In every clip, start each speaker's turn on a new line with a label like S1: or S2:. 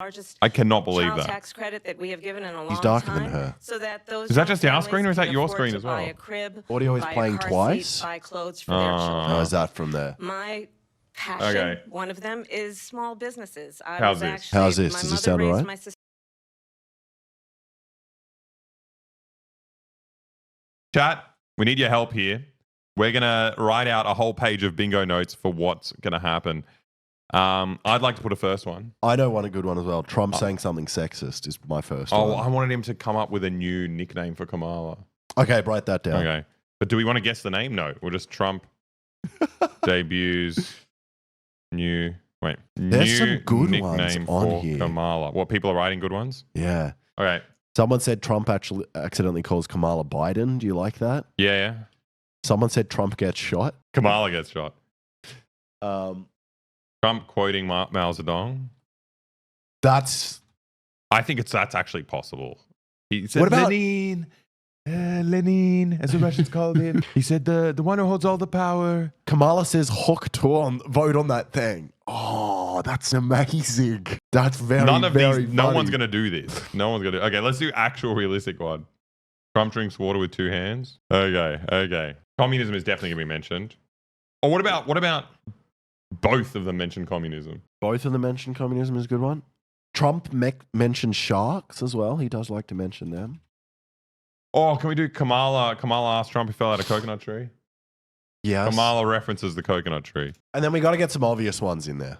S1: largest
S2: I cannot believe
S1: child
S2: that.
S1: tax credit that we have given in a long
S3: He's darker
S1: time,
S3: than her.
S1: so that those
S2: Is that
S1: young
S2: just our
S1: families
S2: screen or is that
S1: can
S2: your
S1: afford
S2: screen
S1: to
S2: as well?
S1: buy a crib,
S3: Audio is
S1: buy a
S3: playing
S1: car
S3: twice?
S1: seat, buy clothes for their children.
S3: Oh, is that from there?
S1: My passion,
S2: Okay.
S1: one of them, is small businesses. I
S2: How's
S1: was
S2: this?
S1: actually,
S3: How's this?
S1: my
S3: Does this
S1: mother
S3: sound
S1: raised
S3: alright?
S1: my sister.
S2: Chat, we need your help here. We're going to write out a whole page of bingo notes for what's going to happen. I'd like to put a first one.
S3: I know one, a good one as well. Trump saying something sexist is my first
S2: Oh,
S3: one.
S2: I wanted him to come up with a new nickname for Kamala.
S3: Okay, write that down.
S2: Okay. But do we want to guess the name? No. We'll just Trump debuts new... Wait.
S3: There's
S2: new
S3: some good ones
S2: nickname
S3: on
S2: for
S3: here.
S2: Kamala. What, people are writing good ones?
S3: Yeah.
S2: Okay.
S3: Someone said Trump actually accidentally calls Kamala Biden. Do you like that?
S2: Yeah.
S3: Someone said Trump gets shot.
S2: Kamala gets shot.
S3: Um,
S2: Trump quoting Mao Zedong.
S3: that's
S2: I think that's actually possible. He said,
S3: What about-
S2: Lenin, as the Russians called him. He said, the one who holds all the power.
S3: Kamala says hook to vote on that thing. Oh, that's amazing. That's very,
S2: None of
S3: very
S2: these, no
S3: funny.
S2: one's going to do this. No one's going to. Okay, let's do actual realistic one. Trump drinks water with two hands. Okay. Communism is definitely going to be mentioned. Or what about both of them mention communism?
S3: Both of them mention communism is a good one. Trump mentioned sharks as well. He does like to mention them.
S2: Oh, can we do Kamala? Kamala asked Trump if he fell out a coconut tree.
S3: Yes.
S2: Kamala references the coconut tree.
S3: And then we got to get some obvious ones in there.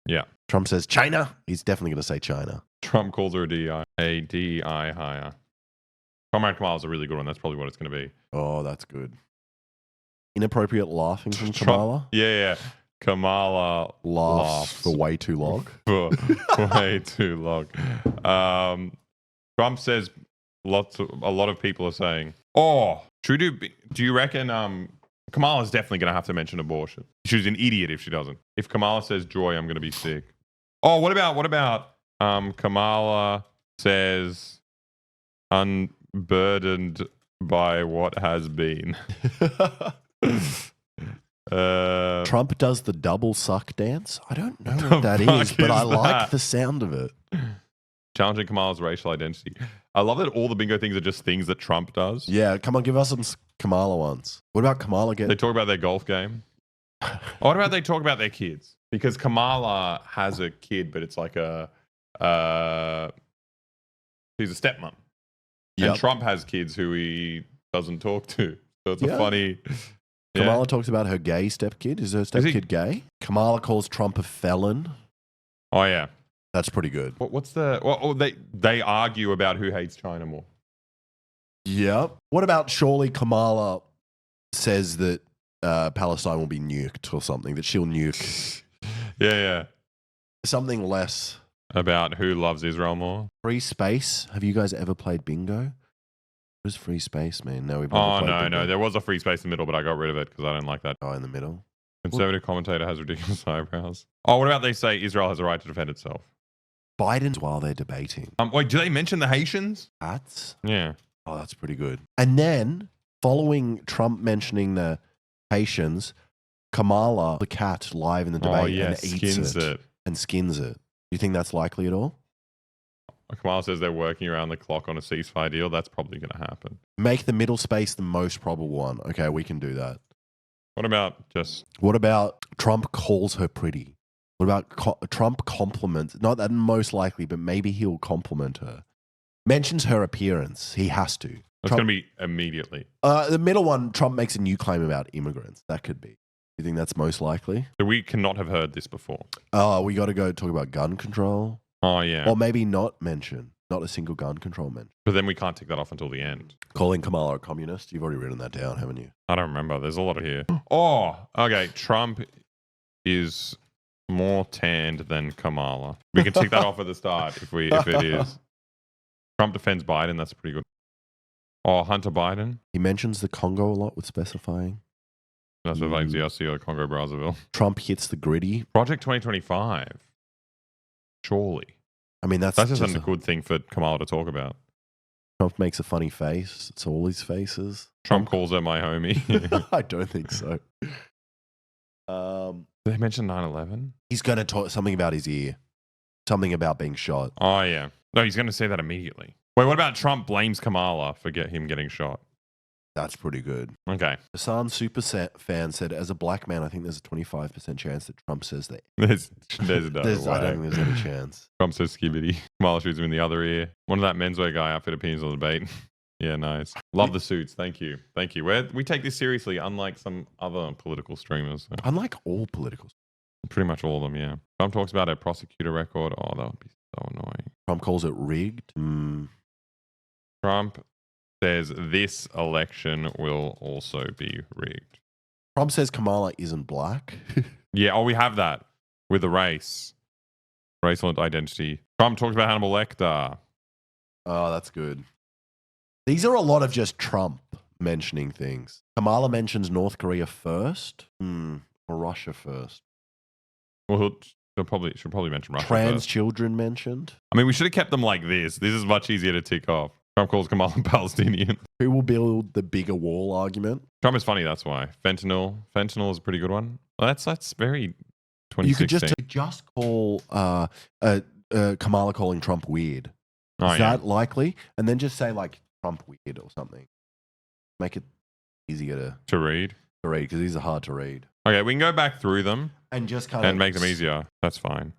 S2: Yeah.
S3: Trump says China. He's definitely going to say China.
S2: Trump calls her a DEI hire. Comrade Kamala's a really good one. That's probably what it's going to be.
S3: Oh, that's good. Inappropriate laughing from
S2: Trump-
S3: Kamala.
S2: Yeah. Kamala
S3: Laughs for way too long.
S2: for way too long. Trump says a lot of people are saying, oh, do you reckon Kamala's definitely going to have to mention abortion? She's an idiot if she doesn't. If Kamala says joy, I'm going to be sick. Oh, what about Kamala says unburdened by what has been?
S3: Trump does the double suck dance. I don't know
S2: The
S3: what that
S2: fuck
S3: is, but
S2: is
S3: I like
S2: that?
S3: the sound of it.
S2: Challenging Kamala's racial identity. I love that all the bingo things are just things that Trump does.
S3: Yeah, come on, give us some Kamala ones. What about Kamala
S2: They talk about their golf game. What about they talk about their kids? Because Kamala has a kid, but it's like she's a stepmom.
S3: Yep.
S2: And Trump has kids who he doesn't talk to. So it's
S3: Yeah.
S2: a funny...
S3: Kamala talks about her gay stepkid. Is her stepkid gay? Kamala calls Trump a felon.
S2: Oh, yeah.
S3: That's pretty good.
S2: What's the... Well, they argue about who hates China more.
S3: Yep. What about surely Kamala says that Palestine will be nuked or something, that she'll nuke
S2: Yeah.
S3: something less.
S2: About who loves Israel more.
S3: Free space. Have you guys ever played bingo? What is free space, man? No, we've never
S2: Oh,
S3: played
S2: no.
S3: bingo.
S2: There was a free space in the middle, but I got rid of it because I don't like that.
S3: Oh, in the middle.
S2: Conservative commentator has ridiculous eyebrows. Oh, what about they say Israel has a right to defend itself?
S3: Biden's while they're debating.
S2: Wait, do they mention the Haitians?
S3: That's
S2: Yeah.
S3: Oh, that's pretty good. And then, following Trump mentioning the Haitians, Kamala, the cat, live in the debate
S2: Oh, yeah,
S3: and eats
S2: skins it.
S3: and skins it. Do you think that's likely at all?
S2: Kamala says they're working around the clock on a ceasefire deal. That's probably going to happen.
S3: Make the middle space the most probable one. Okay, we can do that.
S2: What about just...
S3: What about Trump calls her pretty? What about Trump compliments? Not that most likely, but maybe he'll compliment her. Mentions her appearance. He has to.
S2: It's going to be immediately.
S3: The middle one, Trump makes a new claim about immigrants. That could be. You think that's most likely?
S2: So we cannot have heard this before.
S3: Oh, we got to go talk about gun control.
S2: Oh, yeah.
S3: Or maybe not mention. Not a single gun control mention.
S2: But then we can't tick that off until the end.
S3: Calling Kamala a communist. You've already written that down, haven't you?
S2: I don't remember. There's a lot here. Oh, okay. Trump is more tanned than Kamala. We can tick that off at the start if it is. Trump defends Biden. That's pretty good. Oh, Hunter Biden.
S3: He mentions the Congo a lot with specifying.
S2: That's with like DRC or Congo Brazzaville.
S3: Trump hits the gritty.
S2: Project 2025. Surely.
S3: I mean, that's
S2: just a good thing for Kamala to talk about.
S3: Trump makes a funny face. It's all his faces.
S2: Trump calls her my homie.
S3: I don't think so.
S2: Did they mention 9/11?
S3: He's going to talk something about his ear. Something about being shot.
S2: Oh, yeah. No, he's going to say that immediately. Wait, what about Trump blames Kamala for him getting shot?
S3: That's pretty good.
S2: Okay.
S3: Hassan fan said, as a black man, I think there's a 25% chance that Trump says that.
S2: There's no
S3: I don't
S2: way.
S3: think there's any chance.
S2: Trump says skibbity. Kamala shoots him in the other ear. One of that menswear guy outfit opinions on the debate. Yeah, nice. Love the suits. Thank you. Thank you. We take this seriously, unlike some other political streamers. So
S3: Unlike all politicals.
S2: pretty much all of them, yeah. Trump talks about a prosecutor record. Oh, that would be so annoying.
S3: Trump calls it rigged.
S2: Trump says this election will also be rigged.
S3: Trump says Kamala isn't black.
S2: Yeah, oh, we have that with the racial identity. Trump talks about Hannibal Lecter.
S3: Oh, that's good. These are a lot of just Trump mentioning things. Kamala mentions North Korea first, or Russia first.
S2: Well, should probably mention Russia
S3: Trans
S2: first.
S3: children mentioned.
S2: I mean, we should have kept them like this. This is much easier to tick off. Trump calls Kamala Palestinian.
S3: Who will build the bigger wall argument?
S2: Trump is funny, that's why. Fentanyl is a pretty good one. Well, that's very 2016.
S3: You could just call Kamala calling Trump weird.
S2: Oh,
S3: Is that likely? And then just say like Trump weird or something. Make it easier
S2: to read.
S3: to read because these are hard to read.
S2: Okay, we can go back through them
S3: And just kind
S2: and
S3: of
S2: make them easier. That's fine.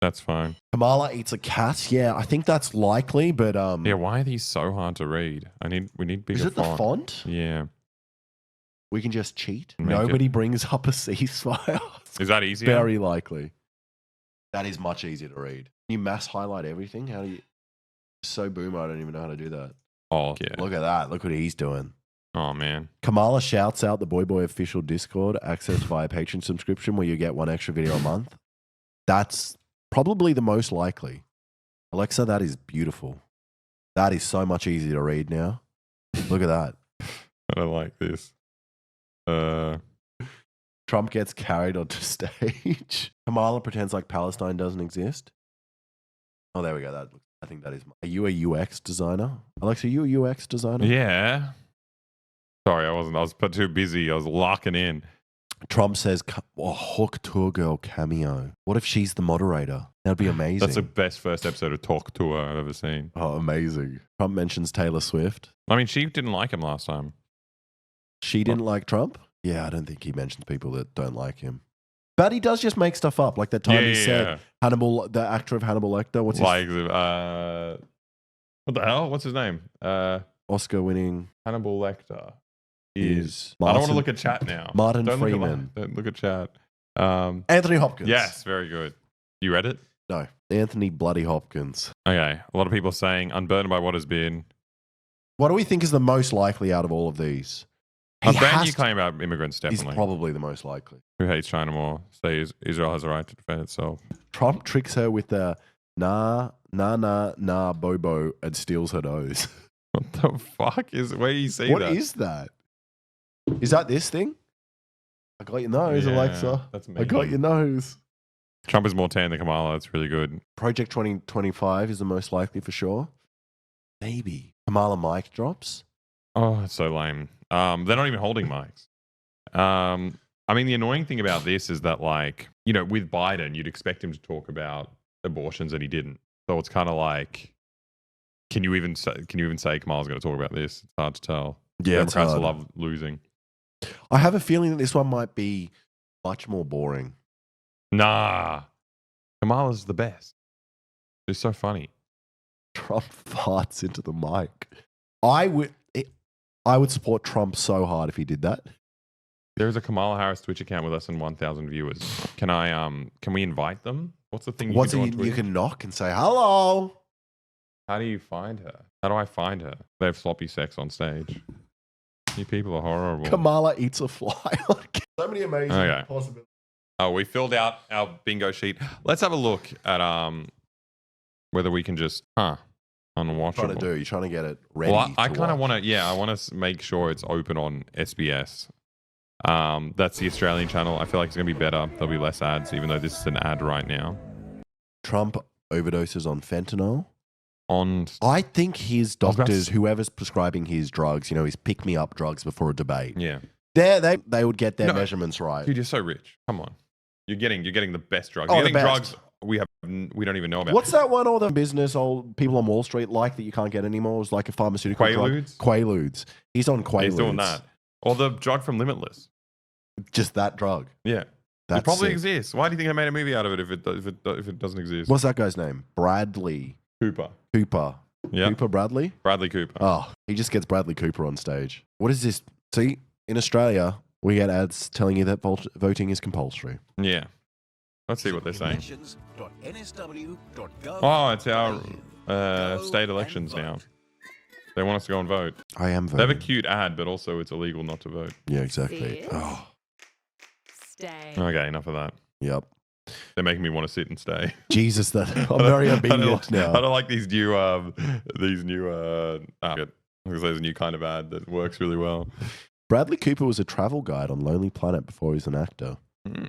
S2: That's fine.
S3: Kamala eats a cat. Yeah, I think that's likely, but
S2: Yeah, why are these so hard to read? We need bigger
S3: is it the font?
S2: Yeah.
S3: We can just cheat.
S2: Make
S3: Nobody brings up a ceasefire.
S2: Is that easier?
S3: Very likely. That is much easier to read. Can you mass highlight everything? How do you? So boomer, I don't even know how to do that.
S2: Oh, yeah.
S3: Look at that. Look what he's doing.
S2: Oh, man.
S3: Kamala shouts out the Boy official Discord, access via Patreon subscription, where you get one extra video a month. That's probably the most likely. Alexa, that is beautiful. That is so much easier to read now. Look at that.
S2: I don't like this.
S3: Trump gets carried onto stage. Kamala pretends like Palestine doesn't exist. Oh, there we go. I think that is. Are you a UX designer? Alexa, are you a UX designer?
S2: Yeah. Sorry, I wasn't. I was too busy. I was locking in.
S3: Trump says, Hawk Tour Girl cameo. What if she's the moderator? That'd be amazing.
S2: That's the best first episode of Talk Tour I've ever seen.
S3: Oh, amazing. Trump mentions Taylor Swift.
S2: I mean, she didn't like him last time.
S3: She didn't like Trump? Yeah, I don't think he mentions people that don't like him. But he does just make stuff up. Like that time he said Hannibal, the actor of Hannibal Lecter. What's his
S2: what the hell? What's his name?
S3: Oscar winning
S2: Hannibal Lecter
S3: is
S2: I don't want to look at chat now.
S3: Martin
S2: Don't
S3: Freeman.
S2: Don't look at chat.
S3: Anthony Hopkins.
S2: Yes, very good. You read it?
S3: No. Anthony Bloody Hopkins.
S2: Okay. A lot of people saying unburdened by what has been.
S3: What do we think is the most likely out of all of these?
S2: You claim about immigrants,
S3: He's
S2: definitely.
S3: probably the most likely.
S2: Who hates China more? Say Israel has a right to defend itself.
S3: Trump tricks her with the nah, bobo, and steals her nose.
S2: What the fuck is? Where do you see
S3: What
S2: that?
S3: is that? Is that this thing? I got your nose,
S2: Yeah,
S3: Alexa.
S2: that's
S3: I got your nose.
S2: Trump is more tan than Kamala. That's really good.
S3: Project 2025 is the most likely for sure. Maybe. Kamala mic drops.
S2: Oh, it's so lame. They're not even holding mics. I mean, the annoying thing about this is that, like, you know, with Biden, you'd expect him to talk about abortions, and he didn't. So it's kind of like, can you even say Kamala's going to talk about this? It's hard to tell.
S3: Yeah,
S2: Democrats love losing.
S3: I have a feeling that this one might be much more boring.
S2: Nah, Kamala's the best. She's so funny.
S3: Trump farts into the mic. I would support Trump so hard if he did that.
S2: There's a Kamala Harris Twitch account with less than 1,000 viewers. Can we invite them? What's the thing you can do on Twitch?
S3: You can knock and say hello.
S2: How do you find her? How do I find her? They have sloppy sex on stage. You people are horrible.
S3: Kamala eats a fly. So many amazing possibilities.
S2: Oh, we filled out our bingo sheet. Let's have a look at whether we can just unwatchable.
S3: You're trying to get it ready.
S2: Well, I kind of want to. Yeah, I want to make sure it's open on SBS. That's the Australian channel. I feel like it's going to be better. There'll be less ads, even though this is an ad right now.
S3: Trump overdoses on fentanyl. I think his doctors, whoever's prescribing his drugs, you know, his pick-me-up drugs before a debate.
S2: Yeah.
S3: They would get their measurements right.
S2: Dude, you're so rich. Come on. You're getting the best drugs.
S3: Oh,
S2: You're
S3: the
S2: getting
S3: best.
S2: drugs we have we don't even know about.
S3: What's that one all the business old people on Wall Street like that you can't get anymore? It was like a pharmaceutical
S2: Quaaludes?
S3: drug. Quaaludes. He's on Quaaludes.
S2: He's doing that. Or the drug from Limitless.
S3: Just that drug.
S2: Yeah.
S3: That's
S2: it probably
S3: sick.
S2: exists. Why do you think I made a movie out of it if it doesn't exist?
S3: What's that guy's name? Bradley
S2: Cooper.
S3: Cooper.
S2: Yeah.
S3: Cooper Bradley?
S2: Bradley Cooper.
S3: Oh, he just gets Bradley Cooper on stage. What is this? See, in Australia, we get ads telling you that voting is compulsory.
S2: Yeah. Let's see what they're saying.
S4: Elections.nsw.gov.
S2: Oh, it's our state elections now. They want us to go and vote.
S3: I am
S2: They have a
S3: voting.
S2: cute ad, but also it's illegal not to vote.
S3: Yeah, exactly.
S1: Yes.
S3: Oh,
S5: Stay.
S2: Okay, enough of that.
S3: yep.
S2: They're making me want to sit and stay.
S3: Jesus, that I'm very
S2: I don't
S3: obedient
S2: like-
S3: now.
S2: I don't like these new because there's a new kind of ad that works really well.
S3: Bradley Cooper was a travel guide on Lonely Planet before he was an actor.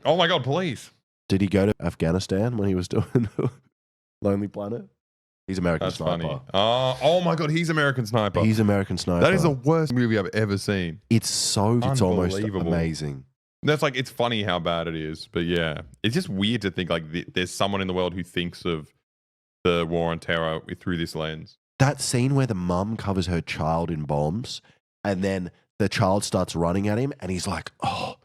S2: Oh my god, police!
S3: Did he go to Afghanistan when he was doing Lonely Planet? He's American
S2: That's
S3: Sniper.
S2: funny. Oh my god, he's American Sniper.
S3: He's American Sniper.
S2: That is the worst movie I've ever seen.
S3: It's almost
S2: Unbelievable.
S3: amazing.
S2: That's like, it's funny how bad it is, but yeah, it's just weird to think like there's someone in the world who thinks of the war on terror through this lens.
S3: That scene where the mum covers her child in bombs and then the child starts running at him and he's like, oh,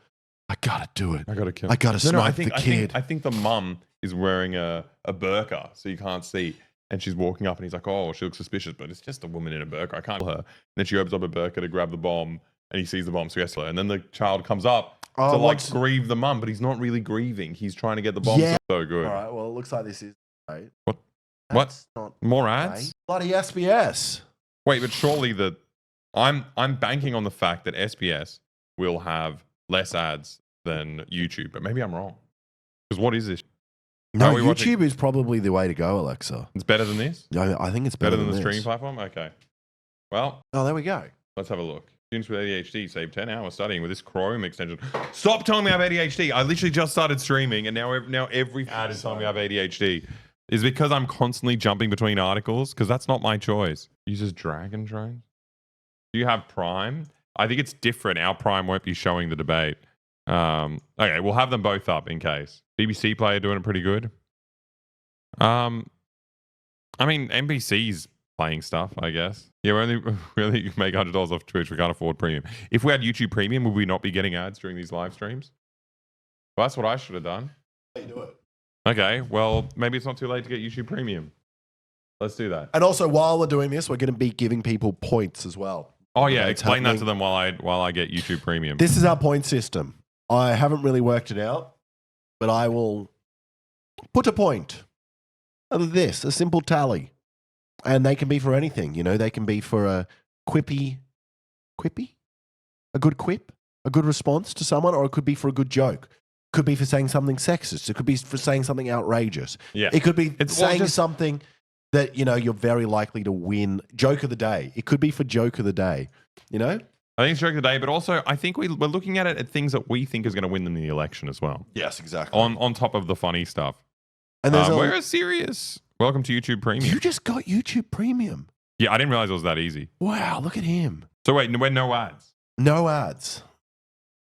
S3: I gotta do it.
S2: I gotta kill.
S3: I gotta snipe the kid.
S2: I think the mum is wearing a burqa, so you can't see. And she's walking up, and he's like, "Oh, she looks suspicious, but it's just a woman in a burqa. I can't kill her." And then she opens up a burqa to grab the bomb, and he sees the bomb, so he has to. And then the child comes up to like
S3: what's-
S2: grieve the mum, but he's not really grieving. He's trying to get the bomb.
S3: Yeah.
S2: So good.
S3: All right, well, it looks like this is right.
S2: What?
S3: That's not
S2: More ads?
S3: right. Bloody SBS.
S2: Wait, but surely I'm banking on the fact that SBS will have less ads than YouTube, but maybe I'm wrong. Because what is this?
S3: No,
S2: How are we watching-
S3: YouTube is probably the way to go, Alexa.
S2: It's better than this?
S3: I think it's
S2: Better
S3: better,
S2: than the
S3: this.
S2: streaming platform? Okay. Well,
S3: Oh, there we go.
S2: let's have a look. Students with ADHD save 10 hours studying with this Chrome extension. Stop telling me I have ADHD. I literally just started streaming, and now every ad is telling me I have ADHD. Is because I'm constantly jumping between articles? Because that's not my choice. Uses Dragon Drones? Do you have Prime? I think it's different. Our Prime won't be showing the debate. Okay, we'll have them both up in case. BBC Player doing it pretty good. I mean, NBC's playing stuff, I guess. Yeah, we only make $100 off Twitch. We can't afford premium. If we had YouTube Premium, would we not be getting ads during these live streams? Well, that's what I should have done. Okay, well, maybe it's not too late to get YouTube Premium. Let's do that.
S3: And also, while we're doing this, we're going to be giving people points as well.
S2: Oh yeah,
S3: It's
S2: explain that to
S3: happening.
S2: them while I get YouTube Premium.
S3: This is our point system. I haven't really worked it out, but I will put a point of this, a simple tally. And they can be for anything, you know, they can be for a quippy, a good quip, a good response to someone, or it could be for a good joke. Could be for saying something sexist. It could be for saying something outrageous.
S2: Yeah.
S3: It could be
S2: It's- well,
S3: saying
S2: just-
S3: something that, you know, you're very likely to win. Joke of the day. It could be for joke of the day, you know?
S2: I think it's joke of the day, but also I think we're looking at it at things that we think is going to win in the election as well.
S3: Yes, exactly.
S2: On top of the funny stuff.
S3: And there's
S2: We're a serious. Welcome to YouTube Premium.
S3: You just got YouTube Premium.
S2: Yeah, I didn't realize it was that easy.
S3: Wow, look at him.
S2: So wait, we're no ads.
S3: No ads.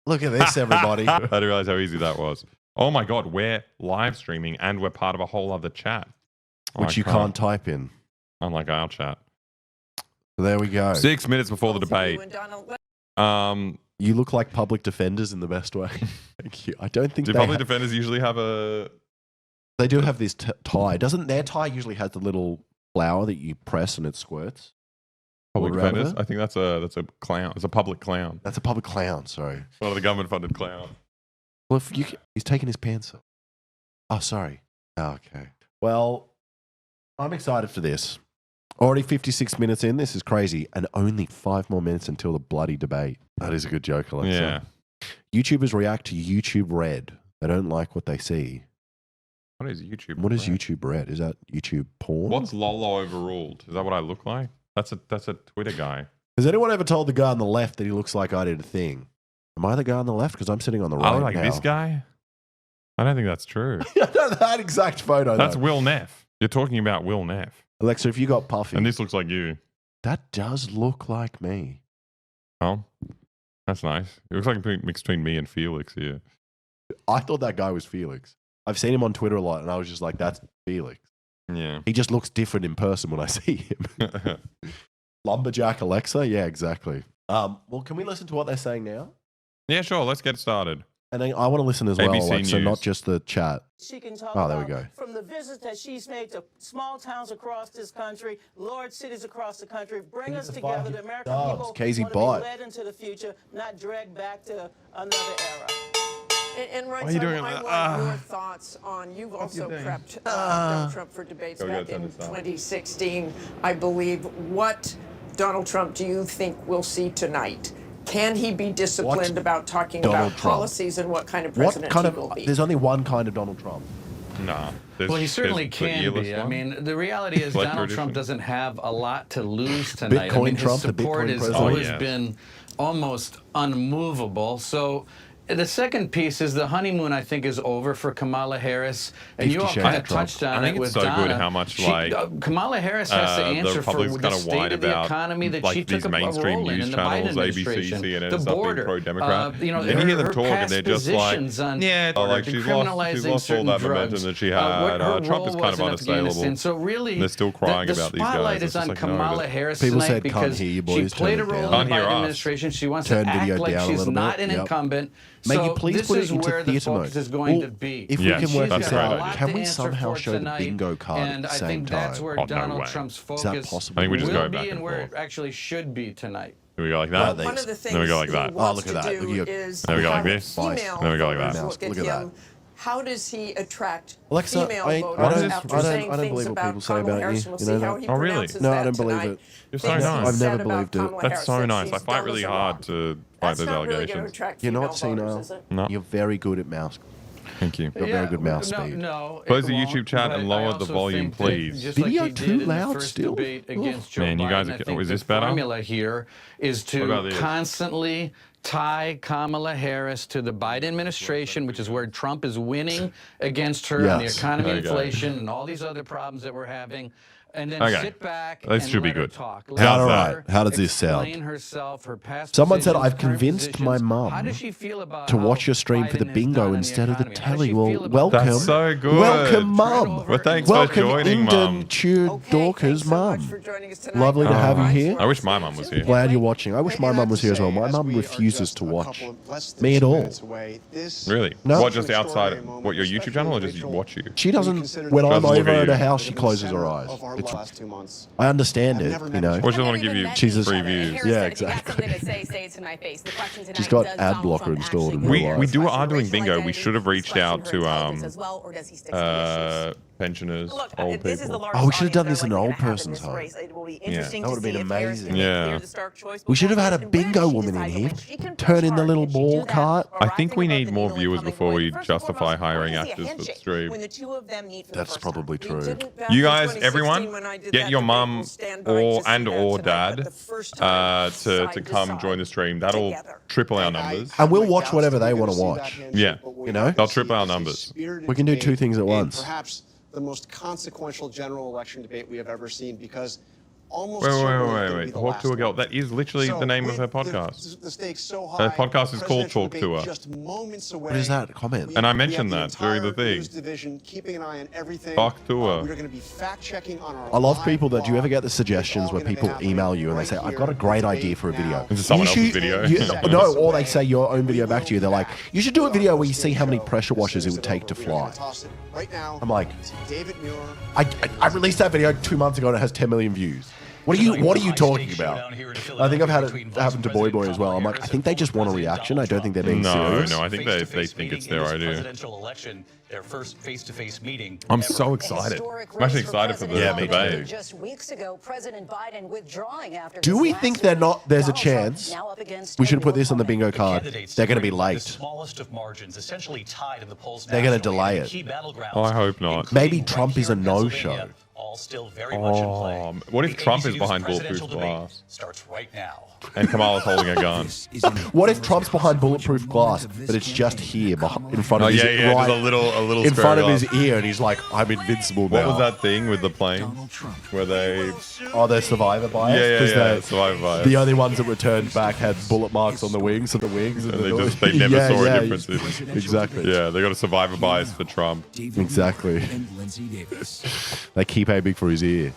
S3: Look at this, everybody.
S2: I didn't realize how easy that was. Oh my god, we're live streaming and we're part of a whole other chat,
S3: Which you can't type in.
S2: unlike our chat.
S3: So there we go.
S2: 6 minutes before the debate.
S3: You look like public defenders in the best way. Thank you. I don't think
S2: Do
S3: they,
S2: public defenders usually have a?
S3: they do have this tie. Doesn't their tie usually have the little flower that you press and it squirts?
S2: Public
S3: Would rather?
S2: defenders? I think that's a clown. It's a public clown.
S3: That's a public clown, sorry.
S2: One of the government-funded clown.
S3: Well, if you, he's taking his pants off. Oh, sorry. Oh, okay. Well, I'm excited for this. Already 56 minutes in. This is crazy. And only 5 more minutes until the bloody debate. That is a good joke, Alexa.
S2: Yeah.
S3: YouTubers react to YouTube Red. They don't like what they see.
S2: What is YouTube?
S3: What is
S2: Red?
S3: YouTube Red? Is that YouTube porn?
S2: What's Lolo overruled? Is that what I look like? That's a Twitter guy.
S3: Has anyone ever told the guy on the left that he looks like I did a thing? Am I the guy on the left? Because I'm sitting on the right
S2: I look like
S3: now.
S2: this guy. I don't think that's true.
S3: That exact photo.
S2: That's
S3: though.
S2: Will Neff. You're talking about Will Neff,
S3: Alexa, if you got puffy,
S2: and this looks like you.
S3: that does look like me.
S2: Oh, that's nice. It looks like a mix between me and Felix here.
S3: I thought that guy was Felix. I've seen him on Twitter a lot, and I was just like, that's Felix.
S2: Yeah.
S3: He just looks different in person when I see him. Lumberjack Alexa? Yeah, exactly. Well, can we listen to what they're saying now?
S2: Yeah, sure. Let's get started.
S3: And then I want to listen as well,
S2: ABC
S3: Alexa,
S2: News.
S3: not just the chat.
S4: She can talk
S3: Oh, there we
S4: about
S3: go.
S4: from the visits that she's made to small towns across this country, large cities across the country, bring us together. The American people
S3: Casey
S4: want
S3: Bott.
S4: to be led into the future, not dragged back to another era.
S6: And
S2: are
S6: Reince,
S2: you doing
S6: I
S2: that?
S6: want your thoughts on, you've also prepped Donald Trump for debates
S2: Go
S6: back
S2: ahead,
S6: in
S2: turn this on.
S6: 2016, I believe. What Donald Trump do you think we'll see tonight? Can he be disciplined about talking
S3: Donald
S6: about
S3: Trump?
S6: policies and what kind of
S3: What
S6: president
S3: kind
S6: he will
S3: of?
S6: be?
S3: There's only one kind of Donald Trump.
S2: Nah.
S7: Well, he certainly
S2: there's the
S7: can
S2: earless
S7: be. I
S2: one.
S7: mean, the reality is
S2: Elector
S7: Donald Trump
S2: edition.
S7: doesn't have a lot to lose tonight. I
S3: Bitcoin
S7: mean,
S3: Trump,
S7: his
S3: the
S7: support
S3: Bitcoin
S7: has
S3: president.
S7: always
S2: Oh, yes.
S7: been almost unmovable. So the second piece is the honeymoon, I think, is over for Kamala Harris. And
S3: 50
S7: you all
S3: Shades
S7: kind
S3: of
S7: of
S3: Trump.
S7: touched on
S2: I think
S7: it
S2: it's
S7: with
S2: so good
S7: Donna.
S2: how much, like,
S7: Kamala Harris has to
S2: the
S7: answer for
S2: Republicans
S7: the
S2: kinda
S7: state
S2: whine
S7: of the
S2: about,
S7: economy that
S2: like,
S7: she
S2: these
S7: took a
S2: mainstream
S7: role in
S2: news
S7: the Biden
S2: channels, ABC,
S7: administration.
S2: CNN,
S7: the
S2: and stuff being
S7: border,
S2: pro-Democrat.
S7: you know,
S2: And you hear them
S7: her
S2: talk, and
S7: past
S2: they're just like,
S7: positions on
S2: yeah, like she's lost
S7: decriminalizing
S2: all
S7: certain
S2: that
S7: drugs,
S2: momentum that she
S7: what
S2: had.
S7: her
S2: Trump is
S7: role
S2: kind of
S7: was in
S2: unassailable.
S7: Afghanistan. So really,
S2: They're still crying
S7: the
S2: about these guys.
S7: spotlight
S2: It's
S7: is on
S2: just like, no,
S7: Kamala
S2: that-
S7: Harris
S3: People
S7: tonight
S3: said, "Can't
S7: because
S3: hear you,
S7: she
S3: boys,
S7: played
S3: turn
S7: a
S3: it
S7: role
S3: down."
S7: in the
S2: Can't hear
S7: Biden
S2: us.
S7: administration. She wants
S3: Turn
S7: to
S3: video
S7: act like
S3: down a
S7: she's
S3: little
S7: not
S3: bit.
S7: an
S3: Yep.
S7: incumbent.
S3: Maggie,
S7: So
S3: please
S7: this
S3: put it
S7: is
S3: into
S7: where the
S3: theatre
S7: focus
S3: mode.
S7: is going
S3: Well,
S7: to be.
S3: if
S2: Yes,
S3: we can work
S2: that's
S3: this
S2: a great
S3: out,
S2: idea.
S3: can we somehow show the
S7: tonight,
S3: bingo card
S7: and
S3: at the
S7: I
S3: same
S7: think that's
S3: time?
S7: where
S2: Oh, no
S7: Donald
S2: way.
S7: Trump's
S3: Is
S7: focus
S3: that possible?
S2: I think we just
S7: will
S2: go
S7: be
S2: back
S7: and
S2: and
S7: where
S2: forth.
S7: it actually should be tonight.
S2: Here we go like
S3: Well,
S2: that.
S6: One of the things
S2: Then we go like that.
S6: he wants
S3: look at
S6: to
S3: that.
S6: do
S3: Look at your-
S6: is
S2: Then we go like
S6: have
S2: this.
S6: female
S2: Then we go like
S6: voters
S2: that.
S6: Look at
S3: Look at
S6: him. How does he attract
S3: Alexa,
S6: female
S3: I
S6: voters
S3: don't-
S6: after
S3: I don't-
S6: saying
S3: I don't
S6: things
S3: believe what
S6: about
S3: people say
S6: Kamala
S3: about
S6: Harris?
S3: you.
S6: We'll
S3: You
S6: see
S3: know
S6: how
S3: that?
S6: he
S2: Oh, really?
S6: pronounces
S3: No, I
S6: that
S3: don't believe
S6: tonight.
S3: it.
S2: You're so
S6: Things
S2: nice.
S6: he
S3: I've
S6: said
S3: never
S6: about
S3: believed it.
S6: Kamala
S2: That's
S6: Harris
S2: so
S6: that
S2: nice. I
S6: she's
S2: fight
S6: dumb
S2: really
S6: as a
S2: hard
S6: rock.
S2: to fight
S6: That's
S2: those
S6: not really going to
S2: allegations.
S6: attract
S3: You're
S6: female
S3: not senile.
S6: voters, is it?
S2: No.
S3: You're very good at mouse.
S2: Thank you.
S3: Got very good mouse
S7: no,
S3: speed.
S7: No,
S2: Close
S7: it
S2: the
S7: won't,
S2: YouTube chat
S7: but
S2: and
S7: I
S2: lower the
S7: also
S2: volume,
S7: think that
S2: please.
S7: just like
S3: Video
S7: he
S3: too
S7: did in the
S3: loud
S7: first
S3: still?
S7: debate
S3: Ugh.
S7: against Joe
S2: Man, you guys
S7: Biden,
S2: are-
S7: I think
S2: is
S7: the
S2: this better?
S7: formula here is
S2: What about
S7: to
S2: this?
S7: constantly tie Kamala Harris to the Biden administration, which is where Trump is winning against her on the
S3: Yes.
S7: economy,
S2: Okay.
S7: inflation, and all these other problems that we're having. And then
S2: Okay.
S7: sit back
S2: This
S7: and
S2: should be
S7: let her
S2: good.
S7: talk.
S2: How's
S7: Let
S2: that?
S7: her
S3: All right. How does this sound?
S7: explain herself, her past
S3: Someone said,
S7: decisions,
S3: "I've
S7: current
S3: convinced my
S7: positions.
S3: mum
S7: How does she feel about
S3: to
S7: how
S3: watch your stream for the
S7: Biden has
S3: bingo
S7: done on the
S3: instead of the
S7: economy? How does
S3: telly."
S7: she
S3: Well,
S7: feel about
S3: welcome.
S2: That's so good.
S3: Welcome, mum.
S2: Well, thanks
S3: Welcome,
S2: for joining, Mum.
S3: England, Cheer
S6: Okay,
S3: Dorcas,
S6: thanks so much
S3: mum.
S6: for joining us tonight.
S3: Lovely to have you here.
S2: I wish my mum was here.
S3: Glad you're watching. I wish my mum was here as well. My mum refuses to watch me at all.
S2: Really?
S3: No.
S2: What, just outside? What, your YouTube channel, or just you watch you?
S3: She doesn't. When I'm
S2: Doesn't look
S3: over
S2: at
S3: at her
S2: you.
S3: house, she closes her eyes. I understand it, you know.
S2: Or she doesn't want to give you
S3: She's a-
S2: free views.
S3: Yeah,
S8: Harris said,
S3: exactly.
S8: If you got something to say, say it to my face. The question tonight,
S3: She's got
S8: does
S3: ad
S8: Donald
S3: blocker
S8: Trump
S3: installed in
S8: actually
S3: real
S8: win?
S3: life.
S2: We do
S8: Question
S2: are doing
S8: racial
S2: bingo. We
S8: identity,
S2: should have reached
S8: question
S2: out
S8: her
S2: to
S8: intelligence as well, or does he stick to the issues?
S2: pensioners,
S1: Look,
S2: old
S1: this is the
S2: people.
S1: largest
S3: Oh, we should have done
S1: audience
S3: this in
S1: that
S3: an
S1: are
S3: old
S1: likely to have
S3: person's
S1: in this
S3: home.
S1: race. It will be interesting
S3: That
S1: to
S3: would have been
S1: see if Harris
S3: amazing.
S1: can
S2: Yeah.
S1: clear the stark choice
S3: We should have had a
S1: before
S3: bingo
S1: she
S3: woman in
S1: decides
S3: here.
S1: when she can
S3: Turn
S1: push
S3: in the
S1: hard.
S3: little
S1: If she
S3: ball
S1: do that,
S3: cart.
S2: I think we
S1: rising above
S2: need
S1: the
S2: more
S1: needle and
S2: viewers
S1: coming
S2: before we
S1: forward. First and
S2: justify
S1: foremost,
S2: hiring
S1: I wanna see a
S2: actors for the
S1: handshake
S2: stream.
S1: when the two of them meet for the
S3: That's
S1: first
S3: probably
S1: time.
S3: true.
S1: didn't back
S2: You
S1: in
S2: guys,
S1: 2016
S2: everyone,
S1: when I did
S2: get
S1: that
S2: your
S1: debate.
S2: mum
S1: We'll stand by to
S2: or
S1: see
S2: and
S1: that
S2: or
S1: tonight, but
S2: dad
S1: the first time,
S2: to
S1: side
S2: to
S1: to
S2: come
S1: side,
S2: join the stream. That'll
S1: together.
S2: triple our numbers.
S3: And we'll watch whatever they want to watch.
S2: Yeah.
S3: You know?
S2: They'll triple our numbers.
S3: We can do two things at once.
S9: Perhaps the most consequential general election debate we have ever seen, because almost
S2: Wait,
S9: certainly it'll
S2: wait,
S9: be
S2: wait.
S9: the
S2: Talk
S9: last
S2: to a girl.
S9: one.
S2: That is literally
S9: So
S2: the name of
S9: with
S2: her podcast.
S9: The stakes so
S2: Her
S9: high,
S2: podcast is called
S9: presidential
S2: Talk to
S9: debate
S2: Her.
S9: just moments away.
S3: What is that comment?
S2: And I
S9: We
S2: mentioned
S9: have
S2: that during the
S9: entire
S2: thing.
S9: news division keeping an eye on everything.
S2: Talk to her.
S9: We're going to be fact checking on our.
S3: I love
S9: live
S3: people that. Do you ever
S9: blog.
S3: get the suggestions
S9: It's all
S3: where
S9: gonna be
S3: people
S9: happening
S3: email you and they
S9: right
S3: say, "I've
S9: here
S3: got a
S9: in
S3: great
S9: the
S3: idea
S9: debate
S3: for a video."
S9: now.
S2: This is someone
S3: You
S2: else's
S3: should-
S2: video.
S3: no, or they say your own video back to you. They're like, "You should do a video where you see how many pressure washers it would take to fly."
S9: Right now,
S3: I'm like,
S9: David Muir.
S3: I released that video 2 months ago and it has 10 million views. What are you talking about? I think I've had it happen to Boy Boy as well. I'm like, I think they just want a reaction. I don't think they're being
S2: No,
S3: serious.
S2: no, I think they think it's their idea.
S10: Presidential election, their first face-to-face meeting.
S2: I'm
S10: ever.
S2: so excited. I'm actually excited for the
S3: Yeah, me
S2: debate.
S3: too.
S11: Just weeks ago, President Biden withdrawing after
S3: Do
S11: his
S3: we
S11: last
S3: think they're not? There's a
S11: Donald Trump
S3: chance.
S11: now up against
S3: We
S11: a
S3: should put
S11: new
S3: this on the
S11: opponent.
S3: bingo card.
S10: Candidates
S3: They're going to be
S10: separated by
S3: late.
S10: The smallest of margins, essentially tied in the polls.
S3: They're gonna
S10: nationally,
S3: delay
S10: and
S3: it.
S10: key battlegrounds,
S2: I hope not.
S3: Maybe
S10: including
S3: Trump
S10: right
S3: is a
S10: here in
S3: no-show.
S10: Pennsylvania, all still very much in play.
S2: What if
S10: The
S2: Trump is
S10: ABC's
S2: behind
S10: presidential
S2: bulletproof
S10: debate
S2: glass?
S10: starts right now.
S2: And Kamala's holding a gun.
S3: What if Trump's behind bulletproof glass, but it's just here in front of his right,
S2: just a little
S3: in
S2: square
S3: front of
S2: glass.
S3: his ear, and he's like, "I'm invincible
S2: What
S3: now."
S2: was that thing with the plane where they?
S3: Oh, the survivor bias.
S2: Yeah,
S3: 'Cause they-
S2: survivor bias.
S3: The only ones that returned back had bullet marks on the wings and the wings, and
S2: And
S3: the
S2: they never
S3: Yeah,
S2: saw
S3: yeah,
S2: a difference.
S3: Exactly.
S2: Yeah, they got a survivor bias for Trump.
S3: Exactly. They keep aiming for his ear.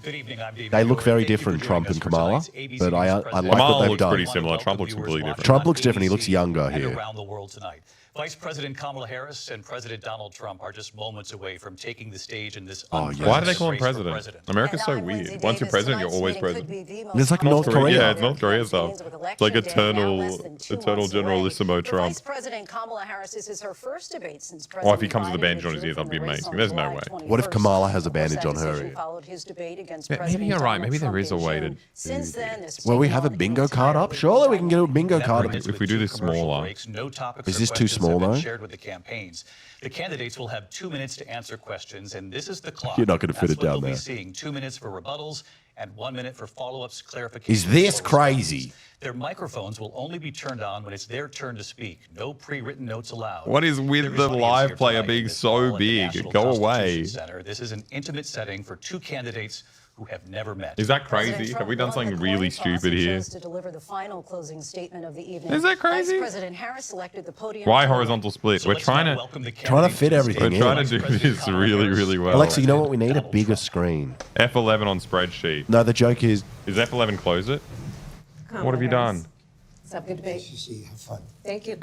S10: Good evening, I'm David.
S3: They look
S10: Muir.
S3: very
S10: Thank you for
S3: different,
S10: joining
S3: Trump
S10: us
S3: and
S10: for
S3: Kamala,
S10: tonight's ABC
S3: but I
S10: News
S3: like
S10: President.
S3: what
S2: Kamala
S3: they've
S2: looks
S3: done.
S2: pretty similar. Trump looks completely different.
S3: Trump looks different. He looks
S10: ABC
S3: younger
S10: and
S3: here.
S10: around the world tonight. Vice President Kamala Harris and President Donald Trump are just moments away from taking the stage in this
S3: Oh,
S10: unprecedented
S2: Why do they call him
S10: race for
S2: president? America's so weird. Once you're president, you're always president.
S3: It's like North Korea.
S2: Yeah, it's North Korea stuff. It's like eternal generalissimo Trump.
S11: Vice President Kamala Harris, this is her first debate since President
S2: Well, if he comes with a
S11: Biden
S2: bandage on his
S11: withdrew
S2: ear, that'd be
S11: from the race
S2: amazing.
S11: on
S2: There's no
S11: July
S2: way.
S3: What if
S11: 21st?
S3: Kamala has a
S11: Of course,
S3: bandage
S11: that
S3: on her
S11: decision
S3: ear?
S11: followed his debate against
S2: Maybe
S11: President
S2: you're right.
S11: Donald
S2: Maybe there
S11: Trump
S2: is a
S11: in
S2: way
S11: June.
S2: to
S11: Since then, this has
S3: Well, we
S11: taken
S3: have a
S11: on an
S3: bingo card up.
S11: entirely
S3: Surely we can get a bingo
S10: That
S3: card.
S10: begins
S2: If
S10: with
S2: we do
S10: two
S2: this
S10: commercial
S2: smaller.
S10: breaks. No topics
S3: Is
S10: or
S3: this too
S10: questions
S3: small,
S10: have been
S3: though?
S10: shared with the campaigns. The candidates will have 2 minutes to answer questions, and this is the clock.
S3: You're not gonna fit
S10: That's
S3: it
S10: what
S3: down
S10: they'll
S3: there.
S10: Be seeing 2 minutes for rebuttals and 1 minute for follow-ups, clarifications.
S3: Is this
S10: or
S3: crazy?
S10: responses. Their microphones will only be turned on when it's their turn to speak. No pre-written notes allowed.
S2: What is with
S10: There
S2: the
S10: audience
S2: live
S10: here
S2: player
S10: tonight
S2: being
S10: in this
S2: so
S10: hall at the
S2: big?
S10: National
S2: Go
S10: Constitution
S2: away.
S10: Center. This is an intimate setting for two candidates who have never met.
S2: Is that
S11: President
S2: crazy?
S11: Trump
S2: Have we done
S11: won
S2: something
S11: the
S2: really
S11: coin toss
S2: stupid
S11: and
S2: here?
S11: chose to deliver the final closing statement of the evening.
S2: Is that crazy?
S11: Vice President Harris selected the podium.
S2: Why
S11: to-
S2: horizontal split?
S10: So
S2: We're
S10: let's now
S2: trying to
S10: welcome the
S3: Trying to
S10: candidates
S3: fit
S10: the
S3: everything
S10: stage.
S3: in.
S2: we're trying
S10: Vice
S2: to do
S10: President
S2: this
S10: Kamala
S2: really,
S10: Harris
S2: really well.
S3: Alexa, you know what? We need a
S10: Donald
S3: bigger
S10: Trump.
S3: screen.
S2: F11 on spreadsheet.
S3: No, the joke is
S2: Is F11 close it? What have you done?
S11: Let's have a good debate.
S8: Thank you.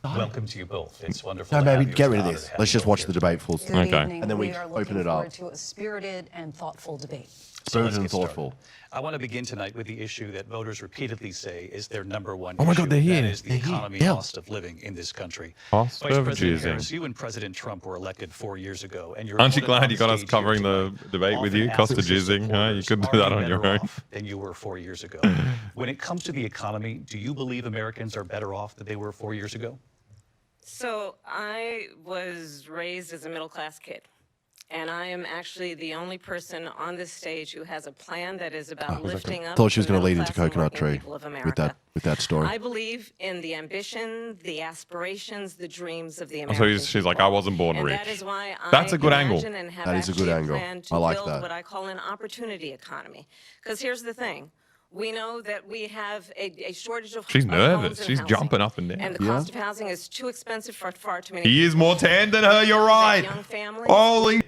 S10: Welcome to you both. It's wonderful.
S3: no,
S10: to have
S3: maybe
S10: you.
S3: get
S10: It's
S3: rid
S10: an
S3: of
S10: honor
S3: this.
S10: to have
S3: Let's
S10: you
S3: just
S10: both
S3: watch
S10: here
S3: the debate full
S11: Good
S3: screen.
S2: Okay.
S11: evening.
S3: And then we
S11: are
S3: open
S11: looking
S3: it up.
S11: forward to a spirited and thoughtful debate.
S10: So let's
S3: Spirited and
S10: get started.
S3: thoughtful.
S10: I want to begin tonight with the issue that voters repeatedly say is their number one
S2: Oh my
S10: issue.
S2: God, they're here.
S10: That is the
S2: They're here.
S10: economy
S3: Yeah.
S10: cost of living in this country.
S2: Cost
S10: Vice
S2: of
S10: President
S2: jizzing.
S10: Harris, you and President Trump were elected 4 years ago, and you're
S2: Aren't you
S10: voted on
S2: glad you got
S10: the
S2: us
S10: stage
S2: covering
S10: here
S2: the
S10: tonight,
S2: debate with
S10: often
S2: you? Cost of
S10: asking your
S2: jizzing, huh? You
S10: supporters,
S2: couldn't
S10: are
S2: do that
S10: you
S2: on your
S10: better
S2: own.
S10: off than you were 4 years ago. When it comes to the economy, do you believe Americans are better off than they were 4 years ago?
S5: So I was raised as a middle-class kid, and I am actually the only person on this stage who has a plan that is about lifting up.
S3: Thought she was
S5: the
S3: going to lead into
S5: middle-class and
S3: Coconut
S5: working
S3: Tree
S5: people of
S3: with
S5: America.
S3: that story.
S5: I believe in the ambition, the aspirations, the dreams of the
S2: So
S5: American
S2: she's like,
S5: people.
S2: I wasn't born
S5: And
S2: rich.
S5: that is why
S2: That's
S5: I
S2: a good angle.
S5: imagine and have
S3: That is a good
S5: actually
S3: angle.
S5: plan to
S3: I like
S5: build
S3: that.
S5: what I call an opportunity economy. Because here's the thing. We know that we have a shortage of
S2: She's
S5: of
S2: nervous.
S5: homes and
S2: She's
S5: housing.
S2: jumping up and down.
S5: And the cost of housing is too expensive for far too many
S2: He is
S5: people.
S2: more tan than her. You're right.
S5: Young families
S2: Holy.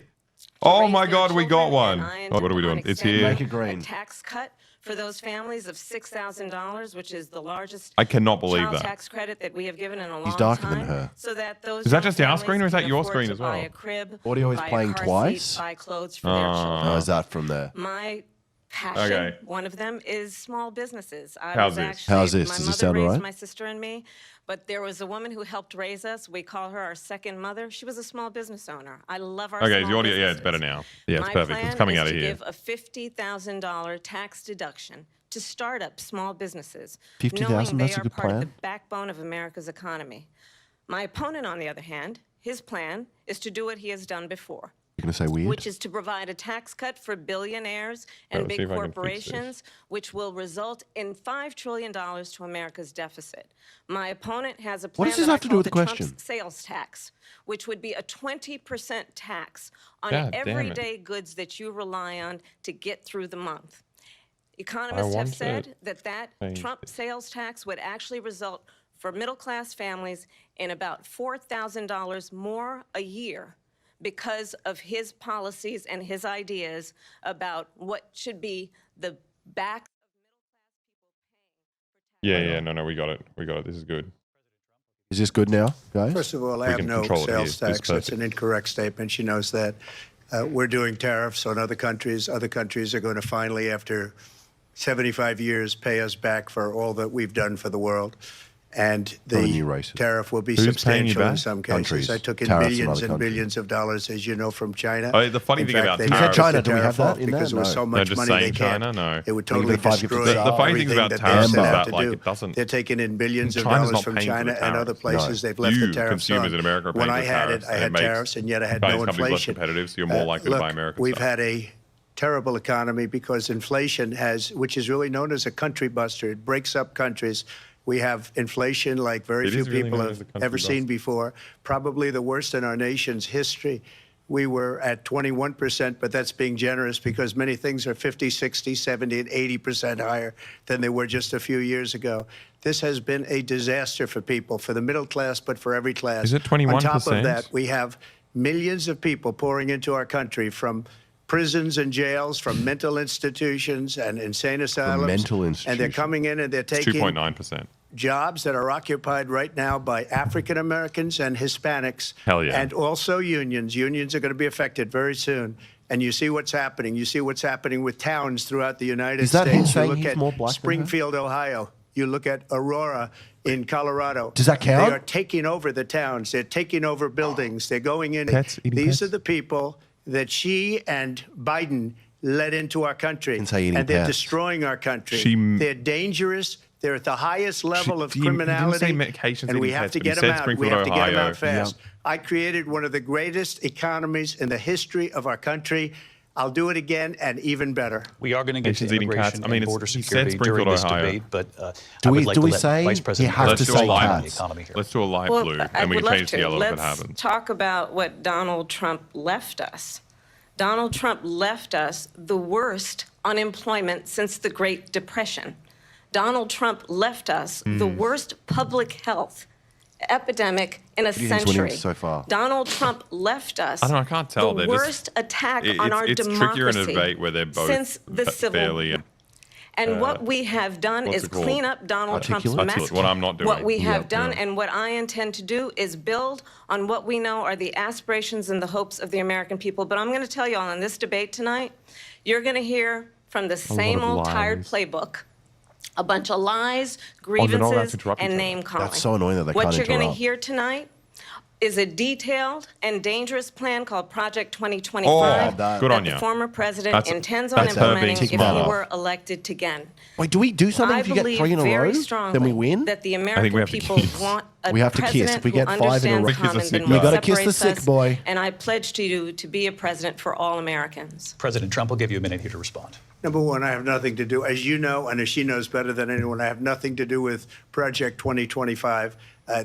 S2: Oh
S5: raise
S2: my
S5: their
S2: God, we got
S5: children,
S2: one.
S5: and I
S2: Oh, what are we doing?
S5: intend
S2: It's
S5: on
S2: here.
S3: Make it green.
S5: A tax cut for those families of $6,000, which is the largest
S2: I cannot believe
S5: child
S2: that.
S5: tax credit that we have given in a long
S3: He's darker than
S5: time,
S3: her.
S5: So that those
S2: Is that
S5: young
S2: just our
S5: families
S2: screen or is that
S5: can
S2: your
S5: afford
S2: screen
S5: to
S2: as well?
S5: buy a crib,
S3: Audio is
S5: buy a
S3: playing
S5: car
S3: twice?
S5: seat, buy clothes for their children.
S3: Oh, is that from there?
S5: My passion,
S2: Okay.
S5: one of them is small businesses. I
S2: How's
S5: was
S2: this?
S5: actually,
S3: How's this?
S5: My
S3: Does
S5: mother
S3: this sound
S5: raised
S3: alright?
S5: my sister and me, but there was a woman who helped raise us. We call her our second mother. She was a small business owner. I love our
S2: Okay,
S5: small
S2: the audio, yeah, it's
S5: businesses.
S2: better now. Yeah, it's
S5: My
S2: perfect. It's
S5: plan
S2: coming
S5: is
S2: out of
S5: to
S2: here.
S5: give a $50,000 tax deduction to start up small businesses,
S3: 50,000,
S5: knowing they
S3: that's a
S5: are
S3: good
S5: part of
S3: plan.
S5: the backbone of America's economy. My opponent, on the other hand, his plan is to do what he has done before,
S3: You're going to say weird?
S5: which is to provide a tax cut for billionaires and
S2: Let's see
S5: big
S2: if I can fix
S5: corporations, which will result in $5 trillion to America's deficit. My opponent has a plan
S3: does this
S5: that I
S3: have to do
S5: call
S3: with the
S5: Trump's
S3: question?
S5: sales tax, which would be a 20% tax on
S2: God damn it.
S5: everyday goods that you rely on to get through the month. Economists have
S2: want
S5: said
S2: to
S5: that
S2: change
S5: Trump
S2: it.
S5: sales tax would actually result for middle-class families in about $4,000 more a year because of his policies and his ideas about what should be the back.
S2: Yeah, no, we got it. We got it. This is good.
S3: Is this good now, guys?
S12: First of all, I
S2: We
S12: have
S2: can
S12: no
S2: control it here.
S12: sales
S2: It's
S12: tax. That's
S2: perfect.
S12: an incorrect statement. She knows that. We're doing tariffs on other countries. Other countries are going to finally, after 75 years, pay us back for all that we've done for the world. and
S3: Not a new
S12: the
S3: racist.
S12: tariff will be
S2: Who's paying you
S12: substantial in
S2: back?
S12: some cases.
S3: Countries.
S12: I took in
S3: Tariffs from
S12: billions
S3: other
S12: and
S3: countries.
S12: billions of dollars, as you know, from China.
S2: Oh, the funny
S12: In
S2: thing
S12: fact,
S2: about
S12: they
S2: tariffs-
S3: You said
S12: took
S3: China.
S12: the
S3: Do we have
S12: tariff
S3: that
S12: off
S3: in
S12: because
S3: there?
S12: there was
S3: No.
S12: so
S2: No,
S12: much
S2: just
S12: money
S2: saying
S12: they can't.
S2: China, no.
S12: It would
S3: Are you
S12: totally
S3: gonna fight
S12: destroy
S3: with
S2: the funny thing
S12: everything
S2: about
S12: that
S2: tariffs
S12: they
S2: is
S12: have
S2: that,
S12: to
S2: like,
S12: do.
S2: it doesn't-
S12: They're taking in billions of
S2: China's
S12: dollars
S2: not
S12: from
S2: paying for
S12: China
S2: the
S12: and other
S2: tariffs.
S12: places.
S3: No.
S12: They've left
S2: You,
S12: the tariffs
S2: consumers
S12: on.
S2: in America, are
S12: When
S2: paying
S12: I
S2: for
S12: had
S2: tariffs,
S12: it, I
S2: and
S12: had
S2: makes
S12: tariffs, and yet I had
S2: Chinese
S12: no
S2: companies less
S12: inflation.
S2: competitive, so you're more likely to
S12: Look,
S2: buy American
S12: we've
S2: stuff.
S12: had a terrible economy because inflation which is really known as a country buster. It breaks up countries. We have inflation like very
S2: It
S12: few
S2: is really
S12: people
S2: known as
S12: have
S2: a country
S12: ever seen
S2: buster.
S12: before. Probably the worst in our nation's history. We were at 21%, but that's being generous because many things are 50, 60, 70, and 80% higher than they were just a few years ago. This has been a disaster for people, for the middle class, but for every class.
S2: Is it
S12: On top
S2: 21%?
S12: of that, we have millions of people pouring into our country from prisons and jails, from mental institutions and insane asylums.
S3: mental
S12: And they're
S3: institutions.
S12: coming in and they're
S2: It's
S12: taking
S2: 2.9%.
S12: jobs that are occupied right now by African Americans and Hispanics.
S2: Hell yeah.
S12: And also unions. Unions are going to be affected very soon. And you see what's happening. You see what's happening with towns throughout the United
S3: Is that him
S12: States. You
S3: saying
S12: look
S3: he's
S12: at
S3: more black than her?
S12: Springfield, Ohio. You look at Aurora in Colorado.
S3: Does that count?
S12: They are taking over the towns. They're taking over buildings. They're going in.
S2: Pets, eating
S12: These
S2: pets?
S12: are the people that she and Biden led into our country.
S3: Didn't say eating
S12: And they're
S3: pets.
S12: destroying our country.
S2: She-
S12: They're dangerous. They're at the highest level of
S2: he didn't say
S12: criminality.
S2: medications
S12: And we
S2: eating
S12: have
S2: pets,
S12: to
S2: but he
S12: get
S2: said
S12: them out. We
S2: Springfield,
S12: have to get them
S2: Ohio.
S12: out fast. I created one of the greatest economies in the history of our country. I'll do it again and even better.
S10: We are going to get to
S2: Nations eating cats.
S10: immigration
S2: I mean,
S10: and
S2: it's-
S10: border
S2: he said
S10: security during
S2: Springfield,
S10: this
S2: Ohio.
S10: debate, but
S3: Do
S10: I
S3: we-
S10: would like
S3: do
S10: to
S3: we
S10: let
S3: say
S10: Vice
S3: he
S10: President
S3: has
S10: Harris
S3: to
S2: Let's do a
S3: say
S10: respond
S2: live.
S10: on the
S3: cats?
S10: economy here.
S2: Let's do a live
S5: Well,
S2: blue,
S5: I
S2: and we
S5: would
S2: can
S5: love
S2: change to
S5: to.
S2: yellow if it
S5: Let's
S2: happens.
S5: talk about what Donald Trump left us. Donald Trump left us the worst unemployment since the Great Depression. Donald Trump left us the worst public health epidemic in a
S3: do you think's winning
S5: century.
S3: so far?
S5: Donald Trump left us
S2: I don't know, I can't tell.
S5: the
S2: They're just-
S5: worst attack on our
S2: It's
S5: democracy
S2: trickier in a debate where they're both
S5: since the Civil
S2: fairly.
S5: War. And what we have done
S2: what's
S5: is
S2: it called?
S5: clean up Donald Trump's
S3: Articulate?
S5: mess.
S2: Articulate, what I'm not doing.
S5: What we have
S3: Yep,
S5: done
S3: yeah.
S5: and what I intend to do is build on what we know are the aspirations and the hopes of the American people. But I'm going to tell you all in this debate tonight, you're going to hear from the same
S2: of
S5: old tired
S2: lies.
S5: playbook. A bunch of lies,
S2: they're not allowed to
S5: grievances,
S2: interrupt each
S5: and
S2: other.
S5: name calling.
S3: That's so annoying that they
S5: What
S3: can't
S5: you're going to
S3: interrupt.
S5: hear tonight is a detailed and dangerous plan called Project 2025
S3: that-
S2: Good on
S5: that
S2: ya.
S5: the former president
S2: That's-
S5: intends on
S2: that's her being
S5: implementing if he
S2: smart.
S5: were elected again.
S3: Wait, do we do something
S5: I
S3: if you get
S5: believe
S3: 3 in a
S5: very
S3: row?
S5: strongly
S3: Then we win?
S5: that the
S2: we
S5: American
S2: have to
S5: people
S2: kiss.
S5: want a
S3: We have to kiss.
S5: president
S3: If we
S5: who
S3: get 5 in a
S5: understands
S3: row-
S2: Rick is a
S5: common
S2: sick
S5: than
S2: guy.
S5: what
S2: You
S3: gotta kiss the
S5: separates
S3: sick
S5: us,
S3: boy.
S5: And I pledge to you to be a president for all Americans.
S10: President Trump will give you a minute here to respond.
S12: Number one, I have nothing to do, as you know, and as she knows better than anyone, I have nothing to do with Project 2025.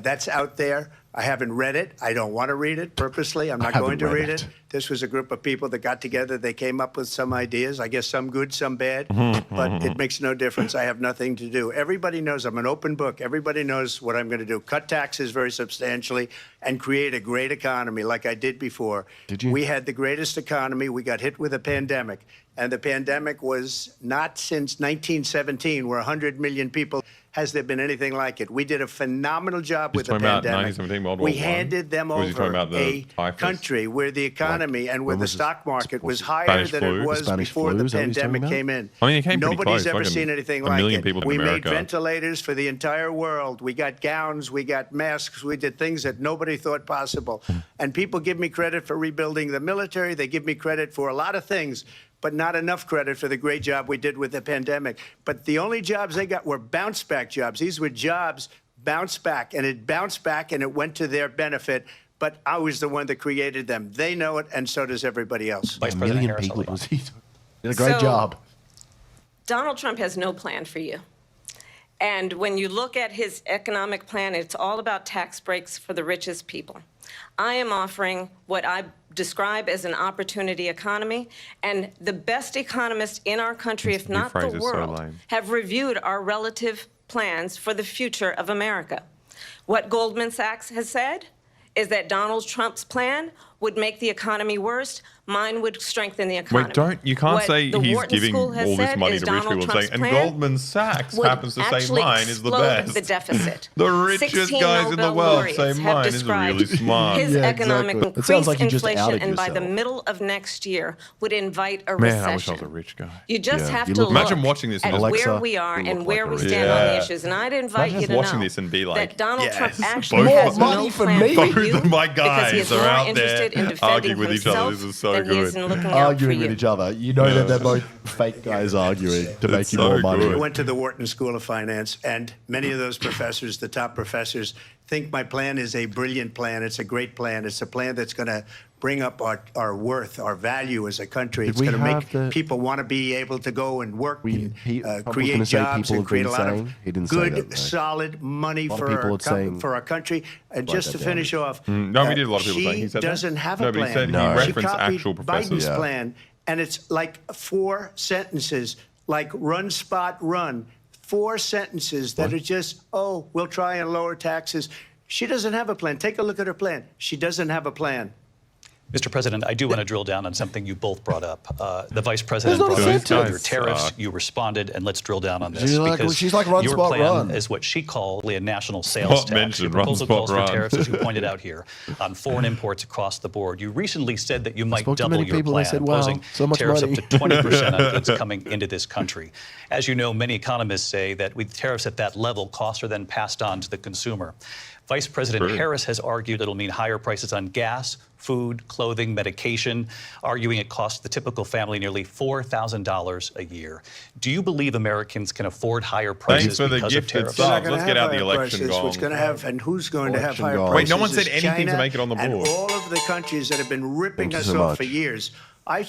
S12: That's out there. I haven't read it. I don't want to read it purposely. I'm not
S3: haven't
S12: going to
S3: read
S12: read
S3: it.
S12: it. This was a group of people that got together. They came up with some ideas. I guess some good, some bad, but it makes no difference. I have nothing to do. Everybody knows I'm an open book. Everybody knows what I'm going to do. Cut taxes very substantially and create a great economy like I did before.
S3: Did you?
S12: We had the greatest economy. We got hit with a pandemic, and the pandemic was not since 1917, where 100 million people. Has there been anything like it? We did a phenomenal job
S2: He's
S12: with the
S2: talking about
S12: pandemic.
S2: 1917 World War
S12: We
S2: I?
S12: handed them
S2: Or is he talking
S12: over
S2: about the
S12: a
S2: typhus?
S12: country where the economy and where
S3: when
S12: the
S3: was it?
S12: stock market was higher
S2: Spanish
S12: than
S2: flu?
S12: it was
S3: Spanish
S12: before
S3: flu,
S12: the
S3: is that what he's talking
S12: pandemic
S3: about?
S12: came in.
S2: I mean, it came pretty
S12: Nobody's
S2: close,
S12: ever
S2: fucking
S12: seen anything
S2: a
S12: like
S2: million
S12: it.
S2: people in
S12: We made
S2: America.
S12: ventilators for the entire world. We got gowns. We got masks. We did things that nobody thought possible. And people give me credit for rebuilding the military. They give me credit for a lot of things, but not enough credit for the great job we did with the pandemic. But the only jobs they got were bounce back jobs. These were jobs bounce back, and it bounced back and it went to their benefit. But I was the one that created them. They know it, and so does everybody else.
S10: Vice
S3: A
S10: President
S3: million
S10: Harris,
S3: people.
S10: I'll
S3: Was he did a great
S5: So-
S3: job.
S5: Donald Trump has no plan for you. And when you look at his economic plan, it's all about tax breaks for the richest people. I am offering what I describe as an opportunity economy, and the best economists in our country, if
S2: new
S5: not the
S2: phrase is so
S5: world,
S2: lame.
S5: have reviewed our relative plans for the future of America. What Goldman Sachs has said is that Donald Trump's plan would make the economy worse. Mine would strengthen the economy.
S2: You can't
S5: What
S2: say
S5: the
S2: he's
S5: Wharton
S2: giving
S5: School has
S2: all this
S5: said
S2: money
S5: is
S2: to rich
S5: Donald
S2: people
S5: Trump's
S2: and saying, and
S5: plan
S2: Goldman Sachs
S5: would
S2: happens to say
S5: actually
S2: mine is the
S5: explode
S2: best.
S5: the deficit.
S2: The richest
S5: 16
S2: guys in the
S5: Nobel
S2: world
S5: laureates
S2: say
S5: have
S2: mine is
S5: described
S2: really smart.
S5: His
S3: Yeah,
S5: economic
S3: exactly. It sounds
S5: increase
S3: like you just
S5: inflation,
S3: outed
S5: and by the
S3: yourself.
S5: middle of next year would invite a
S2: Man,
S5: recession.
S2: I wish I was a rich guy.
S5: You just
S3: Yeah,
S5: have
S3: you
S5: to
S3: look-
S5: look
S2: Imagine watching this and
S5: at
S3: Alexa,
S5: where we are
S3: you
S5: and
S3: look
S5: where
S3: like
S5: we
S3: a
S5: stand on the
S2: Yeah.
S5: issues. And I'd invite
S2: Imagine
S5: you to
S2: just watching
S5: know
S2: this and be like,
S5: that Donald
S2: yes,
S5: Trump actually
S2: both
S5: has
S2: of
S3: them.
S5: no
S3: Money for
S5: plan
S3: me.
S5: for
S2: Both
S5: you
S2: of my
S5: because he
S2: guys
S5: is
S2: are
S5: more
S2: out
S5: interested
S2: there
S5: in defending
S2: arguing with each other.
S5: himself
S2: This is so
S5: than he is
S2: good.
S5: in looking out for
S3: Arguing with
S5: you.
S3: each other. You know that they're both fake guys arguing to make
S2: It's
S3: you
S2: so
S3: more money.
S2: good.
S12: I went to the Wharton School of Finance, and many of those professors, the top professors, think my plan is a brilliant plan. It's a great plan. It's a plan that's going to bring up our worth, our value as a country.
S3: Did
S12: It's
S3: we
S12: going to make
S3: have the-
S12: people want to be able to go and work and
S3: Trump was
S12: create
S3: gonna say
S12: jobs
S3: people
S12: and
S3: have
S12: create a
S3: been
S12: lot
S3: saying?
S12: of
S3: He didn't say
S12: good,
S3: that, though.
S12: solid money
S3: A lot of
S12: for
S3: people are saying-
S12: for our country. And
S3: Write
S12: just
S3: that
S12: to
S3: down.
S12: finish off,
S2: No, we did a lot of people saying
S12: she
S2: he said that.
S12: doesn't have
S2: No,
S12: a
S2: but he
S12: plan.
S2: said he
S12: She
S2: referenced
S12: copied
S2: actual professors.
S12: Biden's
S3: Yeah.
S12: plan, and it's like 4 sentences, like run, spot, run. 4 sentences that are just, oh, we'll try and lower taxes. She doesn't have a plan. Take a look at her plan. She doesn't have a plan.
S10: Mr. President, I do want to drill down on something you both brought up. The Vice President
S3: There's not a
S10: brought up
S2: sentence.
S10: your tariffs.
S2: Suck.
S10: You responded, and let's drill down on this.
S3: She's like run,
S10: your
S3: spot,
S10: plan
S3: run.
S10: is what she called a national sales
S2: Spot
S10: tax.
S2: mentioned,
S10: Your
S2: run,
S10: proposal
S2: spot,
S10: calls for
S2: run.
S10: tariffs, as you pointed out here, on foreign imports across the board. You recently said that you might
S3: spoke to
S10: double
S3: many
S10: your
S3: people, they
S10: plan,
S3: said, wow,
S10: imposing
S3: so much
S10: tariffs
S3: money.
S10: up to 20% on goods coming into this country. As you know, many economists say that with tariffs at that level, costs are then passed on to the consumer. Vice President Harris has argued it'll mean higher prices on gas, food, clothing, medication, arguing it costs the typical family nearly $4,000 a year. Do you believe Americans can afford higher prices
S2: for the
S10: because of
S2: gifted
S10: tariffs?
S2: subs.
S12: They're not gonna
S2: Let's get
S12: have
S2: out the
S12: higher
S2: election
S12: prices.
S2: gong.
S12: What's going to have, and who's going to have
S3: Election
S12: higher
S3: gong.
S12: prices?
S2: Wait, no one said
S12: is
S2: anything to
S12: China
S2: make it on the
S12: and
S2: board.
S12: all of the countries that have been ripping
S3: Thank
S12: us
S3: you so
S12: off
S3: much.
S12: for years. I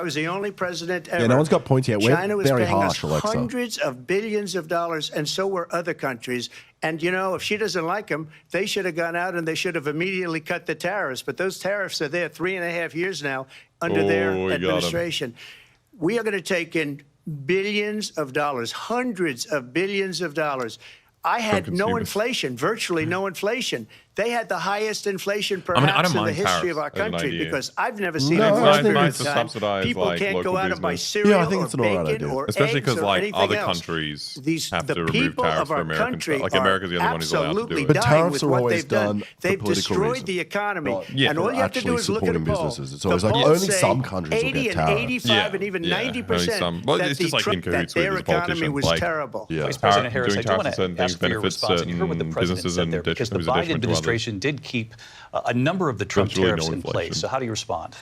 S12: was the only president ever.
S3: no one's got points yet. We're
S12: China was
S3: very
S12: paying
S3: harsh,
S12: us
S3: Alexa.
S12: hundreds of billions of dollars, and so were other countries. And, you know, if she doesn't like them, they should have gone out and they should have immediately cut the tariffs. But those tariffs are there 3.5 years now under their
S2: Oh, we got 'em.
S12: administration. We are going to take in billions of dollars, hundreds of billions of dollars. I had no
S2: consumers.
S12: inflation, virtually no inflation. They had the highest inflation
S2: I don't
S12: perhaps in the
S2: mind
S12: history of our
S2: tariffs as an
S12: country
S2: idea.
S12: because I've never seen
S3: No,
S12: it
S3: I
S12: worse
S3: think
S12: than
S3: it's
S12: this
S2: to
S12: time.
S2: subsidize,
S12: People
S2: like,
S12: can't go
S2: local
S12: out and buy
S2: business.
S12: cereal
S3: Yeah, I think
S12: or
S3: it's an all right
S12: bacon
S3: idea.
S12: or
S2: Especially
S12: eggs
S2: because,
S12: or
S2: like,
S12: anything
S2: other
S12: else.
S2: countries
S12: These,
S2: have
S12: the
S2: to remove
S12: people
S2: tariffs
S12: of
S2: for
S12: our
S2: American
S12: country
S2: stuff. Like,
S12: are
S2: America's the only one who's allowed to do
S12: absolutely
S2: it.
S3: But
S12: dying
S3: tariffs
S12: with
S3: are
S12: what
S3: always
S12: they've done.
S3: done for
S12: They've
S3: political
S12: destroyed
S3: reason.
S12: the economy.
S3: Not
S12: And all you have to do
S3: actually
S12: is look at a
S3: supporting
S12: poll.
S3: businesses. It's
S12: The
S3: always like
S12: polls
S3: only
S12: say
S3: some countries will
S12: 80
S3: get
S12: and
S3: tariffs.
S12: 85 and even
S2: Yeah,
S12: 90%
S2: only some. Well,
S12: that
S2: it's
S12: the
S2: just like in
S12: that
S2: cahoots with
S12: their
S2: as a
S12: economy
S2: politician.
S12: was
S2: Like,
S12: terrible.
S2: Yeah,
S10: Vice President Harris,
S2: doing
S10: I do want
S2: tariffs
S10: to
S2: on certain things
S10: ask for your
S2: benefits
S10: response, and you heard what
S2: certain
S10: the president
S2: businesses
S10: said
S2: and
S10: there, because the
S2: was a
S10: Biden
S2: detriment to others.
S10: administration did keep a number of the Trump
S2: There's really no
S10: tariffs in
S2: inflation.
S10: place. So how do you respond?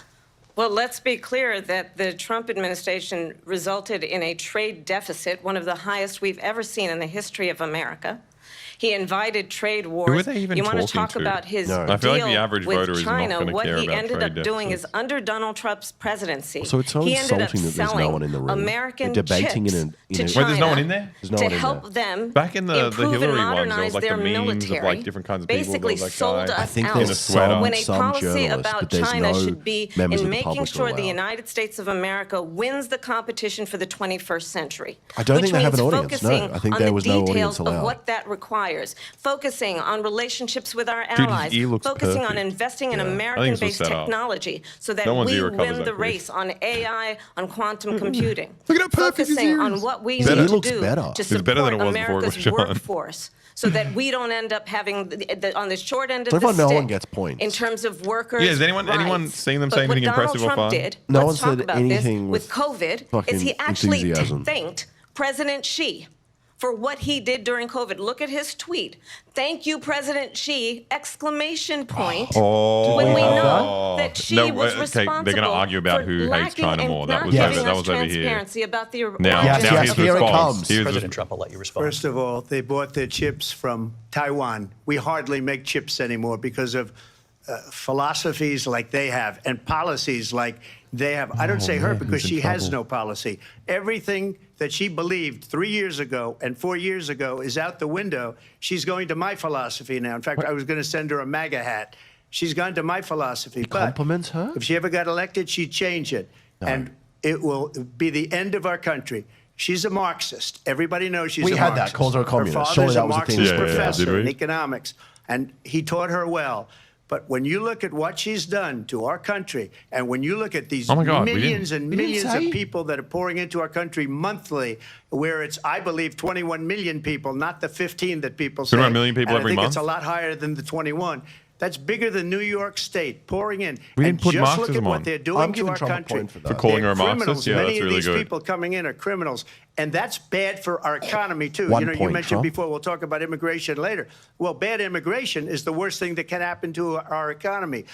S5: Well, let's be clear that the Trump administration resulted in a trade deficit, one of the highest we've ever seen in the history of America. He invited trade wars.
S2: Who are they even
S5: you want to
S2: talking
S5: talk
S2: to?
S5: about his
S3: No.
S2: I feel like
S5: deal
S2: the average
S5: with
S2: voter is not
S5: China?
S2: gonna
S5: What
S2: care
S5: he
S2: about
S5: ended
S2: trade
S5: up doing is
S2: deficits.
S5: under Donald Trump's presidency.
S3: So it's so
S5: he ended up
S3: insulting that there's no
S5: selling
S3: one in the room.
S5: American
S3: They're debating
S5: chips
S3: in a-
S5: to
S3: Wait,
S5: China
S2: there's no one in there?
S3: There's no
S5: to
S3: one in
S5: help
S3: there.
S5: them
S2: Back in the
S5: improve
S2: Hillary
S5: and
S2: ones, there
S5: modernize
S2: was like
S5: their
S2: the memes of
S5: military.
S2: like different kinds of people.
S5: Basically
S2: There was, like,
S5: sold
S2: guy
S5: us
S3: I think
S5: out.
S3: there's
S2: sweater.
S5: When a
S3: some
S5: policy
S3: journalists,
S5: about
S3: but there's
S5: China
S3: no
S5: should be
S3: members
S5: in
S3: of the
S5: making
S3: public
S5: sure the
S3: allowed.
S5: United States of America wins the competition for the 21st century.
S3: I don't
S5: which
S3: think they have an
S5: means
S3: audience, no.
S5: focusing
S3: I think
S5: on
S3: there
S5: the
S3: was no audience
S5: details of
S3: allowed.
S5: what that requires, focusing on relationships with our
S2: his
S5: allies,
S2: ear looks
S5: focusing on
S2: perfect.
S5: investing in
S3: Yeah.
S2: I think this was
S5: American-based
S2: set up.
S5: technology so that
S2: No one's
S5: we
S2: ear covers
S5: win
S2: that
S5: the
S2: great.
S5: race on AI, on quantum computing.
S2: Look at how perfect his
S5: Focusing
S2: ear
S5: on
S2: is.
S5: what we
S3: His
S5: need
S3: ear
S5: to
S3: looks
S5: do
S3: better.
S5: to
S3: It's
S5: support
S2: better than it was before it was
S5: America's
S2: shot.
S5: workforce, so that we don't end up having on the short end of
S3: So
S5: the
S3: far, no
S5: stick
S3: one gets points.
S5: in terms of workers'
S2: Yeah, has anyone
S5: rights.
S2: seen them
S5: But
S2: say
S5: what
S2: anything
S5: Donald
S2: impressive or
S5: Trump
S2: fun?
S5: did,
S3: No
S5: let's
S3: one
S5: talk
S3: said
S5: about
S3: anything
S5: this,
S3: with
S5: COVID,
S3: fucking
S5: is he actually
S3: enthusiasm.
S5: thanked President Xi for what he did during COVID. Look at his tweet. Thank you, President Xi, exclamation point.
S2: Oh,
S5: When we know that Xi
S2: no,
S5: was
S2: okay,
S5: responsible
S2: they're going to argue about
S5: for
S2: who hates
S5: lacking
S2: China
S5: and
S2: more. That
S5: not
S2: was
S5: giving
S2: over. That
S5: us
S2: was over here.
S5: transparency about the
S2: Now,
S3: Yes,
S2: now
S3: yes,
S2: his
S3: here it
S2: response.
S3: comes.
S2: Here's
S10: President Trump, I'll let you respond.
S12: First of all, they bought their chips from Taiwan. We hardly make chips anymore because of philosophies like they have and policies like they have. I don't say her because she has no policy. Everything that she believed 3 years ago and 4 years ago is out the window. She's going to my philosophy now. In fact, I was going to send her a MAGA hat. She's gone to my philosophy.
S3: He
S12: But
S3: compliments her?
S12: if she ever got elected, she'd change it. And it will be the end of our country. She's a Marxist. Everybody knows she's
S3: We
S12: a
S3: had that,
S12: Marxist.
S3: calls her a communist.
S12: Her
S3: Surely
S12: father's
S3: that
S12: a
S3: was a thing.
S12: Marxist
S2: Yeah, yeah, yeah.
S12: professor
S2: Did we?
S12: in economics, and he taught her well. But when you look at what she's done to our country, and when you look at these
S2: Oh my God,
S12: millions and
S3: we didn't
S12: millions
S3: say?
S12: of people that are pouring into our country monthly, where it's, I believe, 21 million people, not the 15 that people say.
S2: 21 million people
S12: and
S2: every
S12: I think
S2: month?
S12: it's a lot higher than the 21. That's bigger than New York State pouring in.
S2: We
S12: and
S2: didn't put
S12: just look at
S2: Marxism
S12: what
S2: on.
S12: they're
S3: I'm
S12: doing to
S3: giving
S12: our
S3: Trump a
S12: country.
S3: point for that.
S2: For calling
S12: They're
S2: her a Marxist?
S12: criminals.
S2: Yeah,
S12: Many
S2: that's
S12: of
S2: really
S12: these
S2: good.
S12: people coming in are criminals, and that's bad for our economy too.
S3: One
S12: You know, you
S3: point,
S12: mentioned
S3: Trump.
S12: before. We'll talk about immigration later. Well, bad immigration is the worst thing that can happen to our economy.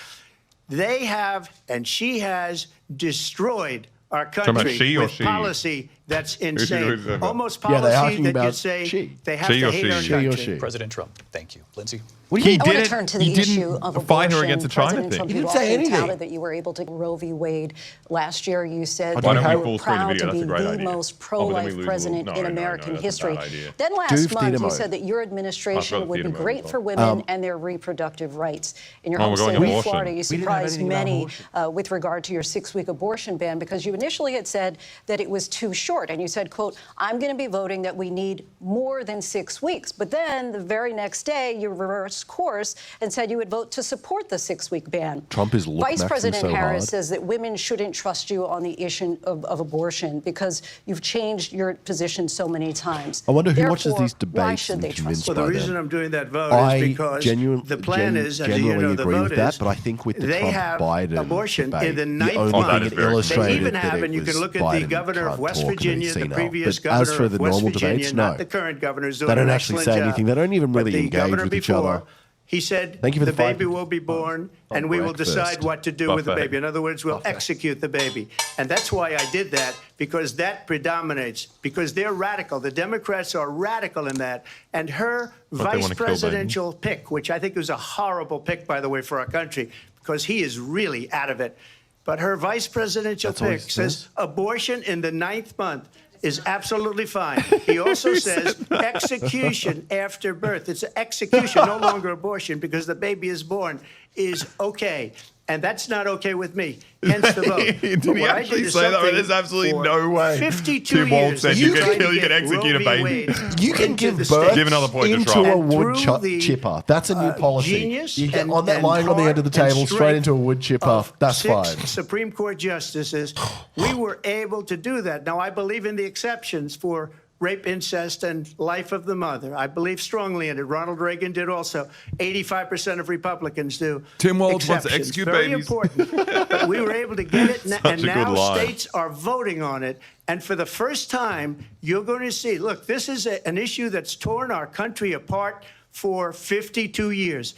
S12: They have, and she has, destroyed our
S2: about
S12: country
S2: she or
S12: with
S2: she?
S12: policy that's
S2: who's
S12: insane.
S2: talking about?
S12: Almost
S3: Yeah, they're
S12: policy
S3: talking
S12: that you
S3: about
S12: say
S3: she.
S12: they have
S2: She
S12: to
S2: or
S12: hate
S2: she?
S12: our
S3: She or
S12: country.
S3: she?
S10: President Trump. Thank you. Lindsay?
S3: What do
S2: He
S3: you
S11: I want
S2: didn't-
S11: to turn to the
S2: he didn't
S11: issue of
S2: fight her
S11: abortion.
S2: against the China
S11: President
S2: thing.
S11: Trump,
S3: He
S11: you
S3: didn't say
S11: often
S3: anything.
S11: touted that you were able to Roe v. Wade last year. You said
S2: Why
S11: that
S2: don't we
S11: you were
S2: full screen the
S11: proud
S2: video?
S11: to be
S2: That's a great
S11: the
S2: idea.
S11: most
S2: Oh, but then we
S11: pro-life
S2: lose a little-
S11: president
S2: no,
S11: in
S2: no,
S11: American
S2: that's a
S11: history.
S2: bad idea.
S11: Then
S3: Do
S11: last
S3: theater
S11: month, you
S3: mode.
S11: said that your administration would be
S2: theater mode
S11: great
S2: as
S11: for
S2: well.
S11: women and their reproductive rights. In your
S2: Oh,
S11: home
S2: we're going
S11: state of
S2: abortion.
S11: Florida, you
S3: We didn't have
S11: surprised
S3: anything about
S11: many
S3: abortion.
S11: with regard to your 6-week abortion ban because you initially had said that it was too short. And you said, quote, I'm going to be voting that we need more than 6 weeks. But then the very next day, you reversed course and said you would vote to support the 6-week ban.
S3: Trump is look
S11: Vice
S3: maxing
S11: President
S3: so
S11: Harris
S3: hard.
S11: says that women shouldn't trust you on the issue of abortion because you've changed your position so many times.
S3: I wonder who watches
S11: Therefore,
S3: these
S11: why
S3: debates
S11: should
S3: and
S11: they trust
S3: convinced
S11: you?
S12: Well, the
S3: by
S12: reason
S3: them.
S12: I'm doing that vote
S3: I
S12: is because the plan is, as you
S3: genuinely
S12: know, the
S3: agree
S12: vote
S3: with that,
S12: is
S3: but I think with the
S12: they
S3: Trump
S12: have
S3: Biden
S12: abortion
S3: debate,
S12: in the
S3: the
S12: ninth
S3: only
S12: month.
S2: that
S3: thing
S2: is
S3: it
S2: very
S3: illustrated
S12: They even
S3: that
S12: have,
S3: it
S12: and you can
S3: was
S12: look at
S3: Biden
S12: the governor of
S3: can't
S12: West
S3: talk and
S12: Virginia,
S3: he's
S12: the
S3: senile.
S12: previous
S3: But as
S12: governor
S3: for
S12: of
S3: the
S12: West
S3: normal
S12: Virginia,
S3: debates,
S12: not
S3: no.
S12: the current governor, is doing
S3: They don't
S12: an
S3: actually
S12: excellent
S3: say
S12: job.
S3: anything. They don't even
S12: But
S3: really
S12: the
S3: engage
S12: governor
S3: with each
S12: before,
S3: other.
S12: he said
S3: Thank you for
S12: the
S3: the 5
S12: baby
S3: people.
S12: will be born,
S3: On
S12: and we will
S3: breakfast.
S12: decide what to do with the
S2: Buffet.
S12: baby. In other words, we'll execute the baby. And that's why I did that, because that predominates, because they're radical. The Democrats are radical in that. And her
S2: they
S12: vice
S2: wanna kill
S12: presidential pick, which I think was a horrible pick, by the way, for our country, because he is really out of it. But her vice presidential
S3: That's all he
S12: pick says
S3: says?
S12: abortion in the 9th month is absolutely fine. He also says execution after birth. It's execution, no longer abortion, because the baby is born, is okay. And that's not okay with me. Hence the vote.
S2: Did
S12: But
S2: he
S12: what I
S2: actually
S12: did is
S2: say that?
S12: something
S2: There's absolutely
S12: for
S2: no way.
S12: 52
S2: Tim Walz
S12: years.
S2: said
S12: that
S2: you
S12: tried
S2: can
S12: to
S2: kill, you
S12: get
S2: can execute
S12: Roe
S2: a
S12: v.
S2: baby.
S12: Wade
S3: You can
S12: into
S3: give
S12: the
S3: birth
S12: states.
S2: Give another point to
S3: into
S2: Trump.
S3: a
S12: And
S3: wood
S12: through the,
S3: chipper. That's a new policy.
S12: genius
S3: You get
S12: and-
S3: on that
S12: and
S3: lying on the end of the
S12: heart and
S3: table, straight
S12: strength
S3: into a wood chipper.
S12: of
S3: That's
S12: 6
S3: fine.
S12: Supreme Court justices, we were able to do that. Now, I believe in the exceptions for rape, incest, and life of the mother. I believe strongly in it. Ronald Reagan did also. 85% of Republicans do.
S2: Tim Walz wants to
S12: Exceptions.
S2: execute
S12: Very
S2: babies.
S12: important. But we were able to get it,
S2: Such
S12: and
S2: a good
S12: now
S2: line.
S12: states are voting on it. And for the first time, you're going to see, look, this is an issue that's torn our country apart for 52 years.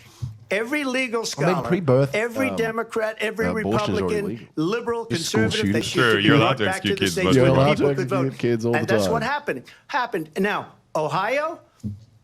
S12: Every legal scholar,
S3: pre-birth,
S12: every Democrat, every
S3: abortion is already
S12: Republican,
S3: legal.
S12: liberal,
S3: There's school
S12: conservative, they
S3: shootings.
S12: shoot
S2: Sure,
S12: the
S2: you're
S12: people
S2: allowed to
S12: back
S2: execute
S12: the
S2: kids,
S12: states
S2: but
S3: You're
S12: where
S3: allowed to
S12: people could
S3: execute
S12: vote.
S3: kids all
S12: and
S3: the
S12: that's
S3: time.
S12: what happened. Now, Ohio,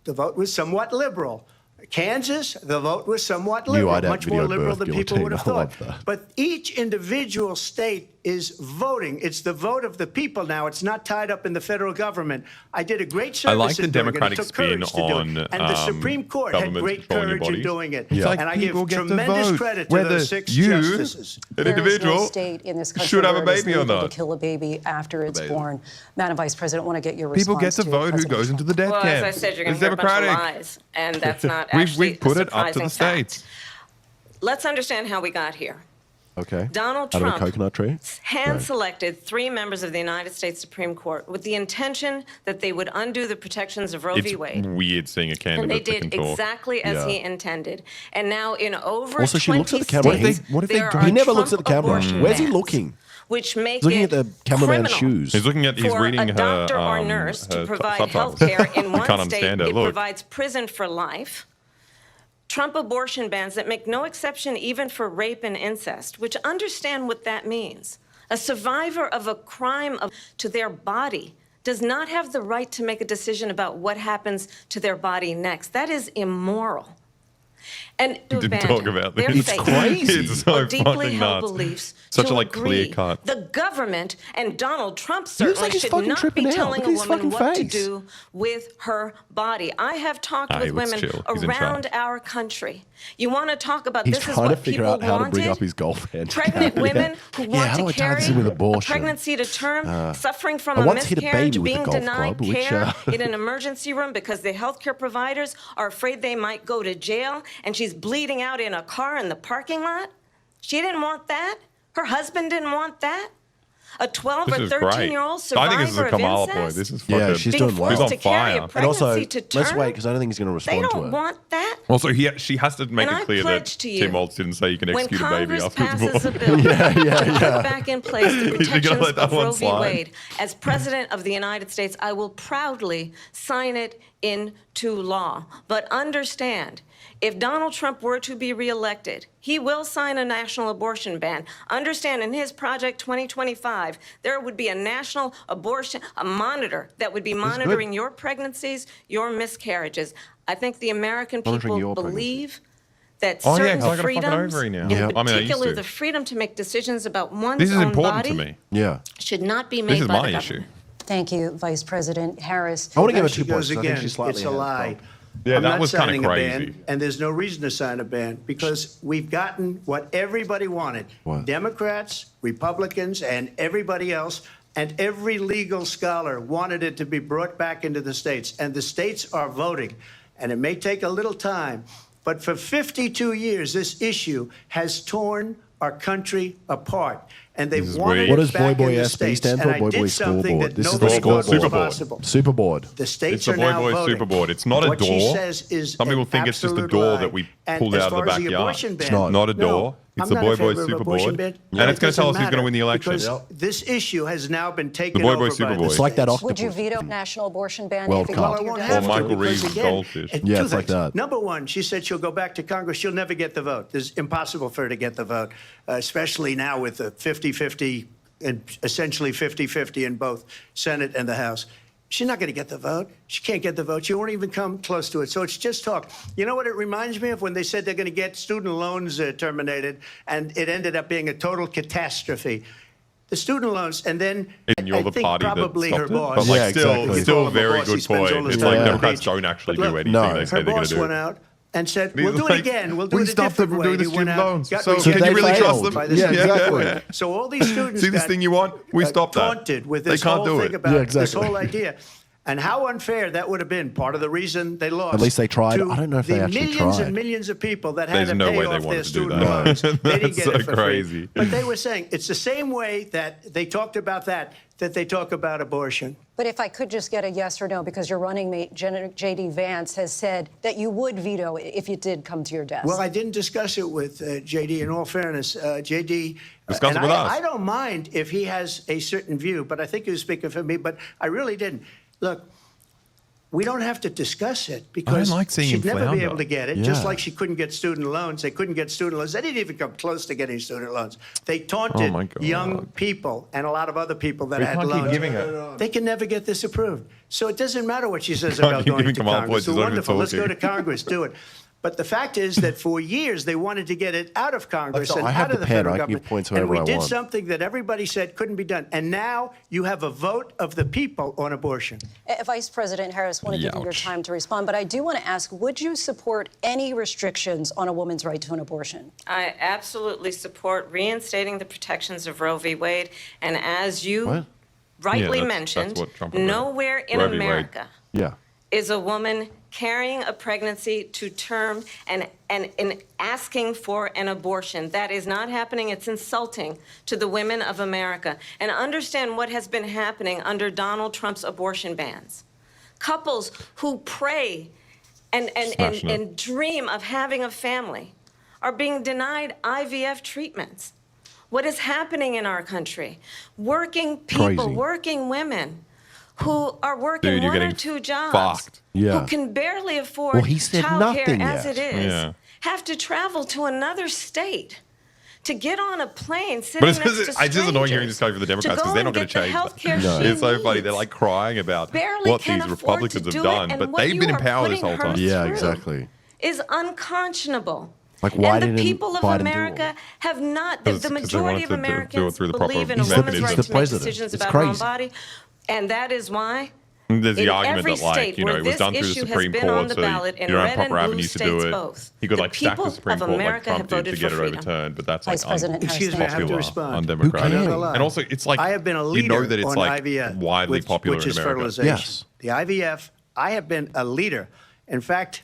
S12: the vote was somewhat liberal. Kansas, the vote was somewhat
S3: Knew
S12: liberal,
S3: I'd have
S12: much more
S3: video
S12: liberal
S3: birth
S12: than people would have
S3: guillotine. I
S12: thought.
S3: love that.
S12: But each individual state is voting. It's the vote of the people now. It's not tied up in the federal government. I did a great service
S2: I like the
S12: in doing it. It
S2: Democratic
S12: took
S2: spin
S12: courage to do it.
S2: on
S12: And the Supreme Court had
S2: governments
S12: great
S2: controlling your
S12: courage in
S2: bodies.
S12: doing it.
S2: It's like
S12: And I give
S2: people get to
S12: tremendous
S2: vote
S12: credit to
S2: whether
S12: those 6
S2: you,
S12: justices.
S2: an
S11: There is no
S2: individual,
S11: state in this country
S2: should have a
S11: where it is
S2: baby or
S11: legal
S2: not.
S11: to kill a baby after it's
S2: baby.
S11: born. Madam Vice President, I want to get your
S2: People
S11: response
S2: get to vote who
S11: President
S2: goes into the death
S5: Well,
S2: camp.
S5: as I said, you're going
S2: It's
S5: to hear a bunch of
S2: democratic.
S5: lies, and that's not actually
S2: We've put
S5: a
S2: it up to the
S5: surprising fact.
S2: states.
S5: Let's understand how we got here.
S3: Okay.
S5: Donald
S3: Out of a
S5: Trump
S3: coconut tree?
S5: hand-selected 3 members of the United States Supreme Court with the intention that they would undo the protections of Roe
S2: It's
S5: v. Wade.
S2: weird seeing a
S5: And they
S2: candidate that
S5: did
S2: can talk.
S5: exactly as
S3: Yeah.
S5: he intended. And now in over
S3: Also, she
S5: 20
S3: looks at the camera.
S5: states,
S3: What if they
S5: there
S3: do?
S5: are
S3: He never looks at
S5: Trump
S3: the camera.
S5: abortion
S3: Where's he
S5: bans,
S3: looking?
S5: which make
S3: He's looking
S5: it
S3: at the cameraman's
S5: criminal
S3: shoes.
S2: He's looking at, he's
S5: for
S2: reading
S5: a
S2: her,
S5: doctor or nurse to
S2: her
S5: provide
S2: subtitles.
S5: health care in
S2: I
S5: one
S2: can't
S5: state.
S2: understand it.
S5: It
S2: Look.
S5: provides prison for life. Trump abortion bans that make no exception even for rape and incest, which understand what that means. A survivor of a crime to their body does not have the right to make a decision about what happens to their body next. That is immoral. And to
S2: Didn't
S5: abandon
S2: talk about
S5: their
S2: this.
S5: faith
S2: It's so
S5: or deeply
S2: fucking
S5: held
S2: nuts.
S5: beliefs
S2: Such
S5: to
S2: a like
S5: agree.
S2: clear cut.
S5: The government and Donald Trump
S3: looks
S5: certainly
S3: like he's
S5: should
S3: fucking
S5: not be
S3: tripping out.
S5: telling
S3: Look
S5: a
S3: at his
S5: woman
S3: fucking
S5: what to
S3: face.
S5: do with her body. I have talked
S2: Ah, he
S5: with
S2: looks
S5: women
S2: chill. He's in
S5: around
S2: charge.
S5: our country. You want to talk about
S3: He's
S5: this is
S3: trying to
S5: what
S3: figure
S5: people
S3: out how to bring
S5: wanted?
S3: up his golf hand.
S5: Pregnant women who
S3: Yeah,
S5: want
S3: how do
S5: to
S3: I tie
S5: carry
S3: this in with
S5: a
S3: abortion?
S5: pregnancy to term, suffering from
S3: I
S5: a
S3: once hit a
S5: miscarriage,
S3: baby with a
S5: being
S3: golf
S5: denied
S3: club, which,
S5: care in an emergency room because the healthcare providers are afraid they might go to jail and she's bleeding out in a car in the parking lot? She didn't want that. Her husband didn't want that. A 12
S2: This
S5: or
S2: is great.
S5: 13-year-old
S2: I
S5: survivor
S2: think this is a
S5: of
S2: Kamala
S5: incest?
S2: boy. This is fucking.
S3: Yeah, she's
S5: being
S3: doing well.
S2: He's
S5: forced
S2: on
S5: to carry
S2: fire.
S5: a
S3: And
S5: pregnancy
S3: also,
S5: to
S3: let's
S5: term?
S3: wait because I don't think he's going to
S5: They
S3: respond to
S5: don't
S3: it.
S5: want that.
S2: Also, she has to make
S5: And
S2: it
S5: I
S2: clear that
S5: pledge to you,
S2: Tim Walz didn't say you can
S5: When
S2: execute a baby
S5: Congress
S2: after it's
S5: passes a
S2: born.
S5: bill to put back in place the
S2: Is he gonna
S5: protections
S2: let that
S5: of
S2: one
S5: Roe v.
S2: slide?
S5: Wade, as President of the United States, I will proudly sign it into law. But understand, if Donald Trump were to be reelected, he will sign a national abortion ban. Understand, in his Project 2025, there would be a national abortion, a monitor that would be monitoring your pregnancies, your miscarriages. I think the American
S3: Monitoring
S5: people
S3: your
S5: believe that
S2: Oh, yeah,
S5: certain
S2: 'cause I got a fucking
S5: freedoms,
S2: ovary now.
S5: in
S2: Yeah. I mean, I used
S5: particular
S2: to.
S5: the freedom to make decisions about one's
S2: This is
S5: own
S2: important
S5: body,
S2: to me.
S3: Yeah.
S5: should not be made
S2: This is
S5: by
S2: my
S5: the
S2: issue.
S5: government.
S11: Thank you, Vice President Harris.
S3: I want to give her
S12: There she
S3: 2 points.
S12: goes
S3: I think
S12: again.
S3: she's slightly
S12: It's a
S3: ahead.
S12: lie.
S2: Yeah,
S12: I'm
S2: that
S12: not
S2: was kinda
S12: signing a
S2: crazy.
S12: ban, and there's no reason to sign a ban because we've gotten what everybody wanted.
S3: What?
S12: Democrats, Republicans, and everybody else, and every legal scholar wanted it to be brought back into the states, and the states are voting. And it may take a little time, but for 52 years, this issue has torn our country apart. And they
S2: This is
S12: wanted
S2: weird.
S3: What
S12: it
S3: does Boy
S12: back
S3: Boy
S12: in the
S3: SB
S12: states.
S3: stand
S12: And
S3: for?
S12: I
S3: Boy
S12: did
S3: Boy
S12: something
S3: Scoreboard.
S12: that
S3: This is the
S12: nobody thought was
S2: scoreboard.
S12: possible.
S3: Superboard.
S12: The states
S2: It's the
S12: are now
S2: Boy Boy
S12: voting.
S2: Superboard. It's not a
S12: What she
S2: door.
S12: says is
S2: Some people
S12: an
S2: think it's just a
S12: absolute
S2: door
S12: lie.
S2: that we
S12: And
S2: pulled
S12: as
S2: out of the
S12: far as
S2: backyard.
S12: abortion ban,
S2: Not a door.
S12: no,
S2: It's
S12: I'm
S2: the
S12: not
S2: Boy
S12: in
S2: Boy
S12: favor of abortion
S2: Superboard.
S12: ban.
S2: And it's going to tell us
S12: Doesn't
S2: who's going to win the
S12: matter,
S2: election.
S12: because this issue has now been taken
S2: Boy Boy
S12: over by
S2: Superboy.
S12: the
S2: It's
S3: like that
S12: states.
S3: octopus.
S11: Would you veto national abortion ban
S3: World
S11: if it
S3: Cup.
S11: got
S12: Well,
S11: to
S12: I
S11: your
S12: won't
S11: desk?
S12: have
S2: Or
S12: to,
S2: Michael
S12: because
S2: Reeves'
S12: again,
S2: goldfish.
S12: two
S3: Yeah, it's like
S12: things.
S3: that.
S12: Number one, she said she'll go back to Congress. She'll never get the vote. It's impossible for her to get the vote, especially now with the 50-50 and essentially 50-50 in both Senate and the House. She's not going to get the vote. She can't get the vote. She won't even come close to it. So it's just talk. You know what it reminds me of? When they said they're going to get student loans terminated, and it ended up being a total catastrophe. The student loans, and then
S2: And you're
S12: I
S2: the
S12: think
S2: party that
S12: probably
S2: stopped
S12: her
S2: it.
S12: boss.
S2: But like,
S3: Yeah, exactly.
S2: still
S12: Call him a
S2: very
S12: boss. He
S2: good
S12: spends all
S2: point.
S12: his
S2: It's
S12: time
S2: like
S12: on the
S2: Democrats
S12: beach.
S2: don't actually
S12: But
S2: do
S12: look,
S2: anything
S3: No.
S2: they say
S12: her
S2: they're going
S12: boss
S2: to do.
S12: went out and said,
S2: He's
S12: "We'll do it
S2: like,
S12: again. We'll do
S2: we
S12: it a
S2: stopped them
S12: different
S2: from
S12: way."
S2: doing the
S12: He went
S2: student
S12: out,
S2: loans.
S12: got
S2: So
S3: So
S2: can you
S3: they
S2: really trust
S3: failed.
S2: them?
S12: by the
S3: Yeah,
S12: state.
S3: exactly.
S12: So all these students
S2: See this
S12: got,
S2: thing you want? We stopped that.
S12: taunted with
S2: They
S12: this
S2: can't
S12: whole
S2: do
S12: thing
S2: it.
S12: about
S3: Yeah,
S12: this
S3: exactly.
S12: whole idea. And how unfair that would have been. Part of the reason they lost.
S3: At least they tried.
S12: to
S3: I don't know if
S12: the
S3: they actually
S12: millions
S3: tried.
S12: and millions of people that
S2: There's
S12: had to
S2: no
S12: pay
S2: way they
S12: off
S2: wanted
S12: their
S2: to do
S12: student
S2: that.
S12: loans. They didn't
S2: That's
S12: get
S2: so
S12: it for
S2: crazy.
S12: free. But they were saying it's the same way that they talked about that they talk about abortion.
S11: But if I could just get a yes or no, because your running mate, J.D. Vance, has said that you would veto it if it did come to your desk.
S12: Well, I didn't discuss it with J.D. In all fairness, J.D.
S2: Discuss it
S12: and
S2: with us.
S12: I don't mind if he has a certain view, but I think he was speaking for me. But I really didn't. Look, we don't have to discuss it because
S2: like seeing
S12: she'd
S2: him
S12: never be
S2: flounder.
S12: able to get it. Just
S3: Yeah.
S12: like she couldn't get student loans. They couldn't get student loans. They didn't even come close to getting student loans. They taunted
S2: Oh, my God.
S12: young people and a lot of other people that
S2: We
S12: had
S2: can't keep
S12: loans.
S2: giving her.
S12: They can never get this approved. So it doesn't matter what she says
S2: Can't
S12: about
S2: keep
S12: going
S2: giving
S12: to
S2: Kamala
S12: Congress.
S2: points.
S12: So
S2: She's not even
S12: wonderful. Let's go to
S2: talking.
S12: Congress. Do it. But the fact is that for years they wanted to get it out of Congress
S3: So
S12: and
S3: I have
S12: out of
S3: the
S12: the
S3: pen.
S12: federal
S3: I can
S12: government.
S3: give points
S12: And
S3: wherever
S12: we
S3: I
S12: did
S3: want.
S12: something that everybody said couldn't be done. And now you have a vote of the people on abortion.
S11: Vice President Harris, want to give you your
S2: Youch.
S11: time to respond, but I do want to ask, would you support any restrictions on a woman's right to an abortion?
S5: I absolutely support reinstating the protections of Roe v. Wade. And as you
S3: What?
S5: rightly
S2: Yeah, that's
S5: mentioned,
S2: what Trump agreed.
S5: nowhere in
S2: Roe v. Wade.
S5: America
S3: Yeah.
S5: is a woman carrying a pregnancy to term and asking for an abortion. That is not happening. It's insulting to the women of America. And understand what has been happening under Donald Trump's abortion bans. Couples who pray
S2: Smashing it.
S5: and dream of having a family are being denied IVF treatments. What is happening in our country? Working people,
S3: Crazy.
S5: working women who are working
S2: Dude, you're
S5: one or
S2: getting
S5: two jobs,
S2: fucked.
S3: Yeah.
S5: who can barely afford
S3: Well, he said
S5: childcare
S3: nothing
S5: as
S3: yet.
S5: it is,
S2: Yeah.
S5: have to travel to another state to get on a plane sitting
S2: But it's
S5: next to
S2: just, I just annoying hearing this
S5: strangers
S2: guy for the Democrats because
S5: go
S2: they're not
S5: and
S2: going to
S5: get the
S2: change that.
S5: healthcare
S3: No.
S5: she
S2: It's so funny.
S5: needs.
S2: They're like crying about
S5: Barely
S2: what
S5: can
S2: these
S5: afford
S2: Republicans
S5: to
S2: have
S5: do it,
S2: done,
S5: and
S2: but
S5: what
S2: they've
S5: you
S2: been in
S5: are
S2: power this
S5: putting
S2: whole
S5: her
S2: time.
S3: Yeah,
S5: through
S3: exactly.
S5: is unconscionable.
S3: Like, why
S5: and the
S3: didn't
S5: people of
S3: Biden do
S5: America have not,
S2: 'Cause-
S5: the
S2: 'cause they
S5: majority
S2: wanted
S5: of
S2: to do it
S5: Americans
S2: through the proper
S5: believe in a
S3: He's the-
S5: woman's
S3: he's
S5: right
S3: the
S5: to make
S3: president.
S5: decisions
S3: It's
S5: about her own
S3: crazy.
S5: body. And that is why
S2: There's the
S5: in
S2: argument
S5: every
S2: that, like,
S5: state
S2: you know,
S5: where
S2: it was
S5: this
S2: done through the
S5: issue has
S2: Supreme
S5: been on
S2: Court,
S5: the
S2: so
S5: ballot
S2: you
S5: in
S2: don't have
S5: red and
S2: proper
S5: blue
S2: avenues to do
S5: states
S2: it.
S5: both,
S2: He could
S5: the
S2: like stack the
S5: people
S2: Supreme
S5: of
S2: Court like
S5: America
S2: Trump
S5: have
S2: did to
S5: voted
S2: get
S5: for
S2: it
S5: freedom.
S2: overturned, but that's like
S11: Vice President Harris,
S12: Excuse me, I have to
S2: unpopular,
S12: respond.
S2: undemocratic.
S3: Who cares?
S2: And also, it's like
S12: I have been a
S2: you
S12: leader
S2: know that it's
S12: on
S2: like
S12: IVF,
S2: widely popular
S12: which
S2: in
S12: is
S2: America.
S12: fertilization.
S3: Yes.
S12: The IVF, I have been a leader. In fact,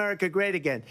S12: America great again.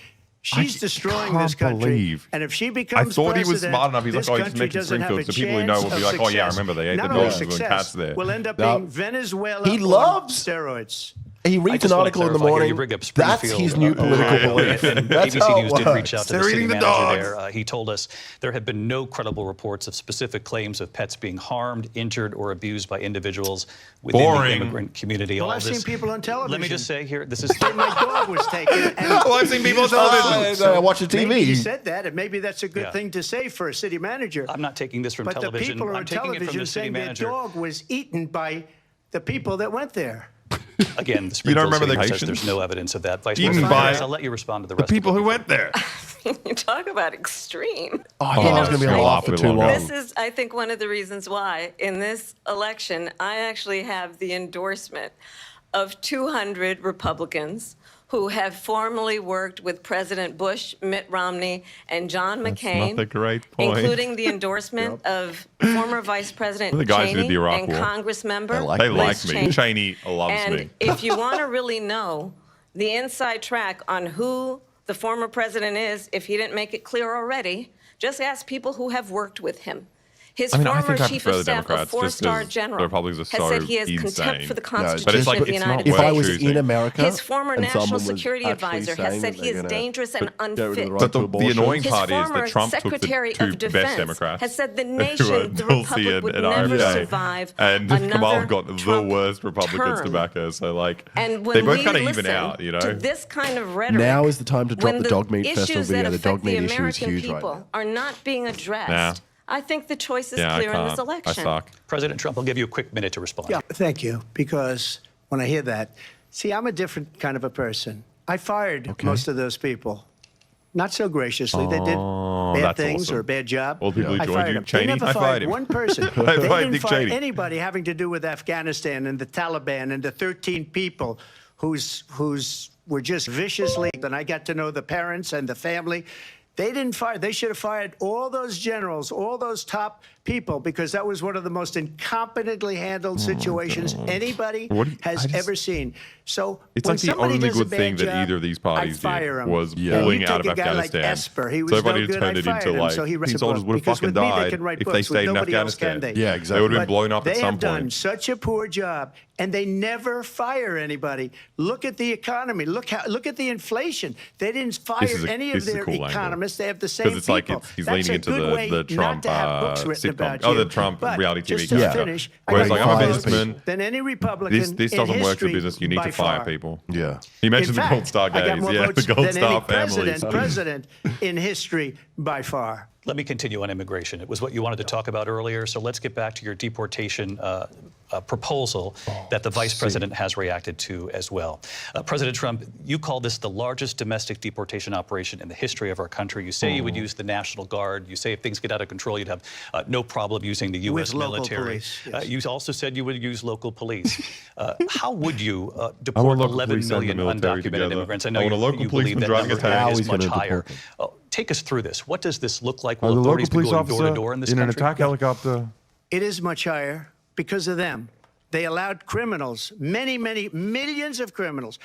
S12: She's destroying
S2: can't
S12: this country.
S2: believe-
S12: And if she
S2: I
S12: becomes
S2: thought he was
S12: president,
S2: smart enough. He's
S12: this
S2: like, oh, he's
S12: country
S2: making
S12: doesn't have
S2: Springfield.
S12: a
S2: So people who know will be
S12: chance
S2: like,
S12: of
S2: oh, yeah, I
S12: success.
S2: remember they ate the
S12: Not only
S2: dogs and
S12: success,
S2: cats there.
S12: will end up
S3: Now,
S12: being Venezuela
S3: he
S12: on
S3: loves-
S12: steroids.
S3: He
S10: I
S3: reads
S10: just
S3: an
S10: wanna
S3: article in the
S10: clarify here,
S3: morning.
S10: you bring up
S3: That's
S10: Springfield,
S3: his new political belief.
S10: And
S3: That's
S10: ABC
S3: how it
S10: News did reach out
S3: works.
S10: to
S2: They're
S10: the city
S2: eating the
S10: manager
S2: dogs.
S10: there. He told us there had been no credible reports of specific claims of pets being harmed, injured, or abused by individuals within
S2: Boring.
S10: the immigrant community.
S12: Well,
S10: All
S12: I've
S10: this.
S12: seen people on television.
S10: Let me just say here, this is
S12: My dog was taken. And
S2: Oh, I've seen people on television.
S3: I watch the TV.
S12: Maybe he said that, and maybe that's a good
S10: Yeah.
S12: thing to say for a city manager.
S10: I'm not taking this from
S12: But the
S10: television.
S12: people
S10: I'm
S12: on
S10: taking it from
S12: television
S10: the city
S12: saying their
S10: manager.
S12: dog was eaten by the people that went there.
S10: Again, the
S2: You
S10: Springfield
S2: don't remember
S10: City
S2: the
S10: says
S2: patients?
S10: there's no evidence of that. Vice
S2: Eaten
S10: President
S2: by
S10: Harris, I'll let you respond to the
S2: The
S10: rest
S2: people
S10: of
S2: who went there.
S5: You talk about extreme.
S3: Oh, I thought I was going to be
S2: Shut
S3: off
S2: up,
S3: for
S2: bit
S3: too
S2: longer.
S3: long.
S5: This is, I think, one of the reasons why in this election, I actually have the endorsement of 200 Republicans who have formerly worked with President Bush, Mitt Romney, and John McCain,
S2: not a great point.
S5: including the endorsement of former Vice President
S2: The guys who did
S5: Cheney
S2: the Iraq
S5: and
S2: War.
S5: Congress member
S3: like
S2: They
S3: Liz
S2: like me.
S5: Cheney.
S2: Cheney loves
S5: And
S2: me.
S5: if you want to really know the inside track on who the former president is, if he didn't make it clear already, just ask people who have worked with him. His
S2: I mean, I
S5: former
S2: think I
S5: chief
S2: prefer
S5: of
S2: the
S5: staff, a
S2: Democrats just
S5: four-star
S2: 'cause the
S5: general,
S2: Republicans are
S5: has
S2: so
S5: said he has contempt
S2: insane.
S5: for the
S3: But
S5: Constitution
S3: it's like-
S5: of the
S2: it's
S5: United
S2: not
S3: If
S5: States.
S3: I was
S2: choosing.
S3: in America,
S5: His former
S3: and
S5: national
S3: someone was
S5: security
S3: actually
S5: advisor
S3: saying
S5: has said
S3: that
S5: he is
S3: they're gonna
S5: dangerous and
S3: get rid of the
S5: unfit.
S3: right
S2: But
S3: to
S2: the
S3: abortion.
S2: annoying
S5: His
S2: part is
S5: former
S2: that Trump took the
S5: Secretary
S2: two
S5: of
S2: best
S5: Defense
S2: Democrats
S5: has said the
S2: who are
S5: nation, the
S2: Dulce
S5: Republic, would
S2: and
S5: never
S2: RFK,
S5: survive
S2: and Kamala
S5: another
S2: got the
S5: Trump
S2: worst Republicans
S5: term.
S2: to back her. So like,
S5: And
S2: they
S5: when
S2: both
S5: we
S2: kind of even
S5: listen
S2: out, you know.
S5: to this kind of rhetoric,
S3: Now is the time to drop
S5: when
S3: the dog meat
S5: issues
S3: festival
S5: that
S3: video. The
S5: affect
S3: dog meat
S5: the
S3: issue is
S5: American
S3: huge right
S5: people
S3: now.
S5: are not being addressed.
S2: Nah.
S5: I think the choice is
S2: Yeah, I
S5: clear in
S2: can't.
S5: this election.
S2: I suck.
S10: President Trump, I'll give you a quick minute to respond.
S12: Yeah, thank you. Because when I hear that, see, I'm a different kind of a person. I fired most of those people. Not so graciously. They did bad
S2: that's
S12: things
S2: awesome.
S12: or a bad job.
S2: All the people who
S12: I
S2: joined
S12: fired
S2: you.
S12: them.
S2: Cheney,
S12: they never
S2: I
S12: fired
S2: fired him.
S12: one person.
S2: I
S12: They
S2: fired
S12: didn't
S2: Dick
S12: fire
S2: Cheney.
S12: anybody having to do with Afghanistan and the Taliban and the 13 people who's were just viciously. And I got to know the parents and the family. They didn't fire. They should have fired all those generals, all those top people, because that was one of the most incompetently handled situations anybody has ever seen. So
S2: It's
S12: when
S2: like the
S12: somebody
S2: only
S12: does a
S2: good thing
S12: bad
S2: that
S12: job,
S2: either of these parties
S12: I'd fire
S2: did
S12: him.
S2: was
S3: Yeah.
S2: pulling
S12: You
S2: out
S12: take
S2: of
S12: a guy like
S2: Afghanistan.
S12: Esper, he was
S2: so
S12: no
S2: everybody
S12: good,
S2: turned
S12: I
S2: it
S12: fired
S2: into
S12: him,
S2: like
S12: so he writes
S2: these
S12: a
S2: soldiers
S12: book,
S2: would have
S12: because
S2: fucking
S12: with me, they
S2: died
S12: can write
S2: if they
S12: books, with
S2: stayed in
S12: nobody else can
S2: Afghanistan.
S12: they?
S3: Yeah,
S2: They would have
S3: exactly.
S2: been blown up at
S12: They
S2: some
S12: have done
S2: point.
S12: such a poor job, and they never fire anybody. Look at the economy. Look at the inflation. They didn't fire any of
S2: this is a
S12: their
S2: cool angle.
S12: economists. They have the same
S2: Because it's like
S12: people.
S2: he's
S12: That's
S2: leaning
S12: a
S2: into
S12: good way
S2: the Trump
S12: not to have books written
S2: sitcom.
S12: about
S2: Oh,
S12: you.
S2: the Trump
S12: But
S2: reality TV
S12: just to
S2: character.
S12: finish, I
S2: Whereas
S12: got
S2: like, I'm a
S12: more
S2: businessman.
S12: votes than any Republican
S2: This
S12: in
S2: doesn't work for
S12: history
S2: business. You need
S12: by
S2: to fire
S12: far.
S2: people.
S3: Yeah.
S2: He mentioned
S12: In
S2: the
S12: fact,
S2: Gold Star
S12: I got
S2: gays.
S12: more
S2: Yeah, the
S12: votes
S2: Gold
S12: than
S2: Star
S12: any
S2: families.
S12: president in history by far.
S10: Let me continue on immigration. It was what you wanted to talk about earlier, so let's get back to your deportation proposal that the vice president has reacted to as well. President Trump, you call this the largest domestic deportation operation in the history of our country. You say you would use the National Guard. You say if things get out of control, you'd have no problem using the U.S.
S12: With local
S10: military.
S12: police, yes.
S10: You also said you would use local police. How would you
S2: I
S10: deport
S2: want local
S10: 11
S2: police and the
S10: million
S2: military
S10: undocumented
S2: together.
S10: immigrants? I
S2: I
S10: know
S2: want a
S10: you,
S2: local
S10: you
S2: policeman
S10: believe that
S2: driving a
S10: number
S2: tank.
S3: How
S10: is
S3: he's
S10: much
S3: gonna
S10: higher.
S3: deport them.
S10: Take us through this. What does this look like? Will
S2: The local
S10: authorities be
S2: police
S10: going door to
S2: officer
S10: door in this
S2: in an
S10: country?
S2: attack helicopter.
S12: It is much higher because of them. They allowed criminals, many millions of criminals.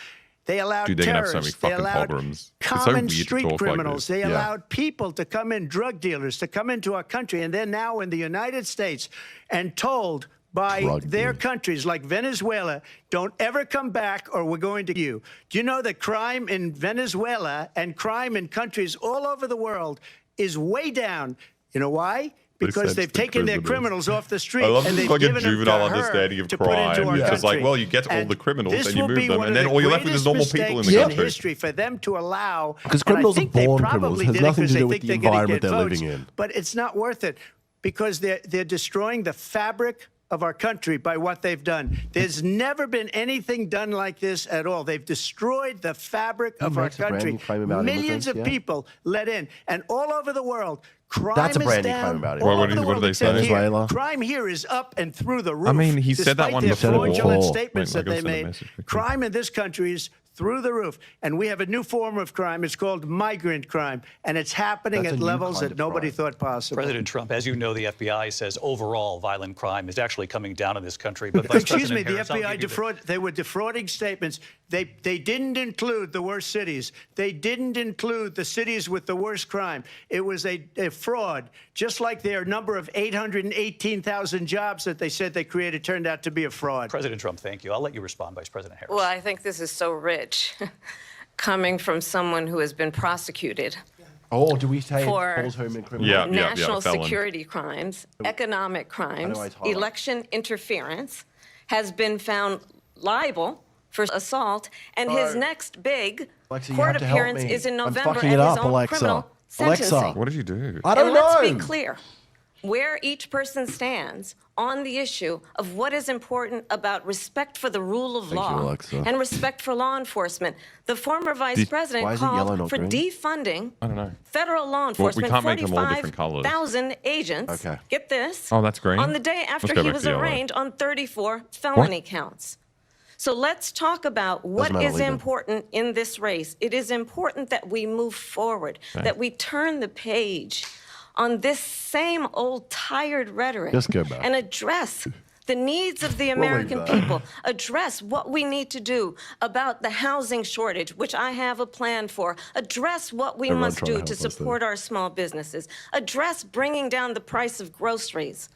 S12: They allowed
S2: Dude, they're gonna have so many
S12: terrorists. They
S2: fucking
S12: allowed
S2: pogroms. It's so
S12: common
S2: weird to
S12: street
S2: talk like
S12: criminals.
S2: this.
S12: They
S3: Yeah.
S12: allowed people to come in, drug dealers, to come into our country, and they're now in the United States and told by
S3: Drug
S12: their
S3: dealers.
S12: countries like Venezuela, don't ever come back or we're going to you. Do you know that crime in Venezuela and crime in countries all over the world is way down? You know why? Because
S2: said
S12: they've
S2: the
S12: taken their
S2: criminals.
S12: criminals off the street
S2: I love
S12: and
S2: this
S12: they've
S2: like a
S12: given them
S2: juvenile
S12: to her
S2: understanding of
S12: to put into
S2: crime.
S12: our
S2: It's just like,
S12: country.
S2: well, you get all
S12: And
S2: the criminals
S12: this
S2: and you
S12: will
S2: move
S12: be
S2: them,
S12: one
S2: and
S12: of
S2: then all you're left with is normal
S12: greatest
S2: people in the
S12: mistakes
S2: country.
S12: history for them to allow.
S3: Because
S12: and I
S3: criminals are
S12: think they
S3: born criminals.
S12: probably
S3: It has
S12: did it
S3: nothing to
S12: because
S3: do
S12: they
S3: with
S12: think
S3: the
S12: they're gonna
S3: environment
S12: get
S3: they're
S12: votes.
S3: living in.
S12: But it's not worth it because they're destroying the fabric of our country by what they've done. There's never been anything done like this at all. They've destroyed the fabric of our
S3: makes a brand
S12: country.
S3: new claim about
S12: Millions
S3: immigrants,
S12: of
S3: yeah.
S12: people let in, and all over the world, crime
S3: That's a
S12: is
S3: brand new
S12: down.
S3: claim about
S12: all
S2: Well, what
S12: over
S2: do
S12: the
S2: you- what do
S12: world
S2: they
S12: except
S2: say?
S12: here.
S3: Venezuela?
S12: Crime here is up and through the roof.
S2: I mean, he said that
S12: despite
S2: one
S12: their
S2: before.
S12: fraudulent
S3: Before.
S12: statements
S2: Wait,
S12: that
S2: I'll
S12: they
S2: send a
S12: made.
S2: message quickly.
S12: Crime in this country is through the roof. And we have a new form of crime. It's called migrant crime. And it's happening
S3: That's a
S12: at
S3: new
S12: levels
S3: kind
S12: that
S3: of
S12: nobody
S3: crime.
S12: thought possible.
S10: President Trump, as you know, the FBI says overall violent crime is actually coming down in this country. But Vice
S12: Excuse me,
S10: President
S12: the
S10: Harris, I'll
S12: FBI
S10: give you
S12: they were defrauding statements. They didn't include the worst cities. They didn't include the cities with the worst crime. It was a fraud, just like their number of 818,000 jobs that they said they created turned out to be a fraud.
S10: President Trump, thank you. I'll let you respond, Vice President Harris.
S5: Well, I think this is so rich, coming from someone who has been prosecuted
S3: Oh, do we say
S5: For-
S3: Paul's home and criminal?
S2: Yeah.
S5: national
S2: felon.
S5: security crimes, economic crimes,
S3: I highlight?
S5: election interference, has been found liable for assault, and his next big
S3: Alexa, you
S5: court
S3: have to help
S5: appearance
S3: me.
S5: is in
S3: I'm
S5: November
S3: fucking
S5: at
S3: it
S5: his
S3: up,
S5: own
S3: Alexa.
S5: criminal
S3: Alexa.
S5: sentencing.
S2: What did you do?
S3: I don't
S5: And
S3: know.
S5: let's be clear where each person stands on the issue of what is important about respect for the rule of
S3: Thank you,
S5: law
S3: Alexa.
S5: and respect for law enforcement. The former vice
S2: Why
S5: president
S3: is it yellow,
S5: called
S3: not
S5: for
S3: green?
S5: defunding
S2: I don't know.
S5: federal law enforcement,
S2: can't make them all different colours.
S5: 45,000 agents.
S3: Okay.
S5: Get this.
S2: Oh, that's green?
S5: On the day after
S2: go
S5: he
S2: back
S5: was
S2: to yellow.
S5: arraigned on 34 felony counts. So let's talk about what
S3: matter,
S5: is
S3: leave it.
S5: important in this race. It is important that we move forward, that we turn the page on this same old tired rhetoric
S3: Just go back.
S5: and address the needs of the
S3: leave
S5: American
S3: that.
S5: people, address what we need to do about the housing shortage, which I have a plan for, address what we
S3: Everyone
S5: must
S3: trying to
S5: do
S3: help
S5: to
S3: us there.
S5: support our small businesses, address bringing down the price of groceries.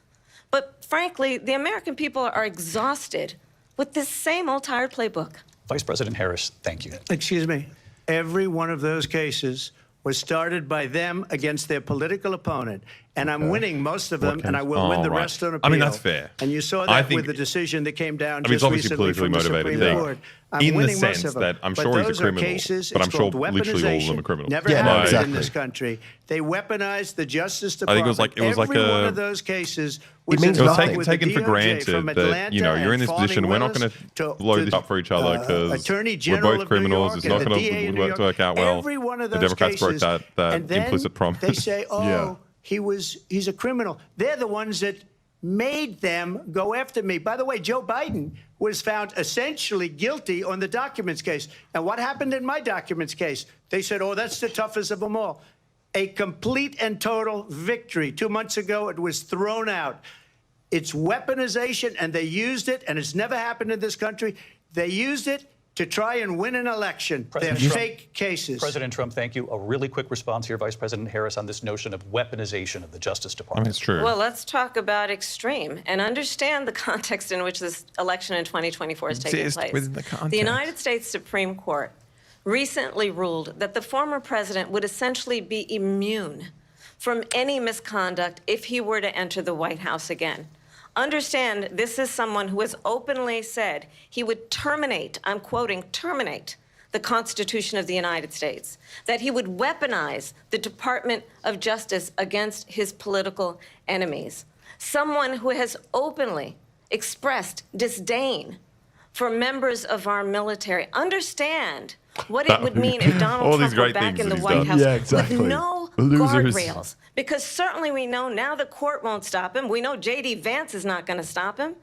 S5: But frankly, the American people are exhausted with this same old tired playbook.
S10: Vice President Harris, thank you.
S12: Excuse me. Every one of those cases was started by them against their political opponent. And I'm winning most of them, and I will win
S2: Oh,
S12: the
S2: right.
S12: rest on appeal.
S2: I mean, that's fair.
S12: And you saw
S2: I
S12: that
S2: think-
S12: with the decision that came down
S2: I mean, it's
S12: just
S2: obviously
S12: recently
S2: politically
S12: from the
S2: motivated
S12: Supreme
S2: thing.
S12: Court. I'm
S2: In the
S12: winning most
S2: sense
S12: of them.
S2: that I'm
S12: But
S2: sure he's a
S12: those are
S2: criminal,
S12: cases,
S2: but I'm
S12: it's
S2: sure
S12: called
S2: literally all of them are
S12: weaponization.
S2: criminals.
S12: Never
S3: Yeah,
S12: happened in
S3: exactly.
S12: this country. They weaponized the Justice
S2: I
S12: Department.
S2: think it was like
S12: Every
S2: a-
S12: one of those cases was
S3: means
S2: It was
S3: nothing.
S12: involved with the
S2: taken for
S12: DOJ,
S2: granted
S12: from
S2: that,
S12: Atlanta
S2: you're in
S12: and
S2: this
S12: Fani
S2: position. We're not
S12: Willis
S2: going to
S12: to
S2: load this up for each other because
S12: Attorney
S2: we're
S12: General
S2: both
S12: of New
S2: criminals.
S12: York
S2: It's
S12: and
S2: not
S12: the
S2: going
S12: DA
S2: to
S12: of New
S2: work out well.
S12: Every one of
S2: The
S12: those
S2: Democrats broke
S12: cases,
S2: that
S12: and then
S2: implicit promise.
S12: They say, "Oh,
S3: Yeah.
S12: he's a criminal." They're the ones that made them go after me. By the way, Joe Biden was found essentially guilty on the documents case. And what happened in my documents case? They said, "Oh, that's the toughest of them all." A complete and total victory. 2 months ago, it was thrown out. It's weaponization, and they used it, and it's never happened in this country. They used it to try and win an election. They're
S10: President Trump.
S12: fake cases.
S10: President Trump, thank you. A really quick response here, Vice President Harris, on this notion of weaponization of the Justice
S2: I
S10: Department.
S2: mean, it's true.
S5: Well, let's talk about extreme and understand the context in which this election in 2024 is taking
S2: Exist
S5: place.
S2: within the context.
S5: The United States Supreme Court recently ruled that the former president would essentially be immune from any misconduct if he were to enter the White House again. Understand, this is someone who has openly said he would terminate, I'm quoting, terminate the Constitution of the United States, that he would weaponize the Department of Justice against his political enemies. Someone who has openly expressed disdain for members of our military. Understand what it would mean if
S2: All
S5: Donald
S2: these
S5: Trump were
S2: great
S5: back
S2: things
S5: in
S2: that
S5: the
S2: he's
S5: White
S2: done.
S5: House
S3: Yeah, exactly.
S5: with no
S3: Losers.
S5: guardrails. Because certainly we know now the court won't stop him. We know J.D. Vance is not going to stop him.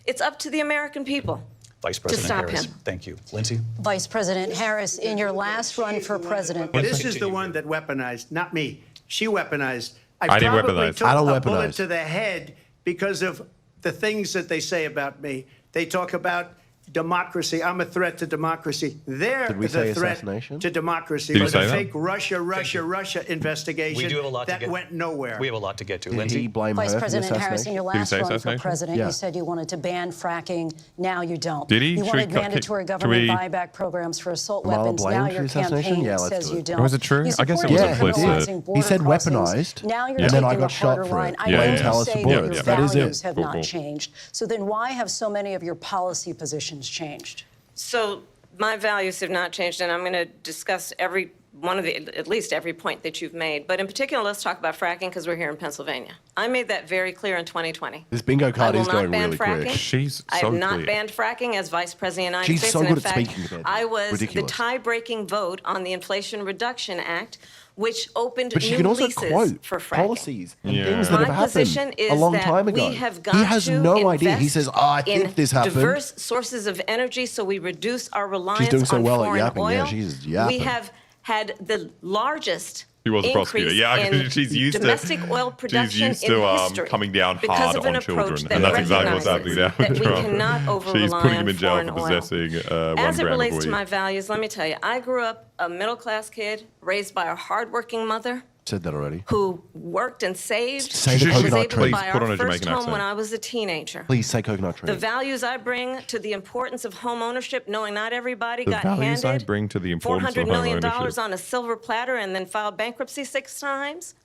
S5: It's up to the American people.
S10: Vice President
S5: stop
S10: Harris,
S5: him.
S10: thank you. Lindsay?
S11: Vice President Harris, in your last run for president,
S12: This is the one that weaponized, not me. She weaponized.
S2: I didn't
S12: probably
S2: weaponize.
S12: took
S3: I don't
S12: a bullet
S3: weaponize.
S12: to the head because of the things that they say about me. They talk about democracy. I'm a threat to democracy. They're
S3: Did we
S12: the
S3: say
S12: threat
S3: assassination?
S12: to democracy.
S2: Did you
S12: with
S2: say
S12: the
S2: that?
S12: fake Russia investigation
S10: We do have a lot
S12: that
S10: to get
S12: went nowhere.
S10: We have a lot to get to.
S3: Did
S10: Lindsay?
S3: he blame
S11: Vice
S3: her for the
S11: President Harris, in your
S3: assassination?
S11: last
S2: say
S11: run for
S2: assassination?
S11: president,
S3: Yeah.
S11: you said you wanted to ban fracking. Now you don't.
S2: Did he?
S11: You
S2: Should
S11: wanted
S2: we cut-
S11: mandatory
S2: can
S11: government
S2: we-
S11: buyback programs for assault
S3: Kamala
S11: weapons. Now
S3: blamed
S11: your
S3: for assassination?
S11: campaign
S3: Yeah, let's
S11: says
S3: do it.
S11: you don't.
S2: Was it true?
S11: You
S2: I guess it
S11: supported
S2: was
S3: Yeah,
S2: implicit.
S11: decriminalizing
S3: he
S11: border
S3: said
S11: crossings.
S3: weaponized,
S11: Now you're
S3: and then I
S11: taking
S3: got
S11: a
S3: shot
S11: harder
S3: for it.
S11: line. I
S2: Yeah,
S11: know
S2: yeah,
S11: you
S2: yeah.
S11: say
S3: Bullet.
S11: that your
S3: Yeah, that is it.
S11: values have
S2: Cool,
S11: not
S2: cool.
S11: changed. So then why have so many of your policy positions changed?
S5: So my values have not changed, and I'm going to discuss every at least every point that you've made. But in particular, let's talk about fracking because we're here in Pennsylvania. I made that very clear in 2020.
S3: This bingo card
S5: I will
S3: is
S5: not
S3: going
S5: ban
S3: really
S5: fracking.
S3: quick.
S2: She's
S5: I
S2: so
S5: have not
S2: clear.
S5: banned fracking as Vice President of the United
S3: She's
S5: States.
S3: so
S5: and
S3: good
S5: in
S3: at
S5: fact,
S3: speaking, Ted.
S5: I was
S3: Ridiculous.
S5: the tie-breaking vote on the Inflation Reduction Act, which opened
S3: But she
S5: new
S3: can also
S5: leases
S3: quote
S5: for fracking.
S3: policies and
S2: Yeah.
S3: things that
S5: My
S3: have happened
S5: position is
S3: a long
S5: that
S3: time ago.
S5: we have got
S3: He has
S5: to
S3: no idea. He
S5: invest
S3: says, I think
S5: in
S3: this happened.
S5: diverse sources of energy so we reduce our reliance
S3: doing so
S5: on
S3: well at
S5: foreign
S3: yapping.
S5: oil.
S3: Yeah, she's yapping.
S5: We have had the largest
S2: She was a prosecutor.
S5: increase
S2: Yeah,
S5: in
S2: she's used to
S5: domestic oil production
S2: she's used to
S5: in history
S2: coming down
S5: because
S2: hard
S5: of an
S2: on
S5: approach
S2: children,
S5: that
S2: and that's exactly what's happening now
S5: recognizes
S2: with
S5: that we
S2: Trump.
S5: cannot over-rely
S2: She's putting him
S5: on
S2: in jail
S5: foreign
S2: for
S5: oil.
S2: possessing 1
S5: As it
S2: gram
S5: relates
S2: of
S5: to
S2: weed.
S5: my values, let me tell you, I grew up a middle-class kid raised by a hardworking mother
S3: Said that already.
S5: who worked and saved.
S3: Say the
S5: and was
S3: coconut
S5: able
S3: tree.
S5: to buy
S2: Please put
S5: our
S2: on a
S5: first
S2: Jamaican
S5: home
S2: accent.
S5: when I was a teenager.
S3: Please say coconut tree.
S5: The values I bring to the importance of home ownership, knowing not everybody
S2: The
S5: got
S2: values I
S5: handed
S2: bring to the importance
S5: $400
S2: of
S5: million
S2: home ownership.
S5: on a silver platter and then filed bankruptcy 6 times,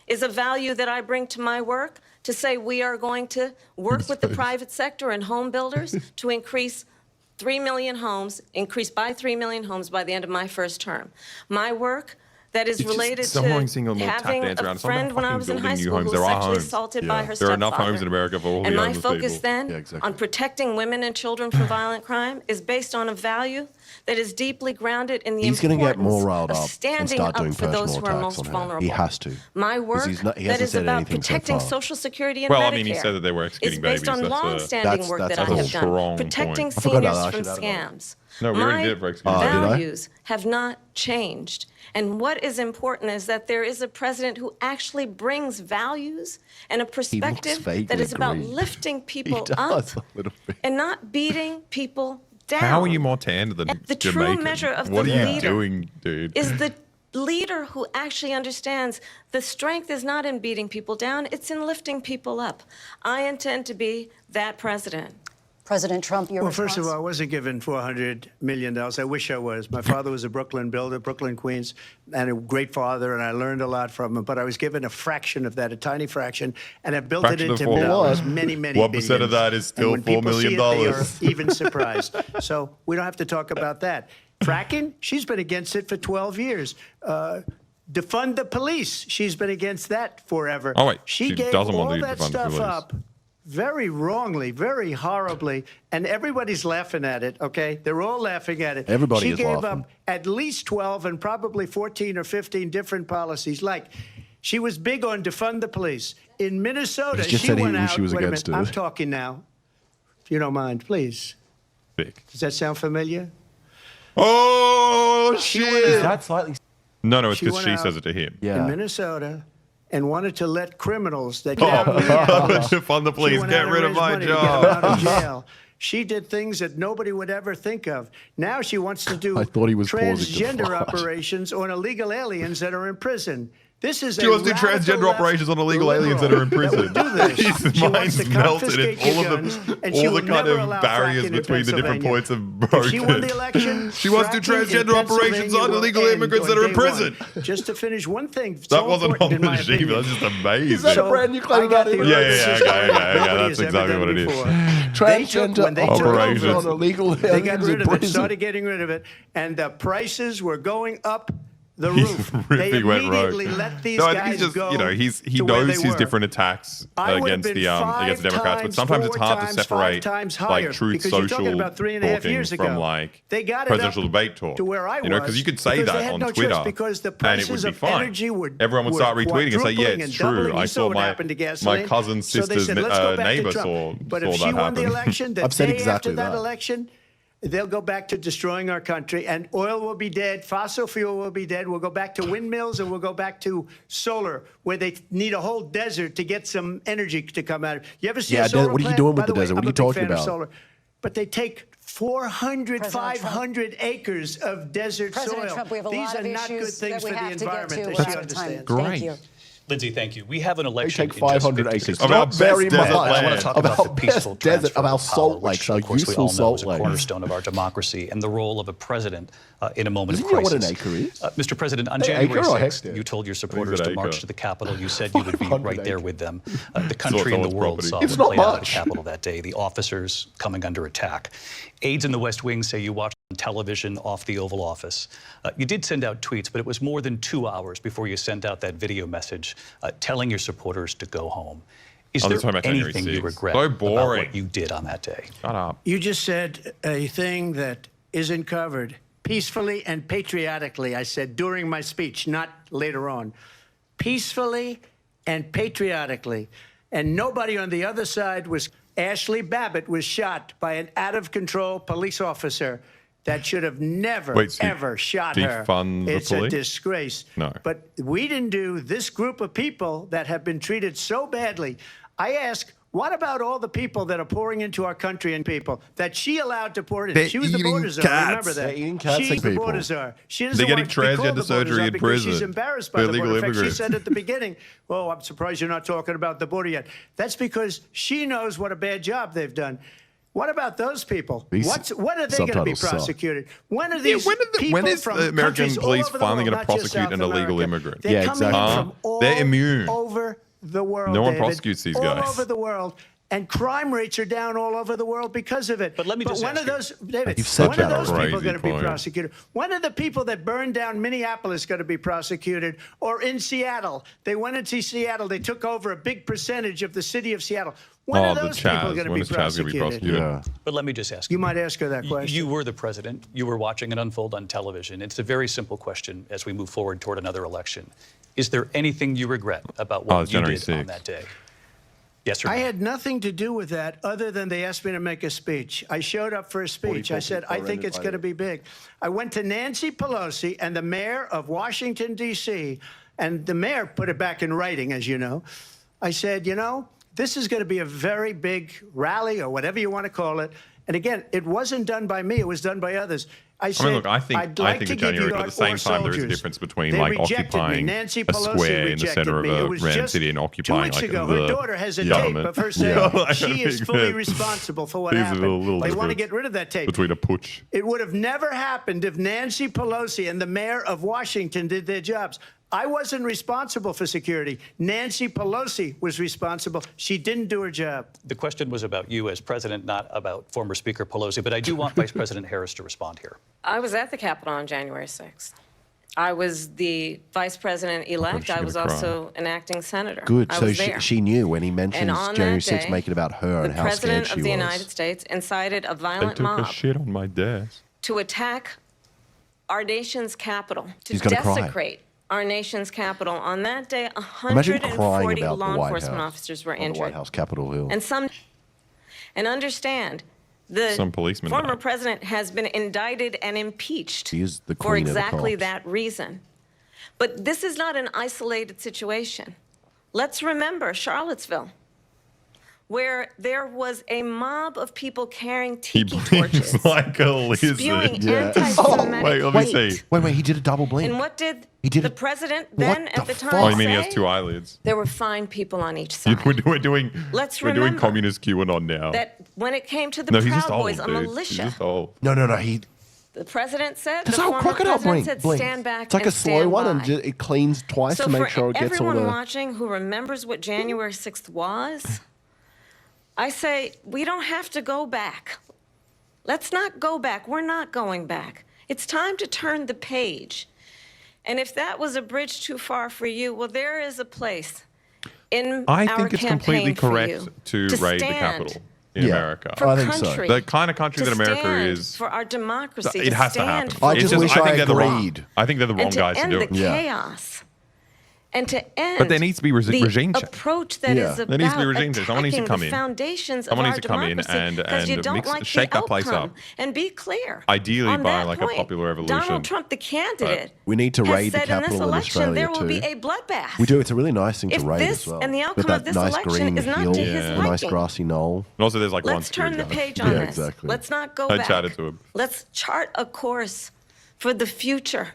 S5: is a value that I bring to my work to say we are going to work with the private sector and home builders to increase 3 million homes, increase by 3 million homes by the end of my first term. My work that is
S2: It's just
S5: related
S2: someone
S5: to
S2: singing more tap
S5: having
S2: dance around.
S5: a
S2: It's not about
S5: friend when I
S2: fucking
S5: was in
S2: building
S5: high
S2: new
S5: school
S2: homes.
S5: who
S2: There
S5: was
S2: are
S5: sexually
S2: homes.
S5: assaulted by her
S2: There are
S5: stepfather.
S2: enough homes in America for all the
S5: And my
S2: homeless
S5: focus
S2: people.
S5: then
S3: Yeah, exactly.
S5: on protecting women and children from violent crime is based on a value that is deeply grounded in the
S3: He's going to get more
S5: importance
S3: riled
S5: of
S3: up and
S5: standing
S3: start doing
S5: up for those
S3: personal
S5: who are
S3: attacks
S5: most
S3: on her.
S5: vulnerable.
S3: He has to.
S5: My work
S3: he
S5: that
S3: hasn't
S5: is
S3: said
S5: about
S3: anything so
S5: protecting
S3: far.
S5: Social Security and
S2: Well,
S5: Medicare
S2: I mean, he said that they were executing
S5: is based
S2: babies.
S5: on
S2: That's a-
S5: long-standing work that
S3: that's
S5: I
S3: a
S5: have done,
S2: strong
S5: protecting
S2: point.
S3: I forgot
S5: seniors
S3: about
S5: from
S3: that. I should add
S5: scams.
S2: No, we already
S5: My
S2: did for executing
S3: did I?
S5: values have not changed. And what is important is that there is a president who actually brings values and a perspective that
S3: vaguely
S5: is about
S3: green.
S5: lifting people
S3: He
S5: up
S3: does a little bit.
S5: and not beating people down.
S2: How are you more tan than
S5: The true
S2: Jamaican?
S5: measure of
S2: What
S5: the
S2: are you
S5: leader
S2: doing, dude?
S5: is the leader who actually understands the strength is not in beating people down, it's in lifting people up. I intend to be that president.
S11: President Trump, your
S12: Well,
S11: response?
S12: first of all, I wasn't given $400 million. I wish I was. My father was a Brooklyn builder, Brooklyn, Queens, and a great father, and I learned a lot from him. But I was given a fraction of that, a tiny fraction, and I built
S2: Fraction
S12: it
S2: of
S12: into
S2: what?
S12: dollars, many, many
S2: 1% of
S12: billions.
S2: that is still
S12: And when
S2: $4
S12: people see
S2: million.
S12: it, they are even surprised. So we don't have to talk about that. Fracking, she's been against it for 12 years. Defund the police, she's been against that forever.
S2: Oh, wait,
S12: She
S2: she
S12: gave
S2: doesn't
S12: all
S2: want to
S12: that
S2: defund the
S12: stuff
S2: police.
S12: up very wrongly, very horribly, and everybody's laughing at it, okay? They're all laughing at it.
S3: Everybody
S12: She
S3: is
S12: gave
S3: laughing.
S12: up at least 12 and probably 14 or 15 different policies. Like, she was big on defund the police. In Minnesota,
S3: He just
S12: she
S3: said
S12: went out.
S3: she was
S12: wait a
S3: against
S12: minute,
S3: it.
S12: I'm talking now, if you don't mind, please.
S2: Big.
S12: Does that sound familiar?
S2: Oh,
S12: went
S2: shit.
S12: out-
S3: Is that slightly?
S2: No, no, it's
S12: She
S2: because
S12: went
S2: she
S12: out
S2: says it to him.
S3: Yeah.
S12: In Minnesota, and wanted to let criminals that
S2: Oh,
S12: get out of jail.
S2: defund the
S12: She
S2: police.
S12: went
S2: Get
S12: out and
S2: rid of
S12: raised
S2: my
S12: money to get 'em out of
S2: job.
S12: jail. She did things that nobody would ever think of. Now she wants to do
S3: I thought he was pausing to
S12: transgender
S3: flush.
S12: operations on illegal aliens that are in prison. This is
S2: She
S12: a
S2: wants to do
S12: radical
S2: transgender
S12: left
S2: operations on illegal aliens that are in
S12: liberal
S2: prison.
S12: that would do this.
S2: His
S12: She wants
S2: mind's
S12: to
S2: melted
S12: confiscate
S2: and all
S12: your
S2: of
S12: guns,
S2: the
S12: and she
S2: all the
S12: will
S2: kind
S12: never
S2: of
S12: allow
S2: barriers
S12: fracking in
S2: between the different
S12: Pennsylvania.
S2: points have
S12: If she won
S2: broken.
S12: the election,
S2: She wants to do
S12: fracking in
S2: transgender operations
S12: Pennsylvania
S2: on
S12: will
S2: illegal
S12: end
S2: immigrants
S12: on
S2: that are in
S12: day
S2: prison.
S12: one. Just to finish one thing,
S2: That
S12: so
S2: wasn't
S12: important
S2: on
S12: in my
S2: the sheet.
S12: opinion.
S2: That's just amazing.
S3: Is that a brand new claim
S12: I got
S3: about
S12: the
S3: it?
S2: Yeah,
S12: earliest
S2: okay.
S12: system
S2: That's
S12: nobody has ever
S2: exactly
S12: done
S2: what it is.
S12: before. They took-
S3: Transgender
S12: when they took
S2: operations
S12: over,
S3: on illegal
S12: they got
S3: aliens
S12: rid
S3: in
S12: of it,
S3: prison.
S12: started getting rid of it, and the prices were going up the
S2: He's
S12: roof.
S2: really
S12: They
S2: went rogue.
S12: immediately let these
S2: No, I
S12: guys
S2: think he's just,
S12: go
S2: you know, he
S12: to where
S2: knows
S12: they
S2: his
S12: were.
S2: different attacks
S12: I would have
S2: against
S12: been
S2: the against the
S12: 5
S2: Democrats, but
S12: times,
S2: sometimes it's
S12: 4
S2: hard to
S12: times, 5
S2: separate
S12: times higher,
S2: like truth
S12: because you're talking
S2: social
S12: about 3.5
S2: talking
S12: years
S2: from
S12: ago.
S2: like
S12: They got it
S2: presidential
S12: up
S2: debate talk.
S12: to where I
S2: you know, because
S12: was,
S2: you could say
S12: because they
S2: that
S12: had
S2: on
S12: no choice,
S2: Twitter
S12: because the
S2: and it
S12: prices
S2: would be
S12: of
S2: fine.
S12: energy were-
S2: Everyone would
S12: were
S2: start retweeting and say, yeah,
S12: quadrupling
S2: it's
S12: and
S2: true.
S12: doubling.
S2: I
S12: You
S2: saw
S12: what
S2: my
S12: happened to gasoline.
S2: cousin's
S12: So they
S2: sister's
S12: said, let's go back to
S2: neighbor
S12: Trump.
S2: saw
S12: But
S2: saw
S12: if she
S2: that
S12: won the
S2: happen.
S12: election, the
S3: I've said
S12: day
S3: exactly
S12: after that
S3: that.
S12: election, they'll go back to destroying our country, and oil will be dead, fossil fuel will be dead. We'll go back to windmills, and we'll go back to solar, where they need a whole desert to get some energy to come out. You ever see
S3: Yeah,
S12: a solar
S3: what are you
S12: plant?
S3: doing with
S12: By
S3: the
S12: way,
S3: desert? What
S12: I'm
S3: are you
S12: a big
S3: talking
S12: fan of
S3: about?
S12: solar. But they take 400,
S11: President Trump.
S12: 500 acres of desert
S11: President
S12: soil.
S11: Trump, we have a
S12: These
S11: lot of
S12: are not good
S11: issues
S12: things
S11: that we
S12: for the
S11: have to get
S12: environment,
S11: to.
S12: as
S11: We're
S12: she
S11: out of time.
S12: understands.
S11: Thank you.
S10: Lindsay, thank you. We have an
S3: They
S10: election
S3: take
S10: in just
S3: 500
S10: 56
S3: acres.
S2: Of
S3: Not
S2: our
S3: very
S2: best
S3: much.
S2: desert
S10: I want
S2: land.
S10: to talk
S3: Of
S10: about
S3: our
S10: the peaceful
S3: best desert,
S10: transfer
S3: of our
S10: of
S3: salt
S10: power,
S3: lakes,
S10: which,
S3: our
S10: of course, we
S3: useful
S10: all know
S3: salt
S10: is a
S3: lakes.
S10: cornerstone of our democracy, and the role of a president in a moment
S3: Doesn't
S10: of
S3: he know what
S10: crisis.
S3: an acre is?
S10: Mr. President, on
S3: Hey,
S10: January
S3: acre or
S10: 6th,
S3: hectare?
S10: you told your
S2: What
S10: supporters
S2: is an
S10: to march
S2: acre?
S10: to the Capitol. You said you would be
S3: 500
S10: right there
S3: acres.
S10: with them. The country and the
S2: someone's
S10: world
S2: property.
S10: saw
S3: It's
S10: what
S3: not
S10: played out at the
S3: much.
S10: Capitol that day, the officers coming under attack. Aides in the West Wing say you watched television off the Oval Office. You did send out tweets, but it was more than 2 hours before you sent out that video message telling your supporters to go home. Is
S2: Oh, this
S10: there
S2: is January
S10: anything you
S2: 6th.
S10: regret
S2: So
S10: about
S2: boring.
S10: what you did on that day?
S2: Shut up.
S12: You just said a thing that isn't covered. Peacefully and patriotically, I said during my speech, not later on. Peacefully and patriotically. And nobody on the other side was. Ashley Babbitt was shot by an out-of-control police officer that should have never,
S2: Wait, so you
S12: ever shot her.
S2: defund the
S12: It's a
S2: police?
S12: disgrace.
S2: No.
S12: But we didn't do this group of people that have been treated so badly. I ask, what about all the people that are pouring into our country and people that she allowed to pour in?
S2: They're
S12: She was the
S2: eating
S12: border czar.
S2: cats.
S12: Remember that.
S3: They're eating cats
S12: She's
S3: like
S12: the
S3: people.
S12: border czar. She doesn't
S2: They're getting
S12: want to be called
S2: transgender
S12: the border
S2: surgery
S12: czar
S2: in
S12: because
S2: prison.
S12: she's embarrassed by
S2: They're
S12: the
S2: illegal
S12: border. In fact, she
S2: immigrants.
S12: said at the beginning, "Oh, I'm surprised you're not talking about the border yet." That's because she knows what a bad job they've done. What about those people?
S3: These
S12: When are they going to be
S3: subtitles suck.
S12: prosecuted? When are these people
S2: when is
S12: from
S2: the American
S12: countries all
S2: police
S12: over the
S2: finally
S12: world,
S2: going to
S12: not just
S2: prosecute an
S12: South
S2: illegal
S12: America?
S2: immigrant?
S12: They're
S3: Yeah,
S12: coming
S3: exactly.
S12: in from all
S2: They're immune.
S12: over the world.
S2: No one
S12: David,
S2: prosecutes these
S12: all
S2: guys.
S12: over the world. And crime rates are down all over the world because of it.
S10: But let me just
S12: when
S10: ask
S12: are
S10: you-
S12: those, David,
S3: You've said
S12: when are
S3: that
S12: those
S2: already.
S12: people going to be
S2: Crazy point.
S12: prosecuted? When are the people that burned down Minneapolis going to be prosecuted? Or in Seattle, they went into Seattle, they took over a big percentage of the city of Seattle. When
S2: Oh,
S12: are
S2: the
S12: those people
S2: Chaz.
S12: going to
S2: When
S12: be
S2: is Chaz going to be
S12: prosecuted?
S2: prosecuted?
S3: Yeah.
S10: But let me just ask
S12: You might ask her that question.
S10: You were the president. You were watching it unfold on television. It's a very simple question as we move forward toward another election. Is there anything you regret about what
S2: it's
S10: you
S2: January
S10: did on
S2: 6th.
S10: that day? Yes or no?
S12: I had nothing to do with that other than they asked me to make a speech. I showed up for a speech. I said, I think it's going to be big. I went to Nancy Pelosi and the mayor of Washington, D.C., and the mayor put it back in writing, as you know. I said, you know, this is going to be a very big rally or whatever you want to call it. And again, it wasn't done by me. It was done by others. I said,
S2: look, I think
S12: I'd like
S2: the
S12: to give
S2: January,
S12: you
S2: but at
S12: like
S2: the same
S12: more
S2: time, there is a
S12: soldiers.
S2: difference between
S12: They
S2: like
S12: rejected me.
S2: occupying
S12: Nancy
S2: a
S12: Pelosi
S2: square in the
S12: rejected
S2: center of
S12: me. It
S2: a
S12: was
S2: random
S12: just
S2: city and
S12: 2
S2: occupying
S12: weeks
S2: like
S12: ago,
S2: the
S12: her daughter has a tape
S2: government.
S12: of her saying
S2: Yeah.
S12: she is fully responsible for what
S2: These are
S12: happened.
S2: the little
S12: They want to
S2: difference
S12: get rid of that tape.
S2: between a putsch.
S12: It would have never happened if Nancy Pelosi and the mayor of Washington did their jobs. I wasn't responsible for security. Nancy Pelosi was responsible. She didn't do her job.
S10: The question was about you as president, not about former Speaker Pelosi, but I do want Vice President Harris to respond here.
S5: I was at the Capitol on January 6th. I was the vice president-elect.
S2: she's
S5: I was
S2: gonna cry.
S5: also an acting senator.
S3: Good.
S5: I
S3: So
S5: was there.
S3: she knew when he
S5: And
S3: mentions
S5: on
S3: January
S5: that
S3: 6th,
S5: day,
S3: make it about her and
S5: the
S3: how scared
S5: president
S3: she
S5: of the
S3: was.
S5: United States incited a
S2: They
S5: violent
S2: took a
S5: mob
S2: shit on my desk.
S5: to attack our nation's capital, to
S3: She's gonna cry.
S5: desecrate our nation's capital. On that day,
S3: Imagine crying
S5: 140
S3: about
S5: law
S3: the White
S5: enforcement
S3: House.
S5: officers were
S3: on the White
S5: injured.
S3: House, Capitol Hill.
S5: And understand, the
S2: Some policemen
S5: former
S2: died.
S5: president has been indicted and impeached
S3: She is the
S5: for
S3: queen of the
S5: exactly
S3: cops.
S5: that reason. But this is not an isolated situation. Let's remember Charlottesville, where there was a mob of people carrying
S2: He
S5: tiki torches,
S2: blinks like a lizard.
S5: spewing
S3: Yeah.
S5: anti-Semitic
S2: Wait, let me see.
S3: Wait, he did a double blink.
S5: And what did
S3: He did
S5: the
S3: it-
S5: president
S3: What
S5: then
S3: the
S5: at the
S3: fuck?
S5: time
S2: Oh, you mean he
S5: say?
S2: has two eyelids?
S5: There were fine people on each side.
S2: We're doing
S5: Let's
S2: we're doing
S5: remember
S2: communist QAnon now.
S5: that when it came to the
S2: No, he's
S5: Proud
S2: just old,
S5: Boys, a
S2: dude. He's
S5: militia,
S2: just old.
S3: No. He.
S5: the president said,
S3: That's
S5: the
S3: how a
S5: former
S3: crocodile
S5: president
S3: blink.
S5: said, stand back
S3: It's like
S5: and
S3: a slow
S5: stand
S3: one,
S5: by.
S3: and it cleans twice
S5: So
S3: to make
S5: for
S3: sure it gets all
S5: everyone
S3: the.
S5: watching who remembers what January 6th was, I say we don't have to go back. Let's not go back. We're not going back. It's time to turn the page. And if that was a bridge too far for you, well, there is a place in
S2: I
S5: our
S2: think it's
S5: campaign
S2: completely
S5: for
S2: correct
S5: you
S2: to raid the
S5: stand
S2: Capitol in America.
S5: for
S3: I think so.
S5: country,
S2: The kind of country
S5: to
S2: that America
S5: stand
S2: is.
S5: for our democracy.
S2: It has to
S5: stand
S2: happen.
S5: for
S3: I
S2: It's
S3: just wish
S2: think
S3: I
S2: they're the wrong-
S3: agreed.
S2: I think they're the wrong
S5: and to
S2: guys to
S5: end
S2: do
S5: the
S2: it.
S3: Yeah.
S5: chaos. And to end
S2: But there needs to be
S5: the
S2: regime change.
S5: approach that
S3: Yeah.
S5: is
S3: There
S5: about
S2: needs to be regime change. Someone needs to
S5: attacking
S2: come
S5: the
S2: in.
S5: foundations
S2: Someone
S5: of
S2: needs
S5: our
S2: to come in
S5: democracy because you
S2: and
S5: don't
S2: mix-
S5: like
S2: shake
S5: the
S2: that place
S5: outcome.
S2: up.
S5: And be clear.
S2: Ideally
S5: on
S2: by
S5: that
S2: like a
S5: point,
S2: popular revolution.
S5: Donald Trump, the candidate,
S3: We need to
S5: has
S3: raid the
S5: said in this
S3: Capitol in
S5: election
S3: Australia
S5: there will be
S3: too.
S5: a bloodbath.
S3: We do. It's a really nice thing
S5: If
S3: to raid
S5: this
S3: as well.
S5: and the
S3: With
S5: outcome
S3: that
S5: of this
S3: nice
S5: election
S3: green
S5: is not
S3: hill,
S5: to his
S3: a nice
S5: liking.
S3: grassy knoll.
S2: And also, there's like one
S5: Let's turn the
S2: security
S5: page
S2: guard.
S5: on
S3: Yeah,
S5: this.
S3: exactly.
S5: Let's not go
S2: I
S5: back.
S2: chatted to him.
S5: Let's chart a course for the future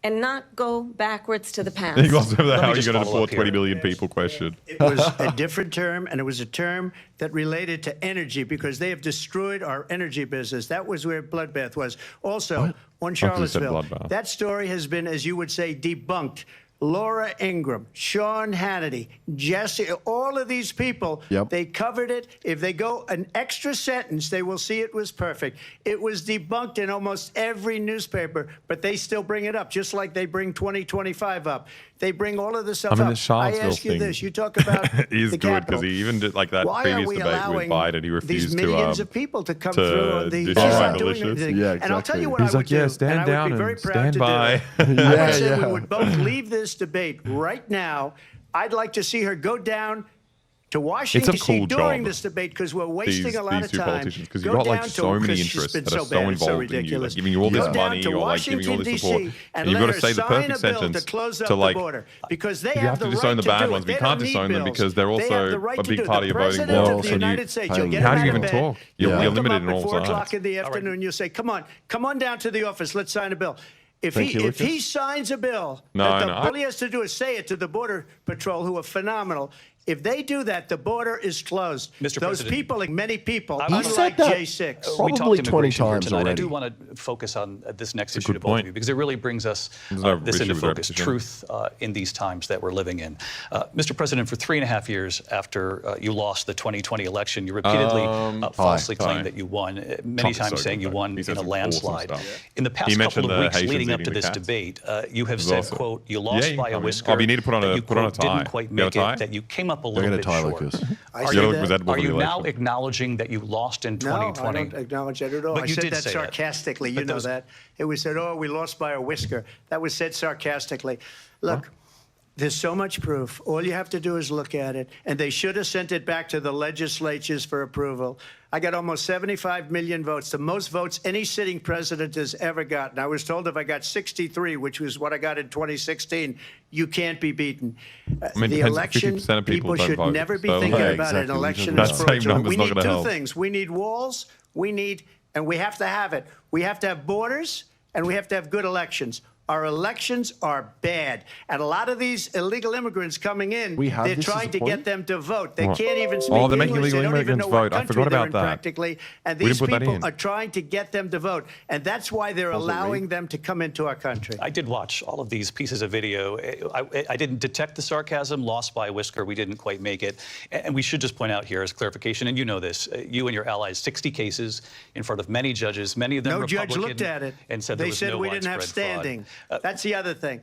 S5: and not go backwards to the past.
S2: He lost over the
S10: Let me
S2: how are you
S10: just
S2: going to
S10: follow
S2: deport
S10: up
S2: 20
S10: here.
S2: million people question.
S12: It was a different term, and it was a term that related to energy because they have destroyed our energy business. That was where bloodbath was. Also, on
S2: just said
S12: Charlottesville,
S2: bloodbath.
S12: that story has been, as you would say, debunked. Laura Ingraham, Sean Hannity, Jesse, all of these people, they covered it. If they go an extra sentence, they will see it was perfect. It was debunked in almost every newspaper, but they still bring it up, just like they bring 2025 up. They bring all of this stuff
S2: I mean,
S12: up.
S2: the Charlottesville
S12: ask you
S2: thing
S12: this. You talk about
S2: is
S12: the
S2: good because
S12: Capitol.
S2: he even did like that
S12: Why
S2: previous
S12: are we
S2: debate with
S12: allowing
S2: Biden. He refused
S12: these millions
S2: to
S12: of people to come through on the
S2: destroy
S12: doing
S2: militias.
S12: anything.
S3: Yeah,
S12: And I'll tell you what
S2: He's
S12: I
S2: like,
S12: would
S2: yeah,
S12: do,
S2: stand
S12: and I
S2: down
S12: would be very
S2: and
S12: proud
S2: stand
S12: to
S2: by.
S12: do it. I would say
S3: yeah.
S12: we would both leave this debate right now. I'd like to see her go down to Washington,
S2: It's a cool
S12: D.C. during
S2: job,
S12: this debate because we're wasting a lot
S2: these
S12: of
S2: two
S12: time.
S2: politicians, because you've
S12: Go
S2: got like
S12: down
S2: so
S12: to,
S2: many
S12: 'cause she's
S2: interests
S12: been
S2: that
S12: so
S2: are so
S12: bad, it's so
S2: involved in you, like
S12: ridiculous.
S2: giving you all this
S12: Go down
S2: money
S12: to
S2: or like giving you all
S12: Washington,
S2: this support,
S12: D.C.
S2: and you've got
S12: let
S2: to say
S12: her
S2: the
S12: sign
S2: perfect
S12: a bill
S2: sentence
S12: to close up
S2: to
S12: the
S2: like.
S12: border because they
S2: You
S12: have
S2: have to
S12: the
S2: disown
S12: right
S2: the
S12: to
S2: bad
S12: do
S2: ones.
S12: it.
S2: We
S12: They
S2: can't
S12: don't need
S2: disown them
S12: bills.
S2: because they're
S12: They have
S2: also
S12: the right
S2: a
S12: to
S2: big
S12: do it.
S2: party
S12: The
S2: of voting
S12: President
S2: blocks.
S12: of the
S2: And you,
S12: United States, you'll get
S2: how
S12: him
S2: do you
S12: out of
S2: even
S12: bed.
S2: talk? You're
S12: You'll wake him
S2: limited
S12: up
S2: in
S12: at
S2: all
S12: 4 o'clock
S2: sides.
S12: in the afternoon. You'll say, come on down to the office. Let's sign a bill. If
S3: Thank you,
S12: he
S3: Lucas.
S12: signs a bill,
S2: No,
S12: that
S2: no,
S12: all he has to do is say it to the Border Patrol, who are phenomenal. If they do that, the border is closed.
S10: Mr.
S12: Those
S10: President,
S12: people, like many people,
S10: He
S3: said
S12: unlike
S3: that.
S12: J6.
S10: We
S3: Probably
S10: talked
S3: 20
S10: immigration here
S3: times
S10: tonight. I
S3: already.
S10: do want to focus on this next
S2: a
S10: issue
S2: good
S10: to both
S2: point.
S10: of you because it really brings us
S2: There's no
S10: this
S2: issue
S10: into
S2: with
S10: focus,
S2: repetition.
S10: truth in these times that we're living in. Mr. President, for 3.5 years after you lost the 2020 election, you repeatedly falsely claimed that you won, many
S2: Trump is
S10: times
S2: so
S10: saying
S2: good,
S10: you
S2: though.
S10: won
S2: He
S10: in
S2: says
S10: a
S2: some awesome
S10: landslide.
S2: stuff.
S10: In the
S2: He
S10: past
S2: mentioned
S10: couple of
S2: the
S10: weeks
S2: Haitians
S10: leading up
S2: eating
S10: to
S2: the
S10: this
S2: cats.
S10: debate, you have
S2: It was
S10: said,
S2: awesome.
S10: quote, you lost
S2: Yeah,
S10: by a
S2: I mean,
S10: whisker.
S2: oh, but you need to put on
S10: that
S2: a-
S10: you,
S2: put on a
S10: quote, didn't
S2: tie.
S10: quite
S2: You have
S10: make
S2: a tie?
S10: it, that you came up a
S3: They're
S10: little
S3: going
S10: bit
S3: to tie
S10: short.
S3: Lucas.
S12: I
S2: You
S12: said
S2: gotta look
S12: that.
S2: presentable
S10: Are
S2: for the
S10: you now
S2: election.
S10: acknowledging that you lost in
S12: No, I
S10: 2020?
S12: don't acknowledge that at all.
S10: But
S12: I
S10: you
S12: said
S10: did
S12: that
S10: say that.
S12: sarcastically. You
S10: But
S12: know
S10: those-
S12: that. It was said, oh, we lost by a whisker. That was said sarcastically. Look, there's so much proof. All you have to do is look at it. And they should have sent it back to the legislatures for approval. I got almost 75 million votes, the most votes any sitting president has ever gotten. I was told if I got 63, which was what I got in 2016, you can't be beaten.
S2: I mean,
S12: The
S2: depends-
S12: election,
S2: 50% of people don't
S12: should
S2: vote,
S12: never be
S2: so-
S12: thinking
S2: Yeah,
S12: about it. An
S3: exactly.
S12: election
S3: That
S12: is
S2: same
S12: fraudulent.
S2: number's
S12: We
S2: not
S12: need
S2: gonna
S12: two
S2: help.
S12: things. We need walls, and we have to have it. We have to have borders, and we have to have good elections. Our elections are bad. And a lot of these illegal immigrants coming in,
S3: We have
S12: they're
S3: this as
S12: trying
S3: a
S12: to
S3: point?
S12: get them to vote. They
S2: What?
S12: can't even speak
S2: Oh, they're making
S12: English. They
S2: illegal
S12: don't even
S2: immigrants
S12: know what
S2: vote. I
S12: country
S2: forgot
S12: they're
S2: about
S12: in
S2: that.
S12: practically. And
S2: We
S12: these
S2: didn't put that
S12: people
S2: in.
S12: are trying to get them to vote. And that's why they're allowing them to come into our country.
S10: I did watch all of these pieces of video. I didn't detect the sarcasm, lost by a whisker. We didn't quite make it. And we should just point out here as clarification, and you know this, you and your allies, 60 cases in front of many judges, many of them
S12: No
S10: Republican.
S12: judge looked at it.
S10: And said
S12: They
S10: there was
S12: said
S10: no
S12: we didn't have
S10: widespread fraud.
S12: standing. That's the other thing.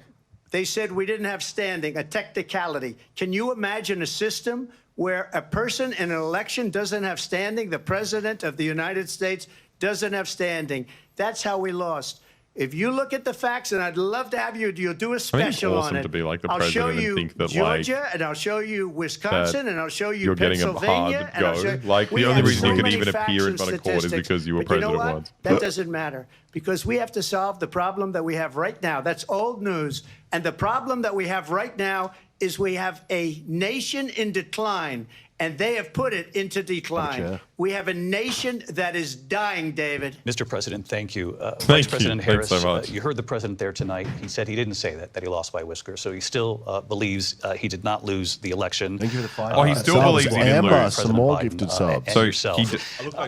S12: They said we didn't have standing, a technicality. Can you imagine a system where a person in an election doesn't have standing? The president of the United States doesn't have standing. That's how we lost. If you look at the facts, and I'd love to have you'll do a
S2: it's
S12: special
S2: awesome
S12: on it.
S2: to be like the
S12: I'll show
S2: president and
S12: you
S2: think that,
S12: Georgia, and I'll show you Wisconsin, and I'll show you
S2: you're getting a
S12: Pennsylvania,
S2: hard
S12: and I'll
S2: go.
S12: show
S2: Like, the
S12: we
S2: only
S12: have
S2: reason
S12: so
S2: you could
S12: many
S2: even
S12: facts
S2: appear in
S12: and
S2: front of court is
S12: statistics.
S2: because you were
S12: But you know
S2: president
S12: what?
S2: once.
S12: That doesn't matter because we have to solve the problem that we have right now. That's old news. And the problem that we have right now is we have a nation in decline, and they have put it into decline.
S3: Gotcha.
S12: We have a nation that is dying, David.
S10: Mr. President, thank you. Vice
S2: Thank you.
S10: President
S2: Thanks
S10: Harris,
S2: so much.
S10: you heard the president there tonight. He said he didn't say that he lost by a whisker. So he still believes he did not lose the election.
S3: Thank you for the fire.
S2: Oh, he still believes he didn't
S3: Amber,
S2: lose.
S3: some
S10: President
S3: more
S10: Biden,
S3: gifted
S10: and
S3: subs.
S2: So
S10: yourself.
S2: he did-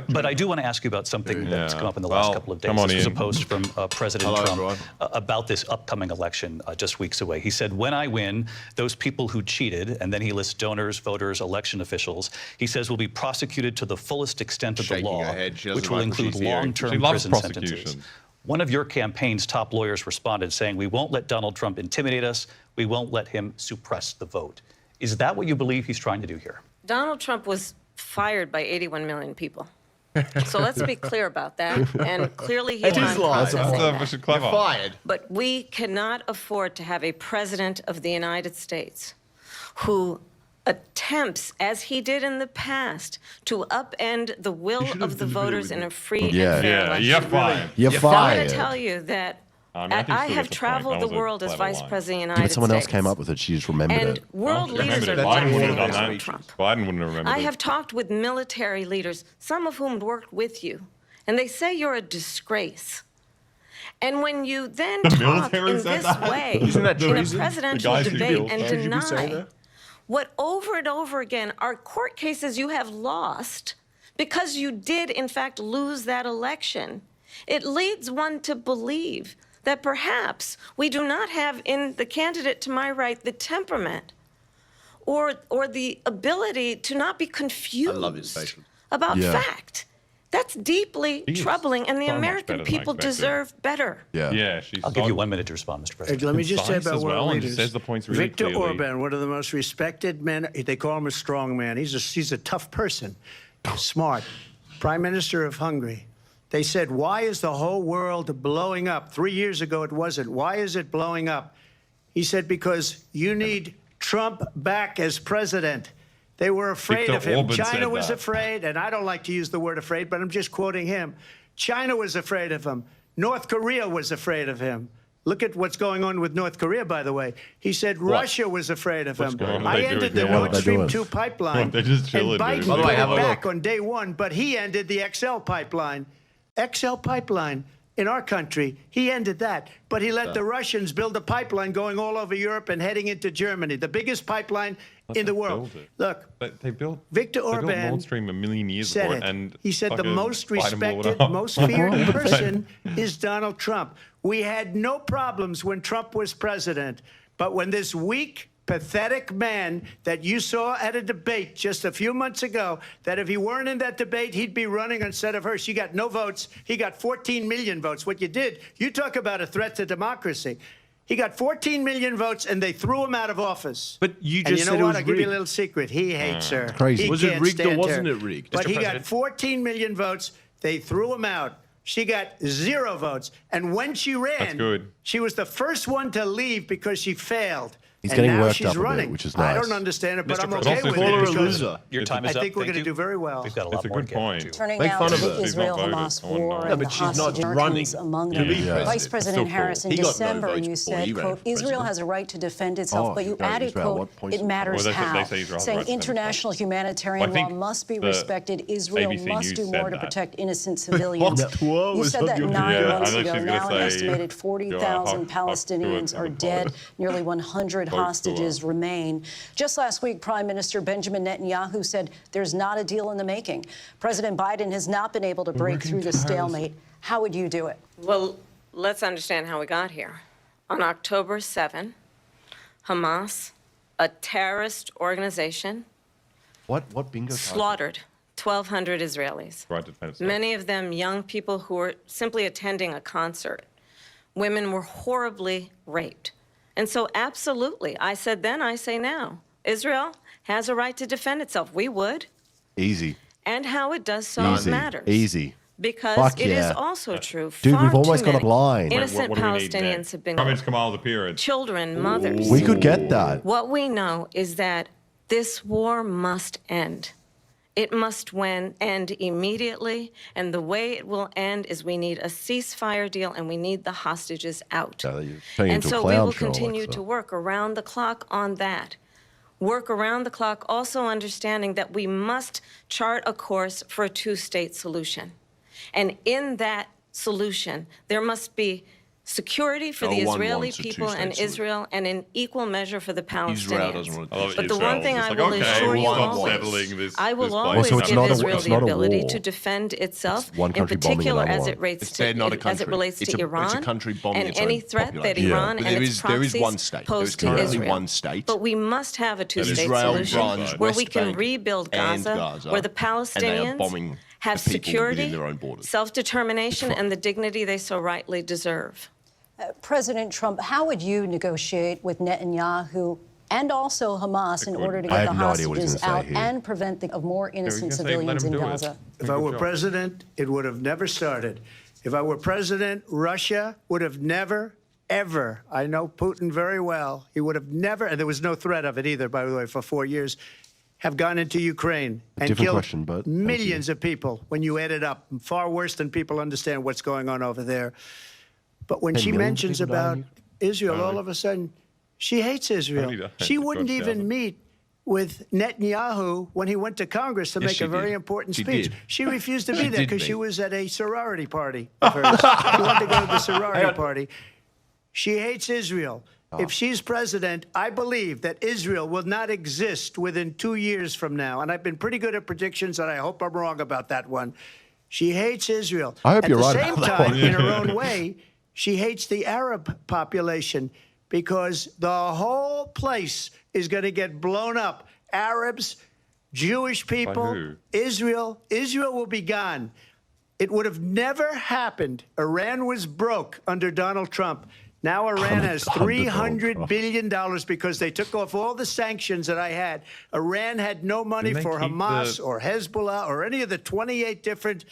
S10: But I do want to ask you about something that's
S2: Yeah.
S10: come up in the last
S2: Well,
S10: couple of days.
S2: come on
S10: This was a
S2: in.
S10: post from President
S3: Hello,
S10: Trump
S3: everyone.
S10: about this upcoming election just weeks away. He said, when I win, those people who cheated, and then he lists donors, voters, election officials, he says will be prosecuted to the fullest extent of the
S13: Shaking
S10: law,
S13: her head. She doesn't
S10: which will
S13: like what
S10: include
S13: she's hearing.
S2: She
S10: long-term
S2: loves
S10: prison
S2: prosecution.
S10: sentences. One of your campaign's top lawyers responded saying, we won't let Donald Trump intimidate us. We won't let him suppress the vote. Is that what you believe he's trying to do here?
S5: Donald Trump was fired by 81 million people. So let's be clear about that. And clearly he's not processing that.
S2: Clever.
S13: Fired.
S5: But we cannot afford to have a president of the United States who attempts, as he did in the past, to upend the will of the voters in a free
S3: Yeah.
S5: and fair
S2: Yeah,
S5: election.
S2: you're fired.
S3: You're
S5: Now, I'm going
S3: fired.
S5: to tell you that
S2: I mean, I think
S5: I
S2: still
S5: have
S2: gets the point.
S5: traveled
S2: That
S5: the
S2: was a
S5: world as
S2: clever
S5: vice
S2: line.
S5: president of the
S3: Yeah,
S5: United
S3: but someone else
S5: States.
S3: came up with it. She just remembered
S5: And
S3: it.
S5: world leaders are
S2: Remembered it. Biden wouldn't have
S5: different
S2: done
S5: from
S2: that.
S5: Trump.
S2: Biden wouldn't have remembered
S5: I
S2: it.
S5: have talked with military leaders, some of whom worked with you, and they say you're a disgrace. And when you then talk
S2: military
S5: in
S2: said
S5: this
S2: that?
S5: way
S13: Isn't that
S5: in a
S13: treason?
S5: presidential
S2: The guys who
S5: debate
S2: killed-
S5: and
S2: Why would you be saying
S5: deny
S2: that?
S5: what over and over again are court cases you have lost because you did, in fact, lose that election, it leads one to believe that perhaps we do not have in the candidate to my right the temperament or the ability to not be confused about fact. That's deeply troubling, and the
S2: so much
S5: American
S2: better than I
S5: people
S2: expected.
S5: deserve better.
S2: Yeah, she's
S10: I'll give you 1 minute to respond, Mr. President.
S12: Let me just say
S2: concise
S12: about
S2: as
S12: world
S2: well, and
S12: leaders.
S2: says the points really
S12: Viktor
S2: clearly.
S12: Orban, one of the most respected men. They call him a strong man. He's a tough person, smart. Prime Minister of Hungary. They said, why is the whole world blowing up? 3 years ago, it wasn't. Why is it blowing up? He said, because you need Trump back as president. They were afraid
S2: Viktor
S12: of him.
S2: Orban
S12: China
S2: said
S12: was
S2: that.
S12: afraid, and I don't like to use the word afraid, but I'm just quoting him. China was afraid of him. North Korea was afraid of him. Look at what's going on with North Korea, by the way. He said Russia was afraid of him.
S2: going on?
S12: I
S2: They
S12: ended
S2: doing?
S12: the
S2: Yeah,
S12: Nord
S3: they're
S12: Stream
S3: doing.
S12: 2 pipeline.
S2: They're just chilling,
S12: And Biden
S2: dude.
S12: put
S2: By the way,
S12: it
S2: have a
S12: back
S2: look.
S12: on day one, but he ended the XL pipeline. XL pipeline in our country, he ended that. But he let the Russians build a pipeline going all over Europe and heading into Germany, the biggest pipeline in the world.
S2: build it.
S12: Look,
S2: They built
S12: Viktor
S2: they built
S12: Orban
S2: Nord Stream a million years
S12: said
S2: ago,
S12: it.
S2: and
S12: He said the
S2: fucking
S12: most
S2: Biden blew it
S12: respected,
S2: up.
S12: most feared person is Donald Trump. We had no problems when Trump was president, but when this weak, pathetic man that you saw at a debate just a few months ago, that if he weren't in that debate, he'd be running instead of her. She got no votes. He got 14 million votes. What you did, you talk about a threat to democracy. He got 14 million votes, and they threw him out of office.
S13: But you
S12: and
S13: just
S12: you know
S13: said it
S12: what?
S13: was
S12: I'll give you a
S13: rigged.
S12: little secret. He hates her.
S3: crazy.
S12: He
S13: Was it
S12: can't
S13: rigged or
S12: stand
S13: wasn't
S12: her.
S13: it rigged?
S12: But
S10: Mr.
S12: he got
S10: President?
S12: 14 million votes. They threw him out. She got 0 votes. And when she ran,
S2: That's good.
S12: she was the first one to leave because she failed.
S3: He's
S12: and
S3: getting
S12: now
S3: worked
S12: she's
S3: up a bit,
S12: running.
S3: which is
S12: I
S3: nice.
S12: don't understand it, but
S10: Mr.
S12: I'm
S10: President,
S12: okay with
S13: call her
S12: it.
S13: a
S12: because
S13: loser.
S10: Your time
S12: I
S10: is up.
S12: think we're
S10: Thank
S12: going to
S10: you.
S12: do very well.
S10: We've got a lot
S2: It's a
S10: more
S2: good
S10: to get
S2: point.
S10: to.
S11: Turning
S13: Make
S11: now
S13: fun
S11: to
S13: of
S11: the
S13: her.
S2: She's not voted.
S11: Israel-Hamas
S2: No one
S11: war
S2: knows.
S11: and
S2: No,
S11: the
S13: but she's not
S11: hostage
S13: running
S11: Americans among
S13: to
S11: them.
S13: be president.
S11: Vice President
S13: Still cool.
S11: Harris, in
S13: He got no
S11: December,
S13: votes
S11: you
S13: before
S11: said,
S13: he ran
S11: quote,
S13: for
S11: Israel
S13: president.
S11: has a right to defend itself,
S3: Oh,
S11: but you
S3: no,
S11: added,
S3: Israel,
S11: quote,
S3: what points
S11: it
S3: was-
S11: matters
S2: Well, they
S11: how,
S2: say Israel has a
S11: saying
S2: right to defend
S11: international humanitarian
S2: Well, I
S11: law
S2: think
S11: must be
S2: the
S11: respected. Israel
S2: ABC
S11: must
S2: News
S11: do more
S2: said
S11: to
S2: that.
S11: protect innocent civilians.
S13: What tour
S11: You
S13: was
S11: said
S13: on
S11: that
S13: your
S11: 9
S2: video?
S11: months
S2: I know
S11: ago.
S2: she's
S11: Now
S2: gonna
S11: an
S2: say,
S11: estimated 40,000
S2: Hawk
S11: Palestinians
S2: tour
S11: are
S2: to
S11: dead.
S2: Florida.
S11: Nearly 100
S2: Hawk
S11: hostages
S2: tour.
S11: remain. Just last week, Prime Minister Benjamin Netanyahu said there's not a deal in the making. President Biden has not been able to break through the stalemate. How would you do it?
S5: Well, let's understand how we got here. On October 7, Hamas, a terrorist organization,
S3: What bingo card?
S5: slaughtered 1,200 Israelis.
S2: Right to defend itself.
S5: Many of them young people who were simply attending a concert. Women were horribly raped. And so, absolutely, I said then, I say now, Israel has a right to defend itself. We would.
S3: Easy.
S5: And how it does so
S3: Easy.
S5: matters.
S3: Easy.
S5: Because
S3: Fuck
S5: it is
S3: yeah.
S5: also true.
S3: Dude,
S5: far
S3: we've
S5: too
S3: almost got a
S5: many
S3: blind. Wait,
S5: Innocent
S2: what do we need
S5: Palestinians
S2: next?
S5: have been
S2: Prime Minister Kamal's appearance.
S5: children, mothers.
S3: We could get that.
S5: What we know is that this war must end. It must end immediately, and the way it will end is we need a ceasefire deal and we need the hostages out.
S3: Yeah, you're turning
S5: And
S3: into a
S5: so we
S3: clown
S5: will
S3: show,
S5: continue
S3: Alexa.
S5: to work around the clock on that. Work around the clock, also understanding that we must chart a course for a two-state solution. And in that solution, there must be security for the
S13: No one
S5: Israeli
S13: wants a
S5: people and
S13: two-state
S5: Israel, and in equal measure for the
S13: Israel
S5: Palestinians.
S13: doesn't want
S2: I love it.
S5: But the
S2: Israel
S5: one thing
S2: just
S5: I
S2: like,
S5: will
S2: okay,
S5: assure
S2: we'll
S5: you
S2: stop
S5: always,
S2: settling this.
S5: I will
S2: this
S5: always
S3: So it's
S5: give
S3: not a-
S5: Israel
S3: it's
S5: the
S3: not a
S5: ability
S3: war.
S5: to defend itself,
S3: It's one
S5: in
S3: country bombing
S5: particular
S3: another
S5: as
S3: one.
S5: it relates
S13: They're not a
S5: as
S13: country.
S5: it relates
S13: It's
S5: to
S13: a
S5: Iran
S13: country bombing
S5: and
S13: its
S5: any
S13: own
S5: threat that
S13: population.
S5: Iran
S13: But
S5: and
S13: there
S5: its
S13: is
S5: proxies
S13: one state. There
S5: pose
S13: is
S5: to
S13: currently
S5: Israel.
S13: one state.
S5: But we must have a two-state
S13: Israel
S5: solution
S13: runs
S5: where
S13: West
S5: we can
S13: Bank
S5: rebuild
S13: and
S5: Gaza, where the
S13: and they are
S5: Palestinians
S13: bombing
S5: have
S13: the people
S5: security,
S13: within their own borders.
S5: self-determination, and the dignity they so rightly deserve.
S11: President Trump, how would you negotiate with Netanyahu and also Hamas in order to
S3: I
S11: get the
S3: have no idea what he's
S11: hostages
S3: gonna
S11: out
S3: say here.
S11: and prevent of more innocent
S2: gonna say, let
S11: civilians
S2: him
S11: in
S2: do it.
S11: Gaza?
S12: If I were president, it would have never started. If I were president, Russia would have never, ever, I know Putin very well, he would have never, and there was no threat of it either, by the way, for 4 years, have gone into Ukraine and
S3: Different
S12: killed
S3: question, but thank you.
S12: millions of people when you add it up. Far worse than people understand what's going on over there. But when
S3: 10
S12: she
S3: million
S12: mentions
S3: people
S12: about
S3: dying?
S12: Israel, all of a sudden, she hates Israel.
S2: Only died
S12: She wouldn't
S2: 12,000.
S12: even meet with Netanyahu when he went to Congress to
S13: Yes,
S12: make
S13: she
S12: a very
S13: did.
S12: important
S13: She
S12: speech.
S13: did.
S12: She refused to be
S13: She
S12: there
S13: did
S12: because she
S13: meet.
S12: was at a sorority party of hers. She wanted to go to the sorority party. She hates Israel. If she's president, I believe that Israel will not exist within 2 years from now. And I've been pretty good at predictions, and I hope I'm wrong about that one. She hates Israel.
S3: I hope
S12: at
S3: you're
S12: the
S3: right
S12: same
S3: about that
S12: time,
S3: one.
S12: in her own way, She hates the Arab population because the whole place is going to get blown up. Arabs, Jewish people,
S2: who?
S12: Israel. Israel will be gone. It would have never happened. Iran was broke under Donald Trump. Now Iran has $300 billion because they took off all the sanctions that I had. Iran had no money
S2: Didn't they
S12: for
S2: keep
S12: Hamas
S2: the-
S12: or Hezbollah or any of the 28 different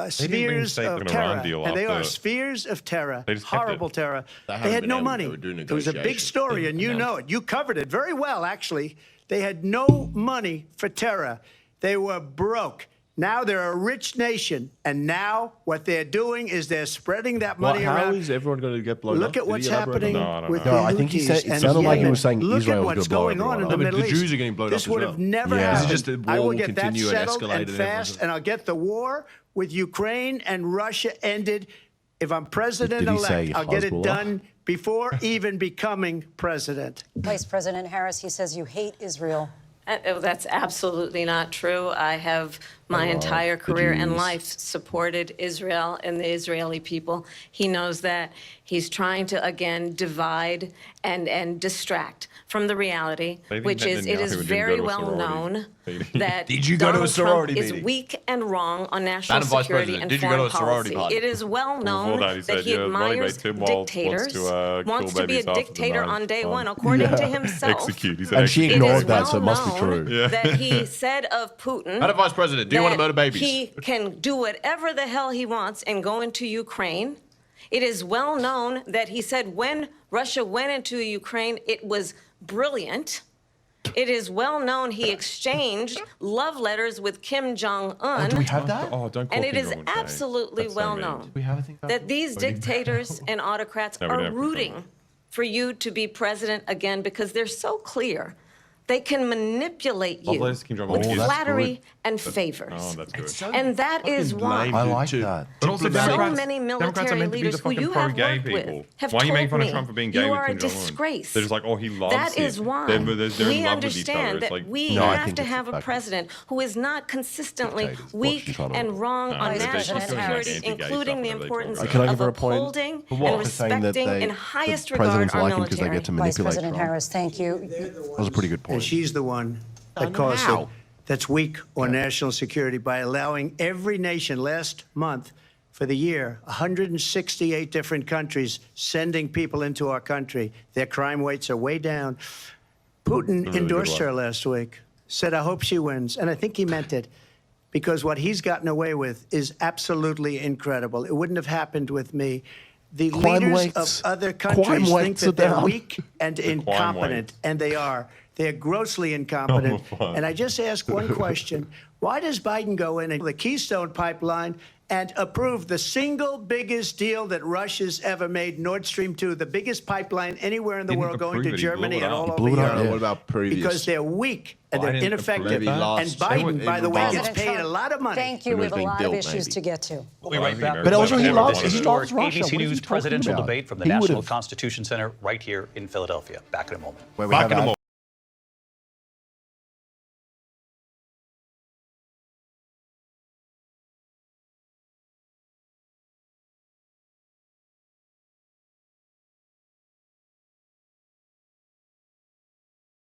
S12: spheres
S2: reinstate
S12: of
S2: the
S12: terror.
S2: Iran deal
S12: And they are
S2: after-
S12: spheres of terror,
S2: They just kept
S12: horrible
S2: it.
S12: terror.
S8: They
S12: They
S8: haven't
S12: had
S8: been
S12: no
S8: able
S12: money.
S8: to do
S12: It was a big
S8: negotiations.
S12: story, and you know it. You covered it very well, actually. They had no money for terror. They were broke. Now they're a rich nation, and now what they're doing is they're spreading that money
S8: How
S12: around.
S8: is everyone going to get blown up?
S12: Look at
S8: Did
S12: what's
S8: he elaborate on
S12: happening
S8: that?
S2: No, I don't
S12: with
S2: know.
S12: the
S3: No, I think he
S12: Houthis
S3: said- it
S12: and
S3: sounded like he
S12: Yemen.
S3: was saying
S12: Look
S3: Israel
S12: at
S3: was
S12: what's
S3: gonna blow
S12: going on in
S3: everyone
S12: the
S3: up.
S8: No, but
S12: Middle
S8: the
S12: East.
S8: Jews are getting blown
S12: This
S8: up as
S12: would
S8: well.
S12: have never
S3: Yeah.
S12: happened.
S3: This is
S8: just the
S12: I
S8: war
S12: will
S8: will
S12: get that
S8: continue and
S12: settled
S8: escalate
S12: and
S8: and everyone's-
S12: fast, and I'll get the war with Ukraine and Russia ended. If I'm
S3: Did he
S12: president-elect,
S3: say
S12: I'll get it
S3: Hezbollah?
S12: done before even becoming president.
S11: Vice President Harris, he says you hate Israel.
S5: That's absolutely not true. I have my entire
S3: the
S5: career and
S3: Jews.
S5: life supported Israel and the Israeli people. He knows that. He's trying to, again, divide and distract from the reality,
S2: They think
S5: which is, it
S2: Netanyahu
S5: is
S2: didn't
S5: very
S2: go to a
S5: well
S2: sorority
S5: known
S2: meeting.
S5: that
S8: Did you go to a
S5: Donald
S8: sorority
S5: Trump is
S8: meeting?
S5: weak and wrong on national
S8: Madam Vice
S5: security
S8: President,
S5: and
S8: did you go to
S5: foreign
S8: a sorority
S5: policy.
S8: party?
S5: It is well known
S2: that, he said,
S5: he
S2: yeah, running
S5: admires
S2: mate Tim Walz wants
S5: dictators,
S2: to,
S5: wants
S2: kill
S5: to be a
S2: babies after the
S5: dictator
S2: ninth
S5: on day
S2: month.
S5: one, according to himself.
S2: Execute. He said
S3: And she
S2: execute.
S5: It
S3: ignored
S5: is
S3: that, so it must be
S5: well
S3: true.
S5: known that he said of Putin,
S8: Madam Vice President, do you want to
S5: that
S8: murder babies?
S5: he can do whatever the hell he wants and go into Ukraine. It is well known that he said when Russia went into Ukraine, it was brilliant. It is well known he exchanged love letters with Kim Jong-un.
S3: Do we have that?
S2: Oh, don't call
S5: And it
S2: Kim
S5: is
S2: Jong-un gay.
S5: absolutely
S2: That's so
S5: well
S2: mean.
S5: known
S3: We have a thing about
S5: that these dictators and autocrats
S2: No, we
S5: are
S2: don't.
S5: rooting for you to be president again because they're so clear. They can manipulate
S2: Love
S5: you
S2: letters to Kim Jong-un.
S5: with
S2: Oh,
S3: that's
S5: flattery
S3: good.
S5: and favors.
S2: Oh, that's good.
S5: And that is why
S3: I like that.
S2: But also
S5: so
S2: Democrats-
S5: many
S2: Democrats are
S5: military
S2: meant to be
S5: leaders
S2: the
S5: who
S2: fucking
S5: you have
S2: pro-gay
S5: worked
S2: people.
S5: with have
S2: Why are you
S5: told
S2: making fun of
S5: me
S2: Trump for being gay
S5: you
S2: with
S5: are
S2: Kim
S5: a
S2: Jong-un?
S5: disgrace.
S2: They're just like, oh, he loves
S5: That
S2: it.
S5: is why
S2: They're
S5: we
S2: in love with each other.
S5: understand
S2: It's
S5: that
S2: like,
S5: we
S3: No, I
S5: have
S3: think
S5: to
S3: it's
S5: have a
S3: backwards.
S5: president who is not consistently
S3: Dictators. What she's
S5: weak
S3: trying to
S5: and
S3: do.
S5: wong
S2: No,
S5: on
S2: it's
S5: national
S2: just doing, like,
S5: security,
S2: anti-gay
S5: including
S2: stuff
S5: the
S2: whenever they
S5: importance
S2: talk
S3: Can I
S5: of
S3: give her a point?
S5: upholding
S3: For what?
S5: and
S3: For saying that
S5: respecting
S3: they-
S5: in
S3: the
S5: highest regard
S3: presidents
S5: our
S3: like him because they
S5: military.
S3: get to
S11: Vice
S3: manipulate
S11: President
S3: Trump.
S11: Harris, thank you.
S3: That was a pretty good
S12: And
S3: point.
S12: she's the one that caused it. That's weak on national security by allowing every nation last month for the year, 168 different countries sending people into our country. Their crime rates are way down. Putin
S2: really
S12: endorsed
S2: good
S12: her last week, said, I hope she wins. And I think he meant it because what he's gotten away with is absolutely incredible. It wouldn't have happened with me. The
S3: Crime
S12: leaders
S3: rates-
S12: of other
S3: crime
S12: countries think
S3: rates are
S12: that they're
S3: down.
S12: weak and incompetent, and they are. They're grossly incompetent. And I just ask one question. Why does Biden go in and the Keystone Pipeline and approve the single biggest deal that Russia's ever made, Nord Stream 2, the biggest pipeline anywhere in the
S2: Didn't
S12: world going
S2: approve
S12: to
S2: it, he blew
S12: Germany
S2: it
S12: and
S2: up.
S12: all
S2: He
S12: over
S3: blew it up,
S12: Europe?
S3: yeah.
S8: What about previous?
S12: Because they're weak and
S2: Why
S12: they're
S2: didn't
S12: ineffective.
S8: maybe last-
S12: And Biden, by the way, gets
S11: President
S12: paid
S11: Trump,
S12: a lot of money.
S11: Thank you.
S8: When
S11: We
S8: it
S11: have a
S8: was
S11: lot
S8: being
S11: of
S8: built,
S11: issues
S8: maybe.
S11: to get to.
S10: We'll be right back.
S3: But also he
S10: This
S3: loves
S10: historic
S3: Russia. What is
S10: ABC
S3: he
S10: News
S3: talking
S10: presidential
S3: about?
S10: debate from the
S3: He
S10: National
S3: would've-
S10: Constitution Center right here in Philadelphia. Back in a moment.
S3: Where we
S2: Back
S3: have
S2: in a
S3: ad-
S2: moment.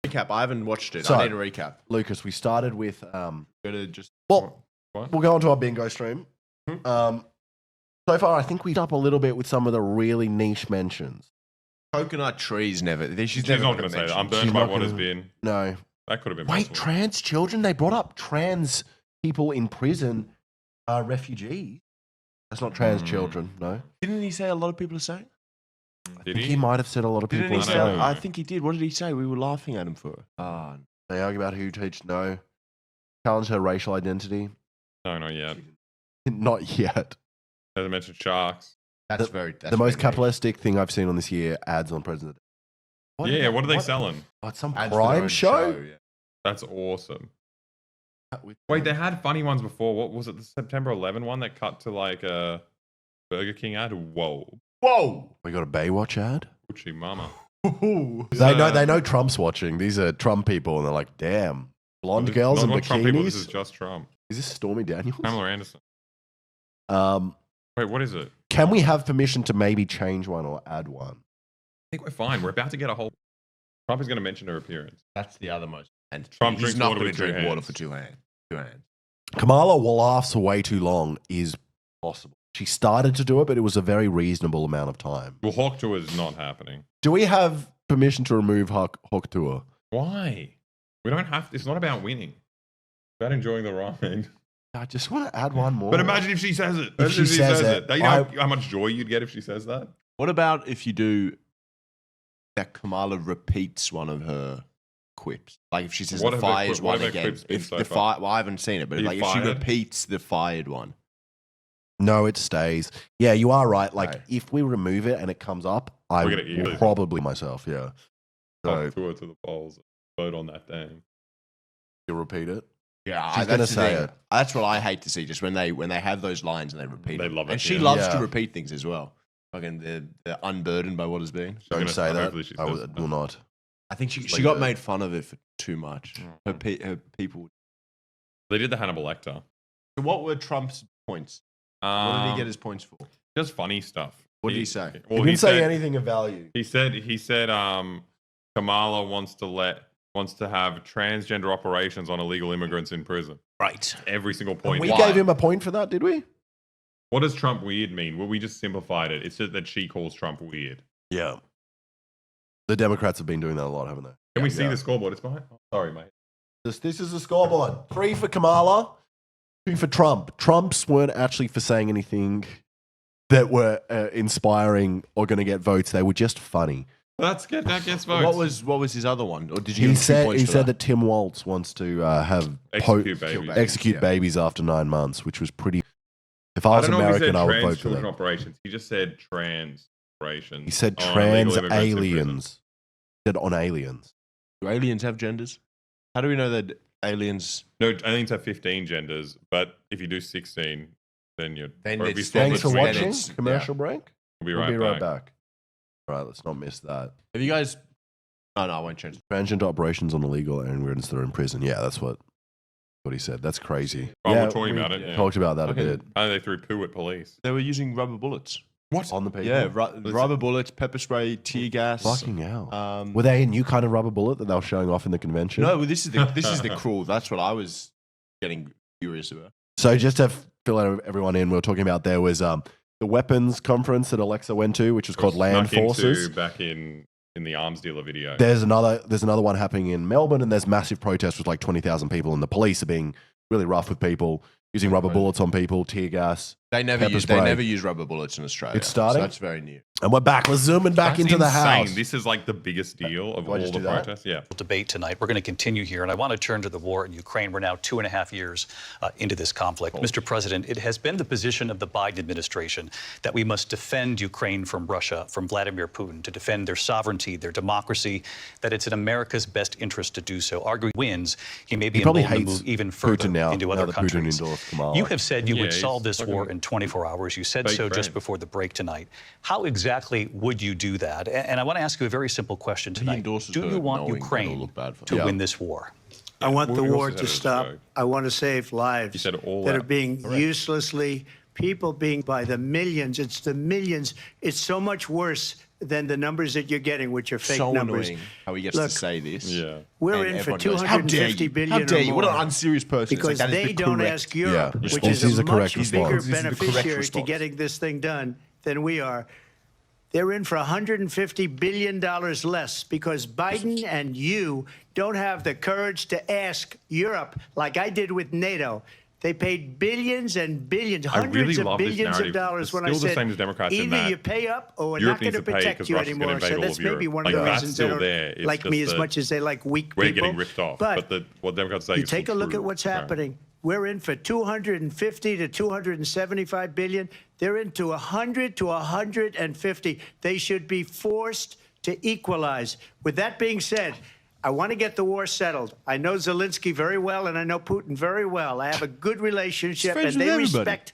S8: Recap. I haven't watched it.
S3: So-
S8: I need a recap.
S3: Lucas, we started with
S8: Gotta just.
S3: well,
S2: What?
S3: we'll go on to our bingo stream. So far, I think we've up a little bit with some of the really niche mentions.
S8: Coconut trees never. She's
S2: She's
S8: never
S2: not going to say that. I'm burned
S3: She's
S2: by
S3: not
S2: what has
S3: gonna-
S2: been.
S3: No.
S2: That could have been
S3: Wait,
S2: possible.
S3: trans children? They brought up trans people in prison are refugees. That's not trans children, no.
S8: Didn't he say a lot of people are saying?
S3: I
S2: Did
S3: think
S2: he?
S3: he might have said a lot of
S8: Didn't
S3: people
S8: he
S3: are
S8: say?
S3: saying.
S8: I think he did. What did he say? We were laughing at him for it. Ah,
S3: They argue about who teach no. Challenge her racial identity.
S2: No, not yet.
S3: Not yet.
S2: Hasn't mentioned sharks.
S8: that's
S3: The-
S8: very. That's
S3: the most
S8: very
S3: capitalistic thing I've seen on this year ads on President.
S2: Yeah, what are they selling?
S3: Oh, it's some
S8: niche. Ads for their
S3: crime
S8: own
S3: show?
S8: yeah.
S2: That's awesome.
S3: With-
S2: Wait, they had funny ones before. What was it? The September 11 one that cut to like a Burger King ad? Whoa.
S8: Whoa!
S3: We got a Baywatch ad?
S2: Gucci mama.
S3: They know Trump's watching. These are Trump people, and they're like, damn. Blonde girls in
S2: not Trump people, this
S3: bikinis?
S2: is just Trump.
S3: Is this Stormy Daniels?
S2: Pamela Anderson. Wait, what is it?
S3: Can we have permission to maybe change one or add one?
S2: I think we're fine. We're about to get a whole. Trump is going to mention her appearance.
S8: That's the other most. And
S2: Trump
S8: he's
S2: drinks
S8: not
S2: water
S8: going
S2: with
S8: to drink
S2: two
S8: water
S2: hands.
S8: for two hands.
S3: Kamala laughs for way too long is possible. She started to do it, but it was a very reasonable amount of time.
S2: Well, Hawk Tour is not happening.
S3: Do we have permission to remove Hawk Tour?
S2: Why? We don't have. It's not about winning. It's about enjoying the ride.
S3: I just want to add one more.
S2: But imagine if she says it.
S3: If she says it,
S2: You know how much joy you'd get if she says that?
S8: What about if you do that Kamala repeats one of her quips? Like if she says
S2: What
S8: the
S2: have her
S8: fires
S2: quip- what
S8: one
S2: have her
S8: again.
S2: quips been
S8: If
S2: so
S8: the
S2: far?
S8: well, I haven't seen it, but
S2: Are you
S8: like if she
S2: fired?
S8: repeats the fired one.
S3: No, it stays. Yeah, you are right. Like,
S8: Right.
S3: if we remove it and it comes up, I
S2: We're gonna eat
S3: will
S2: it.
S3: probably myself, yeah. So,
S2: Hawk Tour to the polls. Vote on that thing.
S3: you'll repeat it?
S8: Yeah,
S3: She's
S8: that's
S3: gonna
S8: the
S3: say
S8: thing.
S3: it.
S8: That's what I hate to see. Just when they have those lines and they repeat
S2: They
S8: it.
S2: love it,
S8: And she
S2: yeah.
S8: loves
S3: Yeah.
S8: to repeat things as well. Fucking they're unburdened by what has been.
S3: Don't
S2: gonna-
S3: say that.
S2: hopefully she
S3: I
S2: says
S3: will not.
S8: I think she
S3: Like
S8: got
S3: that.
S8: made fun of it for too much. Her people.
S2: They did the Hannibal Lecter.
S8: So what were Trump's points? What did he get his points for?
S2: Just funny stuff.
S8: What did he say?
S3: He
S2: Well,
S3: didn't say
S2: said-
S3: anything of value.
S2: He said Kamala wants to have transgender operations on illegal immigrants in prison.
S8: Right.
S2: Every single
S3: And
S2: point.
S3: we
S8: Why?
S3: gave him a point for that, did we?
S2: What does Trump weird mean? Well, we just simplified it. It's just that she calls Trump weird.
S3: Yeah. The Democrats have been doing that a lot, haven't they?
S2: Can we see
S3: Yeah.
S2: the scoreboard? It's behind. Oh, sorry, mate.
S3: This is the scoreboard. 3 for Kamala, 2 for Trump. Trumps weren't actually for saying anything that were inspiring or going to get votes. They were just funny.
S2: That gets votes.
S8: What was his other one? Or did you give
S3: He
S8: him 2 points
S3: he
S8: for
S3: said that Tim Walz wants to have
S2: Execute babies.
S3: execute
S8: Yeah.
S3: babies after 9 months, which was pretty. If I
S2: I
S3: was
S2: don't know if he
S3: American,
S2: said
S3: I would
S2: trans
S3: vote for
S2: children
S3: that.
S2: operations. He just said trans operations.
S3: He said
S2: on
S3: trans
S2: illegal immigrants in prison.
S3: aliens. He said on aliens.
S8: Do aliens have genders? How do we know that aliens?
S2: No, aliens have 15 genders, but if you do 16, then you're.
S8: Then
S2: or if
S8: it's-
S2: you swap
S3: Thanks
S2: it
S3: for
S2: between-
S3: watching.
S8: it's-
S3: Commercial break.
S2: We'll
S3: We'll
S2: be
S3: be
S2: right
S3: right
S2: back.
S3: back. All right, let's not miss that.
S8: Have you guys? Oh no, I won't change.
S3: Transgender operations on illegal immigrants that are in prison. Yeah, that's what he said. That's crazy.
S2: Oh,
S3: yeah,
S2: we're talking about it. Yeah.
S3: Talked about that
S8: Okay.
S3: a bit.
S2: Oh, they threw poo at police.
S8: They were using rubber bullets.
S2: What?
S3: On the people.
S8: Yeah, rubber bullets, pepper spray, tear gas.
S3: Fucking hell.
S8: Um,
S3: Were they a new kind of rubber bullet that they were showing off in the convention?
S8: no, well, this is the cruel. That's what I was getting curious about.
S3: So just to fill everyone in, we were talking about there was the weapons conference that Alexa went to, which was called Land
S2: Snuck into
S3: Forces.
S2: back in the arms dealer video.
S3: There's another one happening in Melbourne, and there's massive protests with like 20,000 people, and the police are being really rough with people, using rubber bullets on people, tear gas.
S8: They never
S3: Pepper
S8: use
S3: spray.
S8: rubber bullets in Australia.
S3: It's starting?
S8: So that's very new.
S3: And we're back. We're zooming back
S2: That's
S3: into the
S2: insane.
S3: house.
S2: This is like the biggest deal of
S3: Do I
S2: all
S3: just
S2: the
S3: do that?
S2: protests. Yeah.
S10: Debate tonight. We're going to continue here, and I want to turn to the war in Ukraine. We're now 2.5 years into this conflict. Mr. President, it has been the position of the Biden administration that we must defend Ukraine from Russia, from Vladimir Putin, to defend their sovereignty, their democracy, that it's in America's best interest to do so. Arguing wins, he may be
S3: He probably
S10: emboldened to
S3: hates
S10: move even further
S3: Putin now
S10: into
S3: that
S10: other
S3: Putin
S10: countries.
S3: endorsed Kamala.
S10: You have said you
S2: Yeah,
S10: would solve
S2: he's
S10: this war
S2: fucking
S10: in 24 hours. You said
S2: fake
S10: so just
S2: friend.
S10: before the break tonight. How exactly would you do that? And I want to ask you a very simple question tonight.
S8: endorses
S10: Do
S8: her
S10: you want
S8: knowing it'll
S10: Ukraine
S8: look bad for
S10: to
S8: her.
S10: win this war?
S12: I want the
S2: We
S12: war
S2: also said
S12: to
S2: it was a
S12: stop.
S2: joke.
S12: I want to save lives
S2: He said all
S12: that
S2: out.
S12: are being
S2: Correct.
S12: uselessly, people being by the millions. It's the millions. It's so much worse than the numbers that you're getting, which are fake
S8: so
S12: numbers.
S8: annoying how he gets
S12: Look,
S8: to say this.
S2: Yeah.
S12: We're
S8: And
S12: in for
S8: everyone goes, "How dare
S12: 250
S8: you?
S12: billion
S8: How dare
S12: or
S8: you? What an
S12: more.
S8: unserious person. It's like,
S12: Because
S8: that is
S12: they
S8: the
S12: don't
S8: correct-
S12: ask Europe,
S3: Yeah,
S12: which
S3: response
S12: is
S3: is
S12: a
S3: the correct
S12: much bigger
S3: response.
S8: This is the correct
S12: beneficiary to
S8: response.
S12: getting this thing done than we are. They're in for $150 billion less because Biden and you don't have the courage to ask Europe, like I did with NATO. They paid billions and billions,
S2: I really
S12: hundreds of
S2: love this
S12: billions of
S2: narrative.
S12: dollars
S2: It's
S12: when I
S2: still the
S12: said
S2: same as Democrats in
S12: either
S2: that
S12: you pay up or we're
S2: Europe
S12: not going
S2: needs
S12: to
S2: to pay
S12: protect
S2: 'cause
S12: you
S2: Russia's gonna
S12: anymore.
S2: invade
S12: So
S2: all
S12: that's
S2: of
S12: maybe
S2: Europe.
S12: one
S2: Like,
S12: of the
S2: that's
S12: reasons
S2: still
S12: they don't
S2: there. It's
S12: like me
S2: just
S12: as much as they like weak
S2: We're
S12: people.
S2: getting ripped off. But what Democrats say
S12: You
S2: is
S12: take a
S2: still
S12: look
S2: true.
S12: at what's
S2: Okay.
S12: happening. We're in for 250 to 275 billion. They're into 100 to 150. They should be forced to equalize. With that being said, I want to get the war settled. I know Zelensky very well, and I know Putin very well. I have a good relationship,
S8: friends
S12: and they
S8: with everybody.
S12: respect.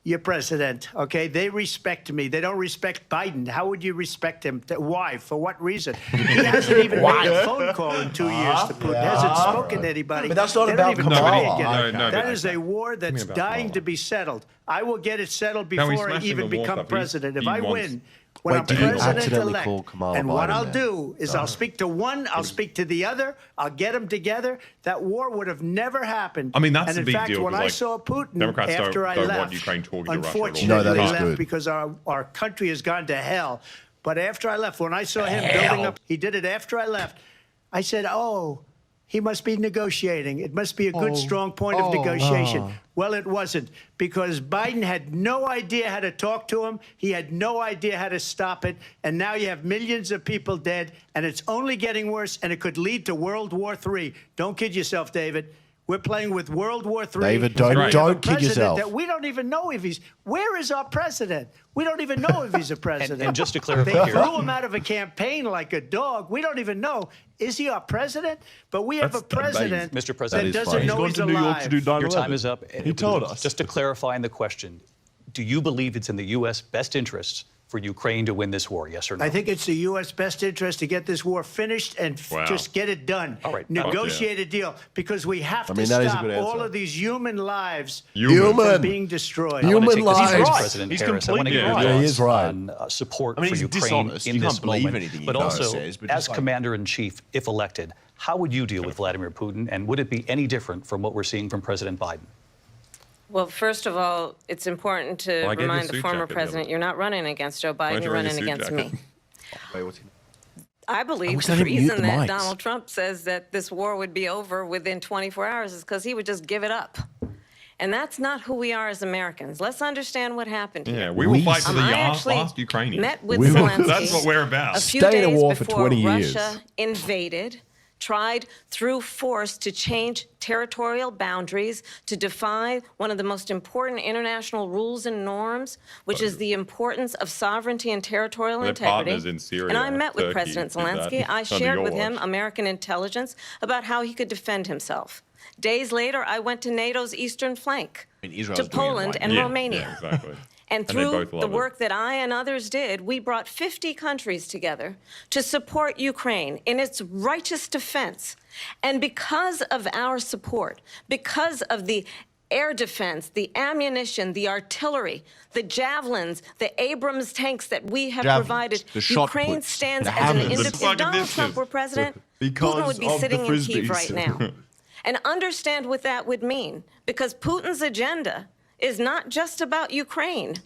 S12: you're president, okay? They respect me. They don't respect Biden. How would you respect him? Why? For what reason? He hasn't even made a phone call in 2 years to Putin. Hasn't spoken to anybody.
S3: But that's not
S12: They
S3: about
S12: don't even
S3: Kamala.
S12: try to get it.
S2: No,
S12: That
S2: but-
S12: is a war that's
S2: about
S12: dying
S2: Kamala.
S12: to be settled. I will get it settled
S2: No, he's
S12: before I
S2: smashing
S12: even
S2: the wall
S12: become
S2: up.
S12: president. If
S2: He
S12: I
S2: wants-
S12: win, when
S3: Wait,
S12: I'm
S3: did you accidentally
S12: president-elect,
S3: call Kamala
S12: and what
S3: Biden
S12: I'll
S3: there?
S12: do is I'll speak to one, I'll speak to the other, I'll get them together. That war would have never happened.
S2: I mean, that's
S12: and
S2: the
S12: in
S2: big
S12: fact,
S2: deal,
S12: when
S2: 'cause,
S12: I
S2: like,
S12: saw Putin
S2: Democrats
S12: after I
S2: don't
S12: left,
S2: want Ukraine talking to Russia at all.
S12: unfortunately
S3: No, that is
S12: left
S3: good.
S12: because our country has gone to hell. But after I left, when I saw him building up, he did it after I left. I said, oh, he must be negotiating. It must be a good, strong point of negotiation. Well, it wasn't, because Biden had no idea how to talk to him. He had no idea how to stop it. And now you have millions of people dead, and it's only getting worse, and it could lead to World War III. Don't kid yourself, David. We're playing with World War III.
S3: David, don't-
S12: We have
S3: don't
S12: a
S3: kid
S12: president
S3: yourself.
S12: that we don't even know if he's. Where is our president? We don't even know if he's a president.
S10: And just to clarify
S12: they
S10: here-
S12: threw him out of a campaign like a dog. We don't even know. Is he our president? But we have a president
S10: Mr. President,
S12: that doesn't know he's alive.
S10: Your time is up.
S8: He told us.
S10: Just to clarify in the question, do you believe it's in the U.S. best interests for Ukraine to win this war, yes or no?
S12: I think it's the U.S. best interest to get this war finished and
S2: Wow.
S12: just get it done.
S10: All right.
S12: Negotiate a deal, because we have to
S3: mean, that is a
S12: stop
S3: good
S12: all
S3: answer.
S12: of these human lives
S3: Human.
S12: from being destroyed.
S3: Human
S10: I wanna take this
S3: lives.
S10: to
S3: He's
S8: right.
S10: President
S8: He's
S10: Harris. I want to get
S8: completely
S10: your
S8: right.
S3: Yeah, he
S10: thoughts
S3: is right.
S10: on support
S8: I mean,
S10: for
S8: he's
S10: Ukraine
S8: dishonest.
S10: in
S8: You
S10: this
S8: can't believe
S10: moment.
S8: anything he
S10: But
S8: does,
S10: also,
S8: says, but
S10: as
S8: just like-
S10: Commander-in-Chief, if elected, how would you deal with Vladimir Putin, and would it be any different from what we're seeing from President Biden?
S5: Well, first of all, it's important to
S2: Well, I gave you a
S5: remind the
S2: suit
S5: former
S2: jacket,
S5: president,
S2: Dylan.
S5: you're not running against Joe
S2: Why'd
S5: Biden,
S2: you
S5: you're
S2: wear your
S5: running
S2: suit
S5: against
S2: jacket?
S5: me. I believe
S3: wish
S5: the
S3: they didn't mute
S5: reason
S3: the
S5: that
S3: mics.
S5: Donald Trump says that this war would be over within 24 hours is because he would just give it up. And that's not who we are as Americans. Let's understand what happened here.
S2: Yeah, we will fight for the
S5: I
S2: last
S5: actually
S2: Ukrainians.
S5: met with
S3: We will-
S5: Zelensky
S2: That's what we're about.
S5: a few
S3: Stay in a
S5: days
S3: war for
S5: before
S3: 20 years.
S5: Russia invaded, tried through force to change territorial boundaries, to defy one of the most important international rules and norms, which is the importance of sovereignty and territorial
S2: Their
S5: integrity.
S2: partners in Syria,
S5: And I met with
S2: Turkey,
S5: President
S2: did that
S5: Zelensky. I
S2: under
S5: shared
S2: your
S5: with him
S2: watch.
S5: American intelligence about how he could defend himself. Days later, I went to NATO's eastern flank,
S8: mean, Israel's
S5: to
S8: doing it
S5: Poland
S8: right
S5: and
S2: Yeah,
S5: Romania.
S2: Yeah, exactly.
S5: And
S2: they
S5: through
S2: both
S5: the
S2: love it.
S5: work that I and others did, we brought 50 countries together to support Ukraine in its righteous defense. And because of our support, because of the air defense, the ammunition, the artillery, the javelins, the Abrams tanks that we have
S8: Javelins,
S5: provided,
S8: the shot
S5: Ukraine
S8: puts,
S5: stands
S8: the
S5: as an
S8: hammers.
S5: independent.
S2: The
S5: If Donald
S2: fucking
S5: Trump were president,
S8: Because
S5: Putin would be
S8: of the
S5: sitting in Kyiv
S8: Frisbees.
S5: right now. And understand what that would mean, because Putin's agenda is not just about Ukraine.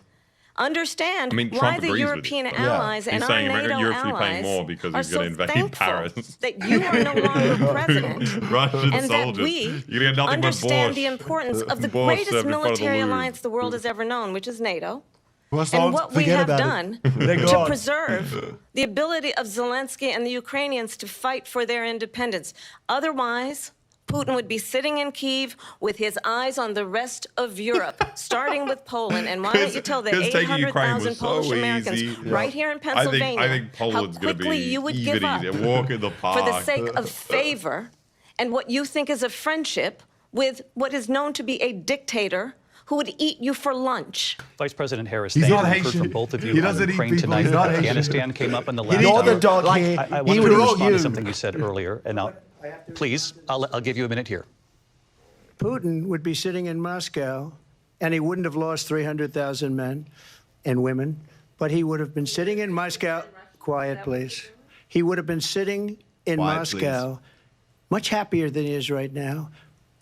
S5: Understand
S2: I mean,
S5: why
S2: Trump
S5: the
S2: agrees with
S5: European
S2: you.
S5: allies
S2: He's
S5: and our
S2: saying
S5: NATO
S2: Europe should be paying
S5: allies
S2: more because
S5: are
S2: he's gonna
S5: so
S2: invade
S5: thankful
S2: Paris.
S5: that you are no longer president,
S2: Russian
S5: and that
S2: soldiers.
S5: we
S2: You get nothing but
S5: understand
S2: Borscht.
S5: the importance of the
S2: Borscht
S5: greatest
S2: served in front of the
S5: military
S2: Louvre.
S5: alliance the world has ever known, which is NATO.
S3: Well,
S5: And what we
S3: forget
S5: have
S3: about it.
S5: done
S3: They're
S5: to
S3: gone.
S5: preserve the ability of Zelensky and the Ukrainians to fight for their independence. Otherwise, Putin would be sitting in Kyiv with his eyes on the rest of Europe, starting with Poland. And why don't you tell the
S2: 'Cause taking Ukraine
S5: 800,000
S2: was so
S5: Polish Americans
S2: easy.
S5: right here in Pennsylvania
S2: I think Poland's
S5: how
S2: going to
S5: quickly
S2: be
S5: you would
S2: even
S5: give up
S2: easier. Walk in the park.
S5: for the sake of favor and what you think is a friendship with what is known to be a dictator who would eat you for lunch.
S10: Vice President Harris,
S3: He's
S10: thank
S3: not
S10: you. We've heard
S3: Haitian.
S10: from both of you
S3: He
S10: on
S3: doesn't eat
S10: Ukraine
S3: people.
S10: tonight.
S3: He's not Haitian.
S10: Afghanistan came up in the last
S3: You're
S10: hour.
S3: the dog
S10: I
S3: here.
S10: want
S3: He
S10: to
S3: would eat
S10: respond
S3: you.
S10: to something you said earlier, and now, please, I'll give you a minute here.
S12: Putin would be sitting in Moscow, and he wouldn't have lost 300,000 men and women, but he would have been sitting in Moscow. Quiet, please. He would have been sitting in
S8: Quiet,
S12: Moscow, much happier than he is right now.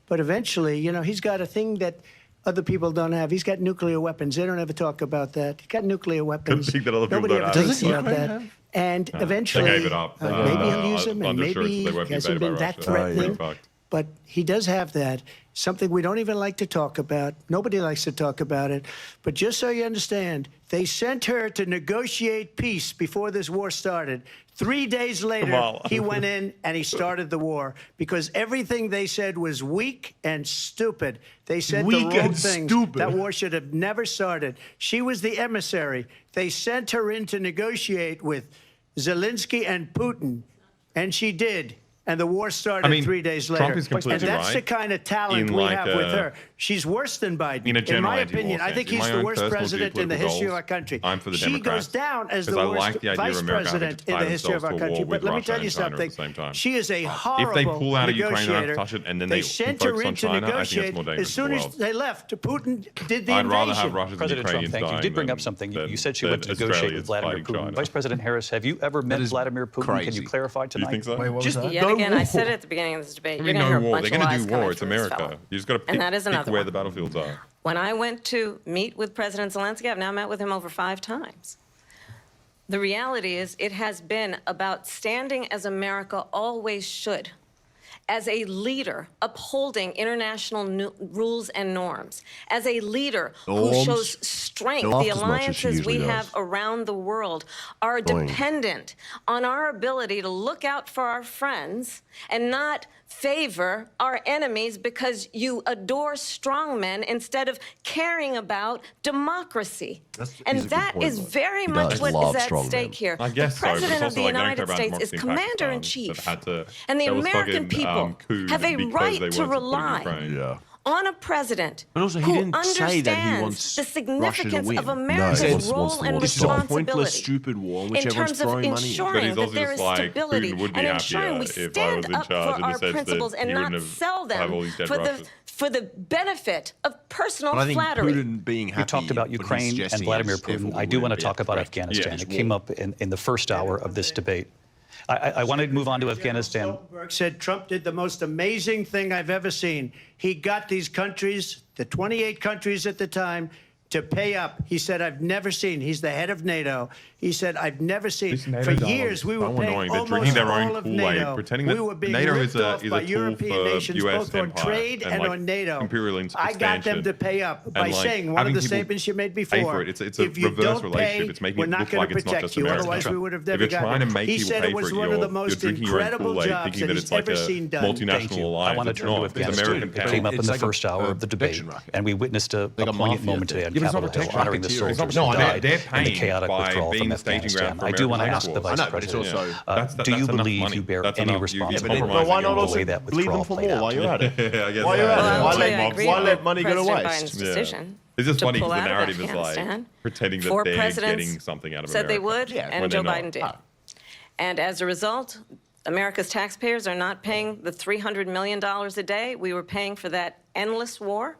S12: But eventually, you know, he's got a thing that other people don't have. He's got nuclear weapons. They don't ever talk about that. He's got nuclear weapons.
S2: thing that other people
S12: Nobody
S2: don't
S12: ever
S2: have.
S12: thinks
S3: Doesn't
S12: about
S3: Ukraine
S12: that.
S3: have?
S12: And eventually,
S2: They gave it up.
S12: maybe he'll use them, and
S2: under assurance
S12: maybe
S2: that they
S12: he
S2: won't be
S12: hasn't
S2: invaded
S12: been
S2: by
S12: that
S2: Russia.
S12: threatening.
S2: Pretty fucked.
S12: But he does have that, something we don't even like to talk about. Nobody likes to talk about it. But just so you understand, they sent her to negotiate peace before this war started. 3 days later,
S2: Kamala.
S12: he went in and he started the war because everything they said was weak and stupid. They said
S8: Weak
S12: the wrong
S8: and
S12: things.
S8: stupid.
S12: That war should have never started. She was the emissary. They sent her in to negotiate with Zelensky and Putin, and she did. And the war started 3 days later.
S2: Trump is completely
S12: and that's
S2: right
S12: the kind of talent
S2: in
S12: we
S2: like
S12: have with her. She's worse than Biden.
S2: in a
S12: In
S2: general
S12: my
S2: anti-war
S12: opinion, I
S2: sense.
S12: think
S2: In
S12: he's
S2: my
S12: the
S2: own
S12: worst
S2: personal
S12: president in the
S2: geopolitical
S12: history of
S2: goals,
S12: our country.
S2: I'm for the
S12: She
S2: Democrats,
S12: goes down as the
S2: because I
S12: worst
S2: like the idea of
S12: vice
S2: America having to
S12: president in
S2: tie
S12: the history of our
S2: themselves to a war
S12: country.
S2: with
S12: But let me
S2: Russia
S12: tell
S2: and
S12: you
S2: China at the
S12: something.
S2: same time.
S12: She is a horrible
S2: If they pull out of Ukraine, they don't have to
S12: negotiator.
S2: touch it, and then
S12: they
S2: they
S12: sent
S2: focus
S12: her
S2: on
S12: in to
S2: China, I think it's
S12: negotiate.
S2: more dangerous
S12: As soon
S2: for the
S12: as
S2: world.
S12: they left, Putin did the
S2: I'd
S12: invasion.
S2: rather have Russians and
S10: President Trump,
S2: Ukrainians
S10: thank you. You
S2: dying
S10: did bring
S2: than-
S10: up something. You
S2: than-
S10: said she
S2: than
S10: went to negotiate
S2: Australians
S10: with Vladimir
S2: fighting
S10: Putin.
S2: China.
S10: Vice President Harris, have you ever met Vladimir Putin? Can
S8: crazy.
S10: you clarify
S2: Do
S10: tonight?
S2: you think so?
S3: Wait, what was that?
S5: Yet again, I said it at the beginning of this debate.
S2: I
S5: You're
S2: mean,
S5: going to
S2: no
S5: hear a
S2: war.
S5: bunch
S2: They're
S5: of
S2: going
S5: lies
S2: to do war.
S5: coming
S2: It's
S5: from this
S2: America.
S5: fellow.
S2: You just got to pick,
S5: that is
S2: pick
S5: another
S2: where
S5: one.
S2: the battlefields are.
S5: When I went to meet with President Zelensky, I've now met with him over 5 times. The reality is it has been about standing as America always should, as a leader upholding international rules and norms, as a leader who
S3: Norms?
S5: shows strength.
S3: Not
S5: The
S3: as much as she
S5: alliances we
S3: usually
S5: have
S3: does.
S5: around the world are
S3: Boing.
S5: dependent on our ability to look out for our friends and not favor our enemies because you adore strongmen instead of caring about democracy. And
S3: he's a good
S5: that
S3: point,
S5: is
S3: though.
S5: very
S3: He
S5: much
S3: does
S5: what
S3: love
S5: is at
S3: strongmen.
S5: stake here.
S2: I guess
S5: the
S2: so, but it's
S5: President of
S2: also
S5: the
S2: like
S5: United
S2: going
S5: States
S2: back
S5: is
S2: to
S5: commander-in-chief,
S2: that had to-
S5: and the
S2: that was
S5: American
S2: fucking,
S5: people
S2: coup
S5: have a
S2: because
S5: right
S2: they
S5: to
S2: wanted support
S5: rely
S2: Ukraine.
S3: Yeah.
S5: on a president
S8: But also, he
S5: who
S8: didn't say that he
S5: understands
S8: wants
S5: the
S8: Russia to
S5: significance
S8: win.
S5: of
S8: No,
S3: he
S5: America's
S3: wants
S5: role
S3: the
S5: and
S3: war to
S8: This is a
S3: stop.
S8: pointless,
S5: responsibility
S8: stupid war in which
S5: in
S8: everyone's
S5: terms of
S8: throwing money in.
S2: But
S5: ensuring
S2: he's
S5: that
S2: also
S5: there
S2: just
S5: is
S2: like,
S5: stability
S2: Putin would be
S5: and
S2: happier
S5: ensuring we
S2: if I was
S5: stand
S2: in
S5: up
S2: charge
S5: for
S2: in the
S5: our
S2: sense that
S5: principles and
S2: he
S5: not
S2: wouldn't have-
S5: sell
S2: have all
S5: them
S2: these dead
S5: for
S2: Russians.
S5: the benefit of personal
S8: But I think
S5: flattery.
S8: Putin being happy.
S10: You talked about
S8: what he's
S10: Ukraine and
S8: suggesting
S10: Vladimir
S8: is, therefore,
S10: Putin.
S8: we
S10: I do want to
S8: wouldn't be
S10: talk
S8: a
S10: about
S8: threat.
S10: Afghanistan.
S2: Yeah,
S10: It came up in the first hour of this debate. I wanted to move on to Afghanistan.
S12: Stoltenberg said Trump did the most amazing thing I've ever seen. He got these countries, the 28 countries at the time, to pay up. He said, I've never seen. He's the head of NATO. He said, I've never seen.
S2: These NATO
S12: For
S2: dialogues
S12: years, we
S2: are
S12: were
S2: so
S12: paying
S2: annoying. They're
S12: almost
S2: drinking their own
S12: all of
S2: Kool-Aid,
S12: NATO.
S2: pretending
S12: we
S2: that
S12: were being
S2: NATO
S12: ripped
S2: is a
S12: off by
S2: tool
S12: European
S2: for
S12: nations,
S2: US
S12: both on
S2: empire
S12: trade and
S2: like
S12: on NATO.
S2: imperial
S12: I got them
S2: expansion.
S12: to pay up by
S2: And, like,
S12: saying one of
S2: having
S12: the
S2: people
S12: statements you made
S2: pay
S12: before.
S2: for it. It's a
S12: if you
S2: reverse
S12: don't
S2: relationship.
S12: pay,
S2: It's making
S12: we're
S2: it
S12: not
S2: look
S12: going
S2: like
S12: to
S2: it's not
S12: protect
S2: just
S12: you.
S2: American.
S12: Otherwise, we would have
S2: If
S12: never
S2: you're
S12: gotten
S2: trying to
S12: it.
S2: make
S12: He
S2: people
S12: said
S2: pay
S12: it was
S2: for it,
S12: one of the
S2: you're
S12: most
S2: drinking your own
S12: incredible
S2: Kool-Aid,
S12: jobs
S2: thinking
S12: that
S2: that
S12: he's
S2: it's like
S12: ever
S2: a
S12: seen done.
S2: multinational alliance.
S10: I want to
S2: It's
S10: turn to
S2: not. It's
S10: Afghanistan.
S2: American
S10: It came up in
S8: It's
S10: the
S8: like
S10: first hour of the debate,
S8: protection racket.
S10: and we witnessed a
S8: Like a
S10: poignant
S8: mafia
S10: moment
S8: thing.
S10: today on
S2: Yeah, but it's not
S10: Capitol Hill,
S2: protection
S10: honoring the
S2: racketeering.
S10: soldiers
S2: It's
S10: who
S2: not- no,
S10: died
S2: they're
S10: in the
S2: paid
S10: chaotic
S2: by
S10: withdrawal
S2: being
S10: from
S2: the staging
S10: Afghanistan.
S2: ground for
S10: I do want to
S2: American
S10: ask the
S2: high
S10: Vice
S2: schools.
S8: I know, but it's
S10: President,
S8: also-
S10: do you
S2: that's enough
S10: believe
S2: money.
S10: you bear
S2: That's
S10: any
S2: enough.
S10: responsibility
S2: You're
S8: But why not
S10: for the
S8: also
S10: way that
S8: bleed them
S10: withdrawal
S8: for
S10: played
S8: more
S10: out?
S8: while you're at it?
S2: Yeah, I guess
S8: While you're
S2: so.
S8: at it,
S5: Well,
S8: why
S5: I'll tell you, I
S8: let,
S5: agree
S8: why
S5: with
S8: let money go to
S5: President
S8: waste?
S5: Biden's decision
S2: It's just
S5: to
S2: funny
S5: pull
S2: because the
S5: out of
S2: narrative is like
S5: Afghanistan.
S2: pretending that
S5: 4
S2: they're
S5: presidents
S2: getting something out of
S5: said
S2: America.
S5: they would,
S8: Yeah,
S5: and
S2: when
S5: Joe
S2: they're
S5: Biden
S2: not.
S5: did. And as a result, America's taxpayers are not paying the $300 million a day we were paying for that endless war.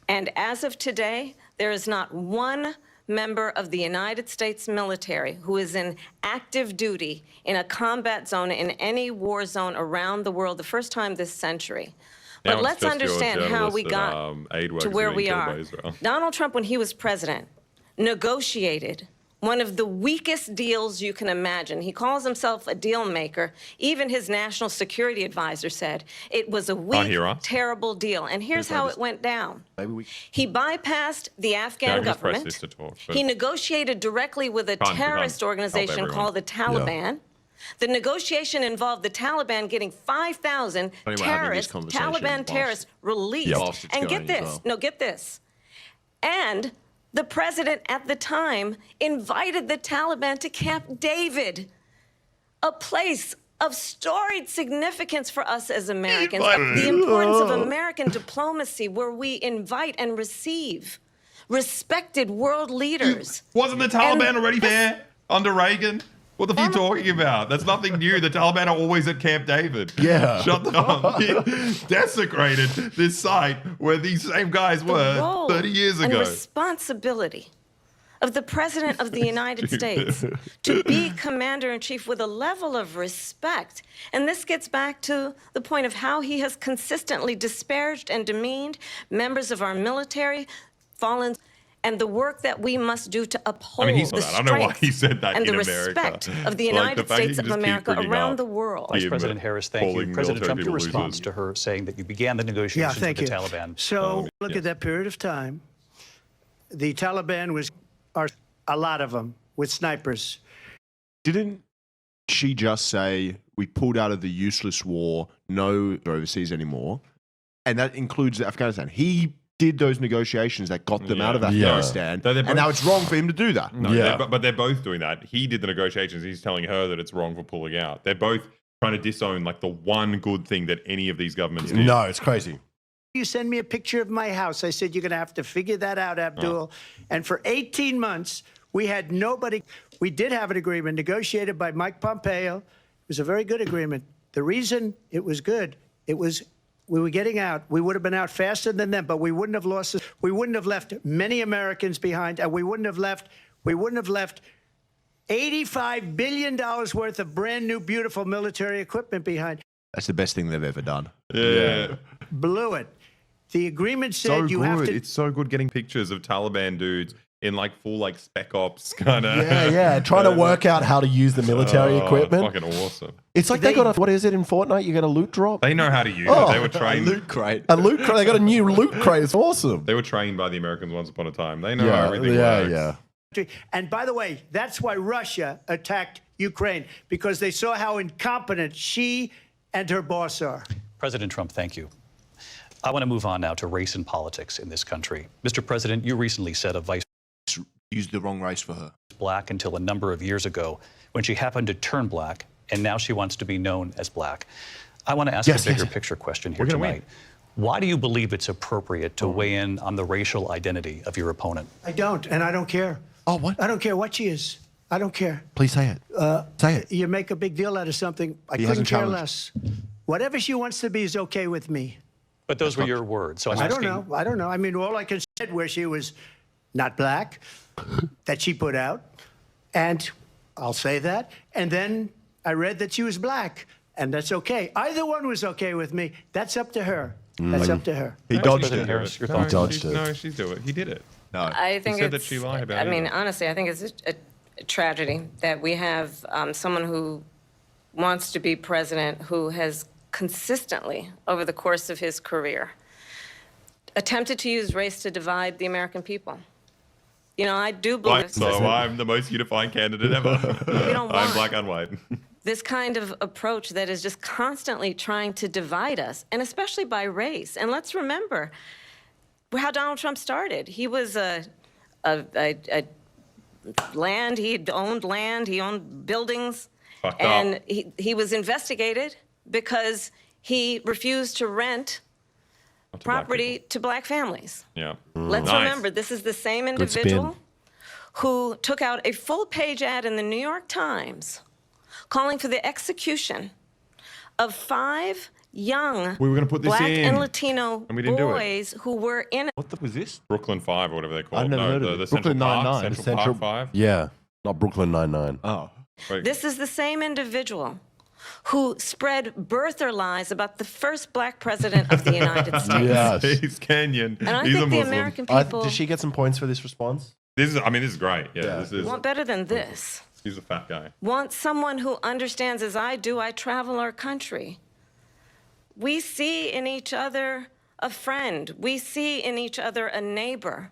S5: And as of today, there is not one member of the United States military who is in active duty in a combat zone in any war zone around the world, the first time this century.
S2: Now
S5: But
S2: it's
S5: let's
S2: just your
S5: understand how we
S2: journalists
S5: got
S2: and, aid
S5: to
S2: workers
S5: where
S2: being
S5: we
S2: killed by
S5: are.
S2: Israel.
S5: Donald Trump, when he was president, negotiated one of the weakest deals you can imagine. He calls himself a deal maker. Even his national security advisor said it was a weak, terrible deal. And here's how it went down. He bypassed the Afghan government. He negotiated directly with a terrorist organization called the Taliban. The negotiation involved the Taliban getting 5,000 terrorists, Taliban terrorists released. And get this, get this. And the president at the time invited the Taliban to Camp David, a place of storied significance for us as Americans. The importance of American diplomacy, where we invite and receive respected world leaders.
S2: Wasn't the Taliban already there under Reagan? What the fuck are you talking about? That's nothing new. The Taliban are always at Camp David.
S3: Yeah.
S2: Shut up. He desecrated this site where these same guys were 30 years
S5: and
S2: ago.
S5: Responsibility of the President of the United States to be commander-in-chief with a level of respect. And this gets back to the point of how he has consistently disparaged and demeaned members of our military, fallen, and the work that we must do to uphold
S2: I
S5: the
S2: don't know why he said that
S5: and
S2: in
S5: the
S2: America.
S5: respect of the
S2: Like,
S5: United
S2: fact
S5: States
S2: you
S5: of
S2: just keep
S5: America
S2: bringing
S5: around
S2: up
S5: the world.
S10: Vice President Harris, thank you.
S2: polling
S10: President Trump, your
S2: military people
S10: response to her saying that you began the
S12: Yeah,
S10: negotiations
S12: thank
S10: with
S12: you.
S10: the Taliban.
S12: So look at that period of time. The Taliban are a lot of them with snipers.
S8: Didn't she just say we pulled out of the useless war, no overseas anymore? And that includes Afghanistan. He did those negotiations that got them out of Afghanistan.
S2: Though they're
S8: And now
S2: both-
S8: it's wrong for him to do that.
S2: No, but they're both doing that. He did the negotiations. He's telling her that it's wrong for pulling out. They're both trying to disown like the one good thing that any of these governments did.
S3: No, it's crazy.
S12: You send me a picture of my house. I said, you're going to have to figure that out, Abdul. And for 18 months, we had nobody. We did have an agreement negotiated by Mike Pompeo. It was a very good agreement. The reason it was good, it was we were getting out. We would have been out faster than them, but we wouldn't have lost. We wouldn't have left many Americans behind, and we wouldn't have left $85 billion worth of brand new, beautiful military equipment behind.
S8: That's the best thing they've ever done.
S2: Yeah.
S12: Blew it. The agreement said
S2: So
S12: you
S2: good.
S12: have to.
S2: It's so good getting pictures of Taliban dudes in like full like spec ops kind of.
S3: Yeah, trying to work out how to use the military equipment.
S2: Fucking awesome.
S3: It's like they got a, what is it in Fortnite? You get a loot drop?
S2: They know how to use it. They were trained.
S8: Loot crate.
S3: A loot crate. They got a new loot crate. It's awesome.
S2: They were trained by the Americans once upon a time. They know how everything works.
S3: Yeah.
S12: And by the way, that's why Russia attacked Ukraine, because they saw how incompetent she and her boss are.
S10: President Trump, thank you. I want to move on now to race and politics in this country. Mr. President, you recently said a vice
S8: Used the wrong race for her.
S10: black until a number of years ago when she happened to turn black, and now she wants to be known as black. I want to ask a bigger picture question here tonight. Why do you believe it's appropriate to weigh in on the racial identity of your opponent?
S12: I don't, and I don't care.
S3: Oh, what?
S12: I don't care what she is. I don't care.
S3: Please say it. Say it.
S12: You make a big deal out of something. I
S8: He
S12: couldn't
S8: hasn't
S12: care
S8: challenged.
S12: less. Whatever she wants to be is okay with me.
S10: But those were your words. So I'm
S12: I don't
S10: asking,
S12: know. I don't know. I mean, all I can say where she was not black, that she put out, and I'll say that. And then I read that she was black, and that's okay. Either one was okay with me. That's up to her. That's up to her.
S8: He
S2: No,
S8: dodged
S2: she
S8: it.
S2: did
S10: Harris, your
S2: No,
S10: thoughts?
S3: Dodged it.
S2: No, she's doing it. He did it.
S8: No.
S5: I think
S2: said that
S5: it's,
S2: she lied about
S5: I mean,
S2: it.
S5: honestly, I think it's a tragedy that we have someone who wants to be president who has consistently, over the course of his career, attempted to use race to divide the American people. You know, I do believe
S2: So I'm the most unifying candidate ever.
S5: don't
S2: I'm
S5: want-
S2: black and white.
S5: this kind of approach that is just constantly trying to divide us, and especially by race. And let's remember how Donald Trump started. He was a land, he owned buildings,
S2: Fucked
S5: and
S2: up.
S5: he was investigated because he refused to rent
S2: To black
S5: property to black families.
S2: Yeah.
S5: Let's
S2: Nice.
S5: remember, this is the same
S3: spin.
S5: individual who took out a full-page ad in the New York Times calling for the execution of 5 young
S2: We were gonna put this
S5: black
S2: in,
S5: and Latino
S2: and we didn't do it.
S5: boys who were in
S8: What was this?
S2: Brooklyn 5 or whatever they call
S8: I've
S2: it.
S8: never
S2: No,
S8: heard of
S2: the,
S8: it.
S2: the Central
S8: Brooklyn
S2: Park,
S8: Nine-Nine.
S2: Central Park 5.
S3: Yeah. Not Brooklyn Nine-Nine.
S8: Oh.
S2: Wait,
S5: This is the same individual who spread birther lies about the first black president of the United States.
S3: Yes.
S2: he's Kenyan.
S5: And I
S2: he's a
S5: think the
S2: Muslim.
S5: American people
S3: Did she get some points for this response?
S2: This is great. Yeah, this is.
S5: want better than this.
S2: He's a fat guy.
S5: Want someone who understands, as I do, I travel our country. We see in each other a friend. We see in each other a neighbor.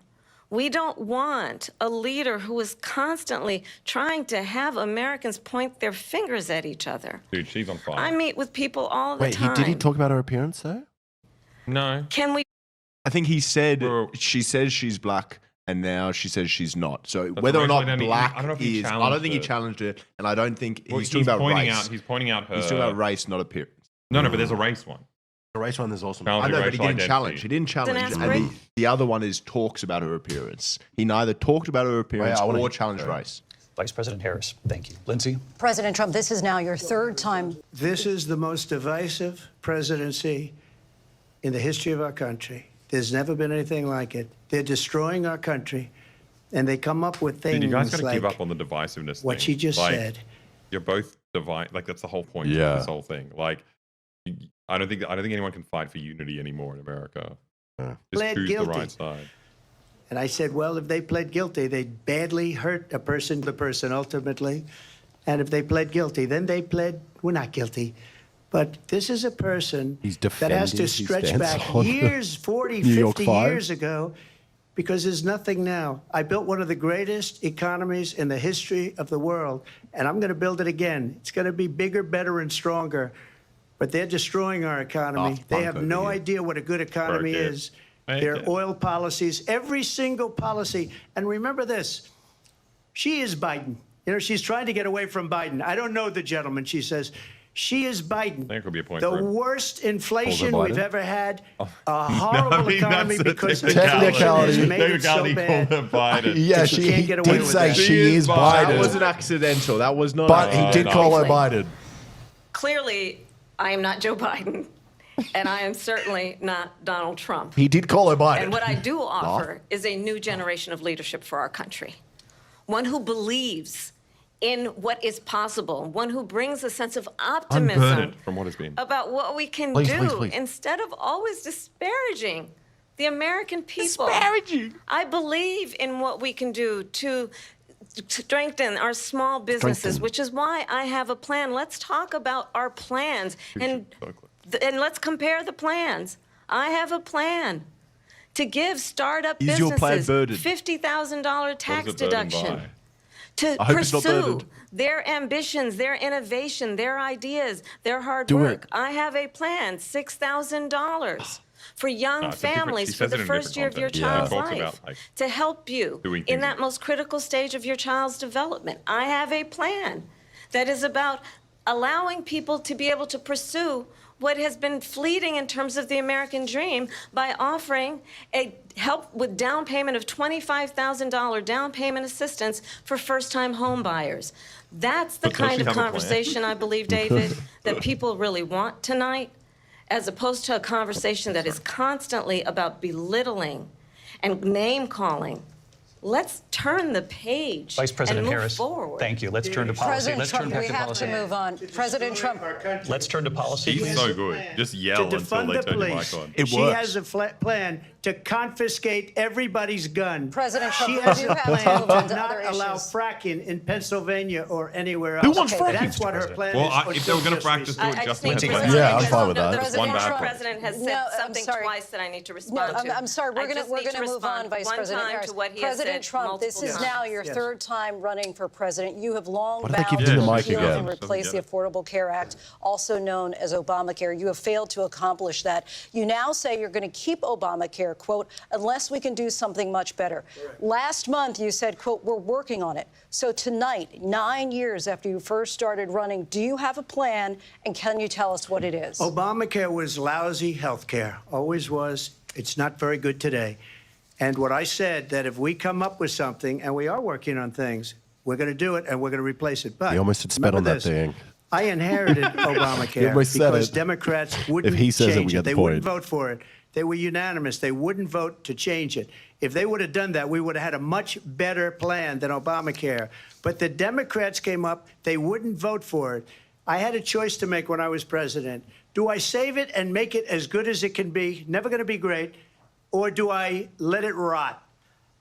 S5: We don't want a leader who is constantly trying to have Americans point their fingers at each other.
S2: Dude, she's on fire.
S5: I meet with people all the
S3: Wait,
S5: time.
S3: did he talk about her appearance though?
S2: No.
S5: Can we
S8: I think he said
S2: Bro.
S8: she says she's black, and now she says she's not. So
S2: That's
S8: whether or
S2: racial
S8: not
S2: identity.
S8: black
S2: I don't know if he
S8: is, I don't
S2: challenged
S8: think he
S2: it.
S8: challenged it, and I don't think
S2: Well,
S8: he's talking about
S2: pointing
S8: race.
S2: out. He's pointing out her.
S8: He's talking about race, not appearance.
S2: No, but there's a race one.
S3: The race one is awesome.
S2: Challenge
S8: I know,
S2: your
S8: but he
S2: racial
S8: didn't
S2: identity.
S8: challenge. He didn't challenge. And
S5: aspiration.
S8: the other one is talks about her appearance. He neither talked about her appearance
S3: I wanna-
S8: or challenged race.
S10: Vice President Harris, thank you. Lindsay?
S11: President Trump, this is now your 3rd time.
S12: This is the most divisive presidency in the history of our country. There's never been anything like it. They're destroying our country, and they come up with things
S2: Dude, you guys got to
S12: like
S2: give up on the divisiveness.
S12: what
S2: thing.
S12: she just
S2: Like,
S12: said.
S2: You're both divide. Like that's the whole point
S3: Yeah.
S2: of this whole thing. Like, I don't think anyone can fight for unity anymore in America. Just
S12: Pled
S2: choose
S12: guilty.
S2: the right side.
S12: And I said, well, if they pled guilty, they'd badly hurt the person ultimately. And if they pled guilty, then they pled, we're not guilty. But this is a person
S3: He's
S12: that has
S3: defending
S12: to
S3: his
S12: stretch
S3: stance
S12: back
S3: on
S12: years, 40,
S3: New York
S12: 50
S3: Five.
S12: years ago, because there's nothing now. I built one of the greatest economies in the history of the world, and I'm going to build it again. It's going to be bigger, better, and stronger. But they're destroying our economy.
S8: Daft
S12: They
S8: Punk
S12: have
S8: over
S12: no
S8: here.
S12: idea what a good economy
S2: Very good.
S12: is.
S2: Very
S12: Their
S2: good.
S12: oil policies, every single policy. And remember this, she is Biden. You know, she's trying to get away from Biden. I don't know the gentleman, she says. She is Biden.
S2: There could be a point
S12: The
S2: for him.
S12: worst inflation
S3: Biden?
S12: we've ever had. A horrible economy
S2: that's a
S12: because
S3: technicality.
S12: inflation has made it so
S2: Technicality
S12: bad.
S2: called her Biden.
S3: Yeah,
S12: You
S3: she
S12: can't get away
S3: did
S12: with
S3: say
S12: that.
S3: she is
S8: That
S3: Biden,
S8: wasn't accidental. That was not.
S3: but he did
S2: no.
S3: call her Biden.
S5: Clearly, I am not Joe Biden, and I am certainly not Donald Trump.
S3: He did call her Biden.
S5: And what I do offer is a new generation of leadership for our country. One who believes in what is possible, one who brings a sense of optimism
S2: Unburdened from what has been.
S5: about what we can
S3: Please,
S5: do
S3: please, please.
S5: instead of always disparaging the American people. Disparaging. I believe in what we can do to strengthen our small businesses, which is why I have a plan. Let's talk about our plans and let's compare the plans. I have a plan to give startup
S8: Is your plan
S5: businesses
S8: burdened?
S5: $50,000 tax deduction. To
S8: I hope it's not
S5: pursue
S8: burdened.
S5: their ambitions, their innovation, their ideas, their hard
S3: Do
S5: work.
S3: it.
S5: I have a plan, $6,000 for young
S2: it's a different- she
S5: families for
S2: says it
S5: the
S2: in a
S5: first
S2: different
S5: year of your
S2: context. Yeah.
S5: child's
S2: Talks
S5: life
S2: about, like,
S5: to help you
S2: doing
S5: in
S2: things
S5: that most critical stage of your child's development. I have a plan that is about allowing people to be able to pursue what has been fleeting in terms of the American dream by offering a help with down payment of $25,000 down payment assistance for first-time home buyers. That's the
S2: But does
S5: kind
S2: she
S5: of
S2: have a plan?
S5: conversation, I believe, David, that people really want tonight, as opposed to a conversation that is constantly about belittling and name-calling. Let's turn the page
S10: Vice President
S5: and move
S10: Harris,
S5: forward.
S10: thank you. Let's turn to policy.
S11: President
S10: Let's turn
S11: Trump,
S10: back
S11: we
S10: to
S11: have
S10: policy.
S11: to move on. President Trump.
S10: Let's turn to policy.
S2: He's so good. Just yell
S12: to
S2: until
S12: defund
S2: they
S12: the
S2: turn your mic
S12: police.
S2: on.
S12: She has a plan to confiscate everybody's gun.
S11: President Trump,
S12: she
S11: we
S12: has
S11: do
S12: a
S11: have to
S12: plan
S11: move on
S12: to
S11: to
S12: not
S11: other
S12: allow
S11: issues.
S12: fracking in Pennsylvania or anywhere else.
S3: Who wants fracking,
S12: That's
S3: Mr.
S12: what her
S10: President?
S12: plan
S2: Well,
S12: is.
S2: if they were going to practice, do it
S5: I
S2: just
S5: think
S2: like
S5: the
S2: that.
S5: president
S3: Yeah, I'm
S5: has-
S3: fine with
S5: no,
S3: that.
S5: the
S3: That's
S2: one
S5: president-
S2: bad
S5: the
S2: point.
S5: president has
S11: No,
S5: said
S11: I'm
S5: something
S11: sorry.
S5: twice that I need to
S11: No,
S5: respond to.
S11: I'm sorry. We're
S5: I just
S11: going
S5: need
S11: to move on,
S5: respond
S11: Vice
S5: one
S11: President
S5: time
S11: Harris.
S5: to what he has
S11: President
S5: said
S11: Trump, this
S5: multiple
S11: is
S5: times.
S11: now your third time running for president. You have long
S3: Why don't they
S11: vowed
S3: give you
S11: to
S3: the mic
S11: repeal
S3: again?
S11: and replace the Affordable Care Act, also known as Obamacare. You have failed to accomplish that. You now say you're going to keep Obamacare, quote, unless we can do something much better. Last month, you said, quote, we're working on it. So tonight, 9 years after you first started running, do you have a plan, and can you tell us what it is?
S12: Obamacare was lousy health care, always was. It's not very good today. And what I said, that if we come up with something, and we are working on things, we're going to do it, and we're going to replace it. But
S3: He almost had spit on
S12: remember
S3: that
S12: this,
S3: thing.
S12: I inherited Obamacare
S3: almost said
S12: because
S3: it.
S12: Democrats wouldn't
S3: If he says it,
S12: change
S3: we get the
S12: They
S3: point.
S12: wouldn't vote for it. They were unanimous. They wouldn't vote to change it. If they would have done that, we would have had a much better plan than Obamacare. But the Democrats came up. They wouldn't vote for it. I had a choice to make when I was president. Do I save it and make it as good as it can be, never going to be great, or do I let it rot?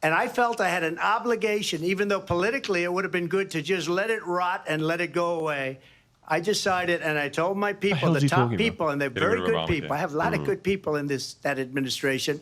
S12: And I felt I had an obligation, even though politically it would have been good to just let it rot and let it go away. I decided, and I told my people,
S8: hell is
S12: the
S8: he
S12: top
S8: talking about?
S12: people, and they're
S2: Get
S12: very
S2: rid of
S12: good
S2: Obamacare.
S12: people. I have a lot of good people in that administration.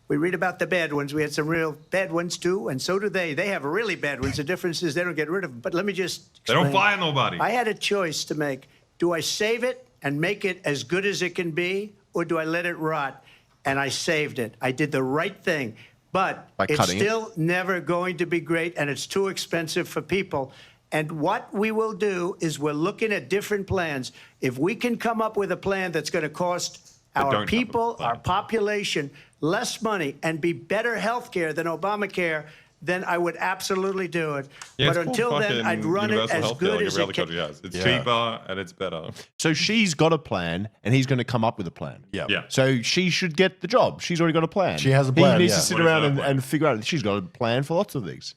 S12: We read about the bad ones. We had some real bad ones, too, and so do they. They have really bad ones. The difference is they don't get rid of them. But let me just
S2: They don't
S12: explain.
S2: fire nobody.
S12: I had a choice to make. Do I save it and make it as good as it can be, or do I let it rot? And I saved it. I did the right thing. But
S8: By
S12: it's
S8: cutting it?
S12: still never going to be great, and it's too expensive for people. And what we will do is we're looking at different plans. If we can come up with a plan that's going to cost
S2: don't
S12: our
S2: have a
S12: people,
S2: plan.
S12: our population, less money and be better health care than Obamacare, then I would absolutely do it.
S2: Yeah,
S12: but
S2: it's
S12: until
S2: called
S12: then,
S2: fucking
S12: I'd run it
S2: universal
S12: as
S2: healthcare
S12: good
S2: like
S12: as
S2: every
S12: it
S2: other
S12: can.
S2: country has. It's
S3: Yeah.
S2: cheaper and it's better.
S8: So she's got a plan, and he's going to come up with a plan.
S3: Yeah.
S2: Yeah.
S8: So she should get the job. She's already got a plan.
S3: She has a plan,
S8: He needs
S3: yeah.
S8: to sit
S2: What is
S8: around
S2: her
S8: and,
S2: plan?
S8: and figure out. She's got a plan for lots of things.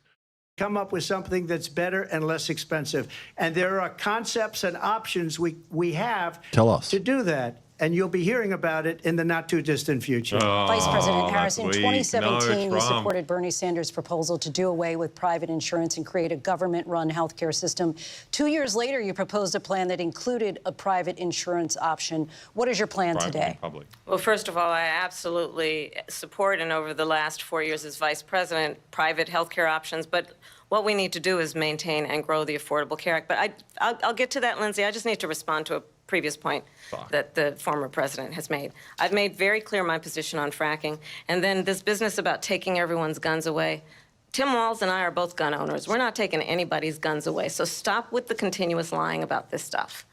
S12: Come up with something that's better and less expensive. And there are concepts and options we have
S3: Tell us.
S12: to do that. And you'll be hearing about it in the not too distant future.
S11: Vice President Harris,
S2: that's
S11: in
S2: weak.
S11: 2017,
S2: No,
S11: you
S2: Trump.
S11: supported Bernie Sanders' proposal to do away with private insurance and create a government-run healthcare system. 2 years later, you proposed a plan that included a private insurance option. What is your plan
S2: Private
S11: today?
S2: and public.
S5: Well, first of all, I absolutely support, and over the last 4 years as vice president, private health care options. But what we need to do is maintain and grow the Affordable Care Act. But I'll get to that, Lindsay. I just need to respond to a previous point that the former president has made. I've made very clear my position on fracking. And then this business about taking everyone's guns away. Tim Walz and I are both gun owners. We're not taking anybody's guns away. So stop with the continuous lying about this stuff.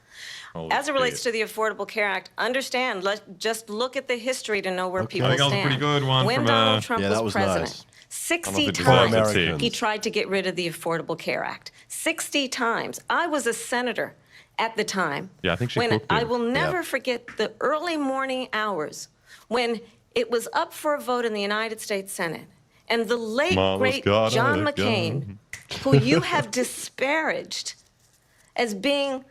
S2: Holy
S5: As it relates
S2: shit.
S5: to the Affordable Care Act, understand, just look at the history to know where people
S2: I think that was a
S5: stand.
S2: pretty good one
S5: When
S2: from,
S5: Donald Trump
S3: Yeah,
S5: was,
S3: that was
S5: president,
S3: nice.
S5: 60
S2: it
S5: times
S2: deserves a tick.
S5: he tried to get rid of the Affordable Care Act. 60 times. I was a senator at the time.
S2: Yeah, I think she
S5: when
S2: cooked
S5: I
S2: him.
S5: will never
S3: Yep.
S5: forget the early morning hours when it was up for a vote in the United States Senate. And the late,
S2: Mama's
S5: great
S2: got a
S5: John
S2: gun.
S5: McCain, who you have disparaged as being,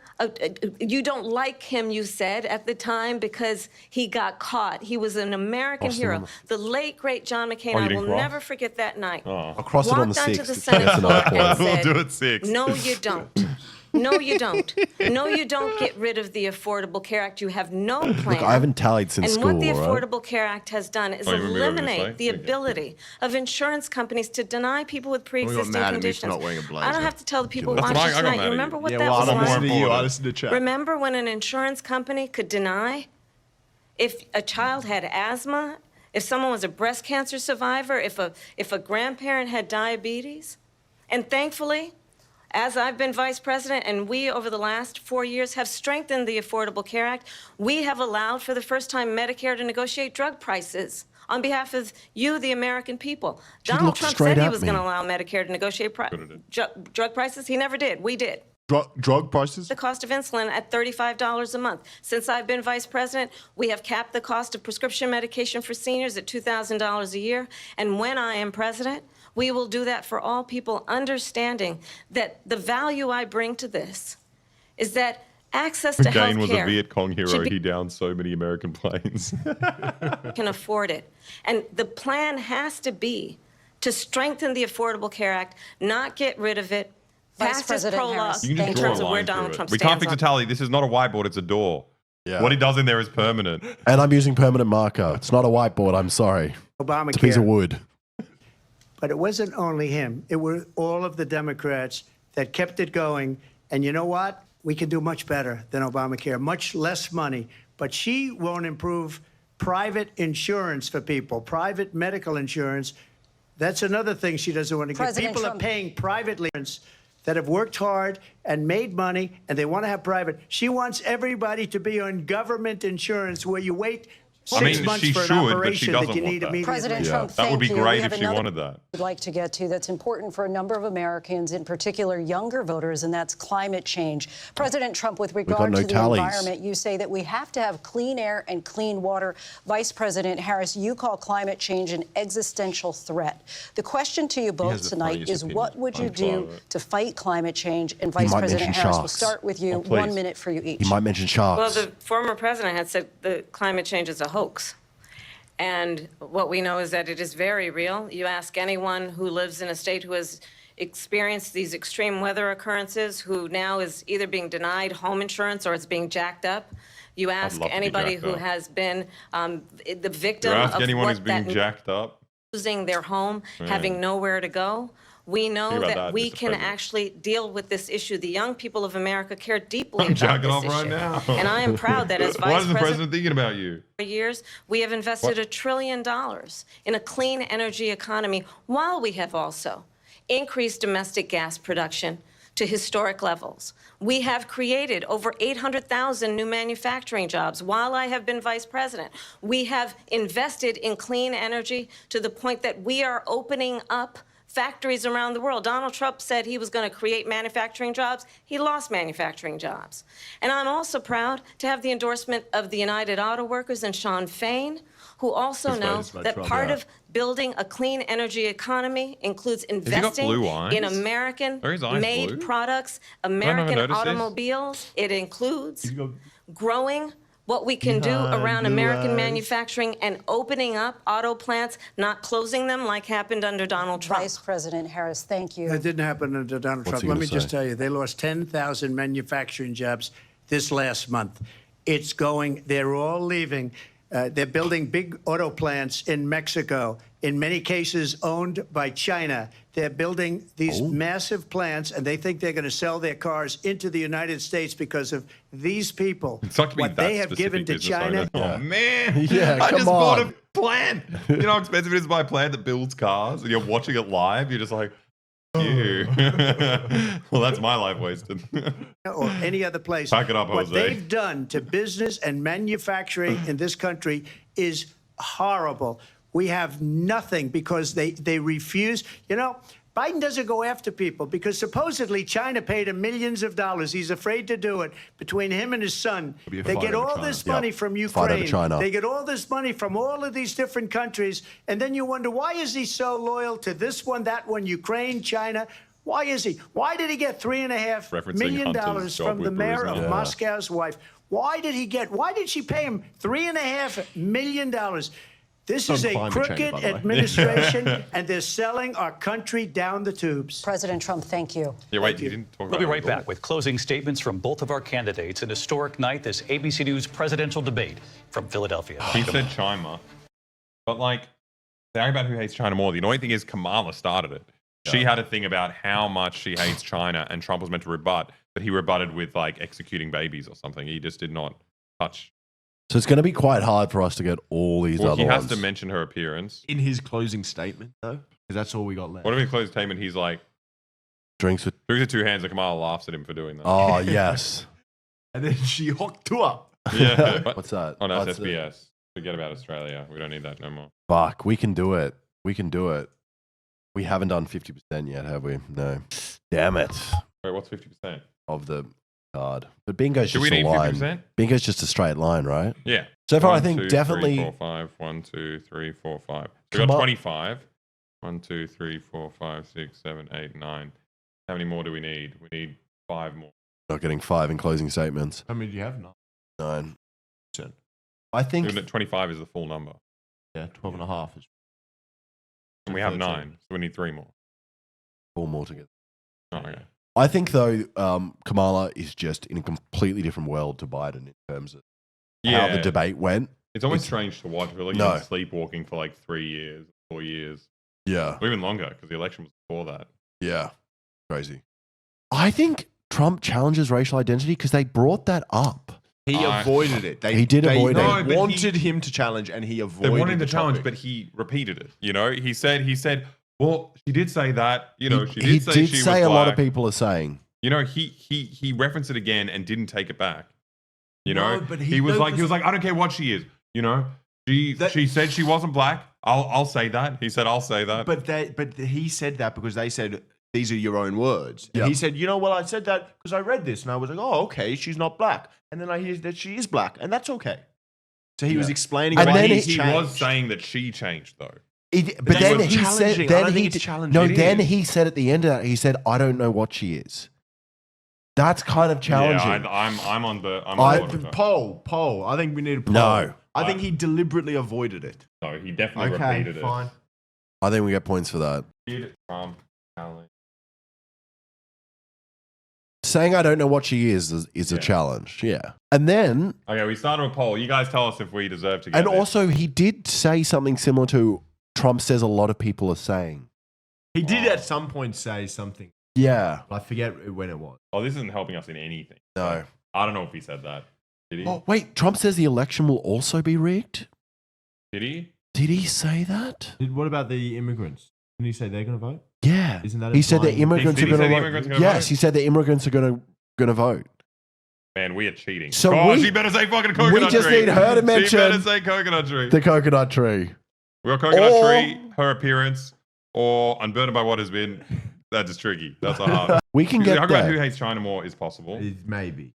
S5: you don't like him, you said at the time, because he got caught. He was an American
S3: Crossed
S5: hero.
S3: him.
S5: The late, great John McCain,
S2: Oh, you
S5: I
S2: didn't
S5: will
S2: cross?
S5: never forget that night.
S2: Oh.
S3: I'll cross it on the
S5: Walked onto
S3: 6th.
S5: the
S3: It's
S5: Senate
S3: an
S5: floor
S3: point.
S5: and
S2: We'll
S5: said,
S2: do it 6.
S5: no, you don't. No, you don't. No, you don't get rid of the Affordable Care Act. You have no plan.
S3: Look, I haven't tallied since
S5: And
S3: school,
S5: what the
S3: all right?
S5: Affordable Care Act has done is
S2: Oh, you remember what you were gonna
S5: eliminate
S2: say?
S5: the ability of insurance companies to deny people with pre-existing
S8: mad at me for
S5: conditions.
S8: not wearing a
S5: I
S8: blazer.
S5: don't have to tell the people
S2: That's
S5: watching
S2: what I got
S5: tonight.
S2: mad
S5: You
S2: at
S5: remember
S2: you.
S5: what
S8: Yeah,
S5: that
S8: well,
S5: was
S8: I
S2: more
S8: don't
S5: like?
S8: listen to you. I
S2: important.
S8: listen to chat.
S5: Remember when an insurance company could deny if a child had asthma, if someone was a breast cancer survivor, if a grandparent had diabetes? And thankfully, as I've been vice president and we over the last 4 years have strengthened the Affordable Care Act, we have allowed for the first time Medicare to negotiate drug prices on behalf of you, the American people. Donald
S3: looked
S5: Trump
S3: straight
S5: said he
S3: at
S5: was
S3: me.
S5: going to allow Medicare to negotiate drug prices. He never did. We did.
S8: Drug prices?
S5: The cost of insulin at $35 a month. Since I've been vice president, we have capped the cost of prescription medication for seniors at $2,000 a year. And when I am president, we will do that for all people, understanding that the value I bring to this is that access to health
S2: McCain was a
S5: care
S2: Viet Cong hero.
S5: should be-
S2: He downed so many American planes.
S5: can afford it. And the plan has to be to strengthen the Affordable Care Act, not get rid of it,
S11: Vice
S5: pass as
S11: President
S5: pro-law
S11: Harris,
S2: You can
S5: in
S2: just draw
S5: terms
S2: a
S5: of where
S2: line through
S5: Donald
S2: it.
S5: Trump
S2: We
S5: stands
S2: can't fix
S5: on.
S2: a tally. This is not a whiteboard. It's a door.
S3: Yeah.
S2: What he does in there is permanent.
S3: And I'm using permanent marker. It's not a whiteboard. I'm sorry.
S12: Obamacare.
S3: It's a piece of wood.
S12: But it wasn't only him. It were all of the Democrats that kept it going. And you know what? We can do much better than Obamacare, much less money. But she won't improve private insurance for people, private medical insurance. That's another thing she doesn't want to get.
S11: President
S12: People
S11: Trump-
S12: are paying privately that have worked hard and made money, and they want to have private. She wants everybody to be on government insurance where you wait 6 months
S2: she
S12: for an
S2: should, but she
S12: operation
S2: doesn't
S12: that you
S2: want
S12: need
S2: that.
S12: immediately.
S11: President Trump,
S2: That would be
S11: thank you.
S2: great
S11: We have
S2: if she
S11: another
S2: wanted that.
S11: I'd like to get to that's important for a number of Americans, in particular younger voters, and that's climate change. President Trump, with regard
S3: no
S11: to the
S3: tallies.
S11: environment, you say that we have to have clean air and clean water. Vice President Harris, you call climate change an existential threat. The question to you both
S8: has the
S11: tonight
S8: funniest
S11: is,
S8: opinion
S11: what would you
S2: on
S11: do
S2: climate.
S11: to fight climate change? And Vice
S3: might
S11: President
S3: mention
S11: Harris, we'll
S3: sharks.
S11: start with you.
S2: Oh, please.
S11: 1 minute for you each.
S3: You might mention
S5: Well,
S3: sharks.
S5: the former president had said the climate change is a hoax. And what we know is that it is very real. You ask anyone who lives in a state who has experienced these extreme weather occurrences, who now is either being denied home insurance or it's being jacked up. You ask
S2: love to be
S5: anybody
S2: jacked
S5: who
S2: up.
S5: has been the
S2: You
S5: victim
S2: ask
S5: of
S2: anyone who's
S5: what
S2: being
S5: that
S2: jacked up.
S5: losing their home, having nowhere to go. We know
S2: Think about
S5: that
S2: that,
S5: we
S2: Mr.
S5: can
S2: President.
S5: actually deal with this issue. The young people of America care deeply
S2: I'm
S5: about
S2: jacking
S5: this
S2: off
S5: issue.
S2: right now.
S5: And I am proud that as
S2: Why
S5: vice
S2: is the
S5: president
S2: president thinking about you?
S5: for years, we have invested $1 trillion in a clean energy economy, while we have also increased domestic gas production to historic levels. We have created over 800,000 new manufacturing jobs while I have been vice president. We have invested in clean energy to the point that we are opening up factories around the world. Donald Trump said he was going to create manufacturing jobs. He lost manufacturing jobs. And I'm also proud to have the endorsement of the United Auto Workers and Sean Fain, who also
S2: He's
S5: know
S2: voted by
S5: that
S2: Trump,
S5: part
S2: yeah.
S5: of building a clean energy economy includes
S2: got
S5: investing
S2: blue eyes?
S5: in
S2: Are his eyes
S5: American-made
S2: blue?
S5: products,
S2: never
S5: American
S2: noticed this.
S5: automobiles. It includes growing what we can do
S8: Behind
S5: around
S8: blue
S5: American
S8: eyes.
S5: manufacturing and opening up auto plants, not closing them like happened under Donald Trump.
S11: Vice President Harris, thank you.
S12: That didn't happen under Donald
S3: What's
S12: Trump.
S3: he
S12: Let
S3: gonna
S12: me just
S3: say?
S12: tell you, they lost 10,000 manufacturing jobs this last month. It's going, they're all leaving. They're building big auto plants in Mexico, in many cases owned by China. They're building these massive plants, and they think they're going to sell their cars into the United States because of these people.
S2: It's not to be
S12: What
S2: that
S12: they have
S2: specific
S12: given to
S2: business
S12: China.
S2: owner. Oh, man.
S3: Yeah,
S2: I
S3: come
S2: just bought
S3: on.
S2: a plant. You know how expensive it is to buy a plant that builds cars and you're watching it live? You're just like, You. Well, that's my life wasted.
S12: or any other place.
S2: Back it up,
S12: What
S2: Jose.
S12: they've done to business and manufacturing in this country is horrible. We have nothing because they refuse. You know, Biden doesn't go after people because supposedly China paid him millions of dollars. He's afraid to do it. Between him and his son,
S8: be a
S12: they
S8: fight
S12: get
S8: over
S12: all
S8: China.
S12: this money from
S3: Fight over
S12: Ukraine.
S3: China.
S12: They get all this money from all of these different countries. And then you wonder, why is he so loyal to this one, that one, Ukraine, China? Why is he? Why did he get $3.5
S2: Referencing
S12: million
S2: Hunter's job
S12: from the
S2: with
S12: mayor of
S2: Burisma.
S12: Moscow's wife? Why did she pay him $3.5 million? This is
S8: On
S12: a
S8: climate change,
S12: crooked
S8: by the way.
S12: administration, and they're selling our country down the tubes.
S11: President Trump, thank you.
S2: Yeah, wait, you didn't talk about
S10: We'll be
S2: it
S10: right
S2: at all.
S10: back with closing statements from both of our candidates. An historic night, this ABC News presidential debate from Philadelphia.
S2: He said China. But, like, the about who hates China more, the annoying thing is Kamala started it. She had a thing about how much she hates China, and Trump was meant to rebut, but he rebutted with, like, executing babies or something. He just did not touch.
S3: So it's going to be quite hard for us to get all these
S2: Well,
S3: other
S2: he has
S3: ones.
S2: to mention her appearance.
S8: In his closing statement, though, because that's all we got left.
S2: What if he closed statement? He's like,
S3: Drinks with.
S2: drinks with two hands, and Kamala laughs at him for doing that.
S3: Oh, yes.
S8: And then she hooked to up.
S2: Yeah.
S3: What's that?
S2: Oh, no,
S3: That's
S2: it's SBS. Forget about Australia. We don't need that no more.
S3: Fuck, we can do it. We can do it. We haven't done 50% yet, have we? No. Damn it.
S2: Wait, what's 50%?
S3: Of the card. But bingo's
S2: Do
S3: just
S2: we
S3: a
S2: need
S3: line.
S2: 50%?
S3: Bingo's just a straight line, right?
S2: Yeah.
S3: So far, I
S2: 1,
S3: think
S2: 2,
S3: definitely.
S2: 3, 4, 5. 1, 2, 3, 4, 5. So we
S3: Come
S2: got
S3: on.
S2: 25. 1, 2, 3, 4, 5, 6, 7, 8, 9. How many more do we need? We need 5 more.
S3: Not getting 5 in closing statements.
S8: How many do you have?
S3: 9. I think.
S2: Even at 25 is the full number.
S8: Yeah, 12 and a half.
S2: And we have
S8: 13.
S2: 9, so we need 3 more.
S3: 4 more together.
S2: Oh, okay.
S3: I think, though, Kamala is just in a completely different world to Biden in terms of how the debate went.
S2: It's almost strange to watch. We're like
S3: No.
S2: sleepwalking for like 3 years, 4 years,
S3: Yeah.
S2: or even longer because the election was before that.
S3: Yeah. Crazy. I think Trump challenges racial identity because they brought that up.
S8: He avoided it.
S3: He did avoid it.
S2: No,
S8: They
S2: but
S8: wanted him to challenge, and he
S2: They
S8: avoided
S2: wanted the challenge,
S8: topic.
S2: but he repeated it. You know, he said, well, she did say that. You know, she
S3: he
S2: did say she was
S3: say a lot of
S2: black.
S3: people are saying.
S2: You know, he referenced it again and didn't take it back. You
S8: No,
S2: know,
S8: but
S2: he was
S8: no,
S2: like, I don't care what she is. You know, she said she wasn't black. I'll say that. He said, I'll say that.
S8: But he said that because they said these are your own words. And
S3: Yeah.
S8: he said, you know, well, I said that because I read this and I was like, oh, okay, she's not black. And then I hear that she is black, and that's okay. So he was explaining
S3: And
S8: why
S3: then
S8: he's
S2: he
S8: changed.
S2: was saying that she changed though.
S3: But
S8: that's
S3: then
S8: not
S3: he said,
S8: challenging. I
S3: then
S8: don't
S3: he
S8: think it's
S3: did-
S8: challenging.
S3: no,
S8: It
S3: then
S8: is.
S3: he said at the end of that, he said, I don't know what she is. That's kind of challenging.
S2: Yeah, I'm on the. I'm
S3: I-
S2: on board with that.
S8: Poll. I think we need a poll.
S3: No.
S8: I think he deliberately avoided it.
S2: No, he definitely
S8: Okay,
S2: repeated
S8: fine.
S3: I think we get points for that.
S2: it. Challenge.
S3: Saying I don't know what she is a
S2: Yeah.
S3: challenge. Yeah. And then,
S2: Okay, we started a poll. You guys tell us if we deserve to get
S3: and
S2: this.
S3: also he did say something similar to Trump says a lot of people are saying.
S8: He did at some point say something.
S3: Yeah.
S8: I forget when it was.
S2: Oh, this isn't helping us in anything.
S3: No.
S2: I don't know if he said that. Did he?
S3: Oh, wait, Trump says the election will also be rigged?
S2: Did he?
S3: Did he say that?
S8: What about the immigrants? Didn't he say they're going to vote?
S3: Yeah.
S8: Isn't that
S3: He said that
S8: implying-
S3: immigrants
S2: Did
S3: are
S2: he say
S3: going
S2: the
S3: to
S2: immigrants are
S3: vote.
S2: gonna
S3: Yes,
S2: vote?
S3: he said that immigrants are going to vote.
S2: Man, we are cheating.
S3: So
S2: oh,
S3: we-
S2: she better say fucking coconut tree.
S3: we just need her to
S2: She
S3: mention
S2: better say coconut tree.
S3: the coconut tree.
S2: We got coconut
S3: Or-
S2: tree, her appearance, or unburdened by what has been. That is tricky. That's a hard.
S3: We can get
S2: Talk about who
S3: there.
S2: hates China more is possible.
S8: Maybe.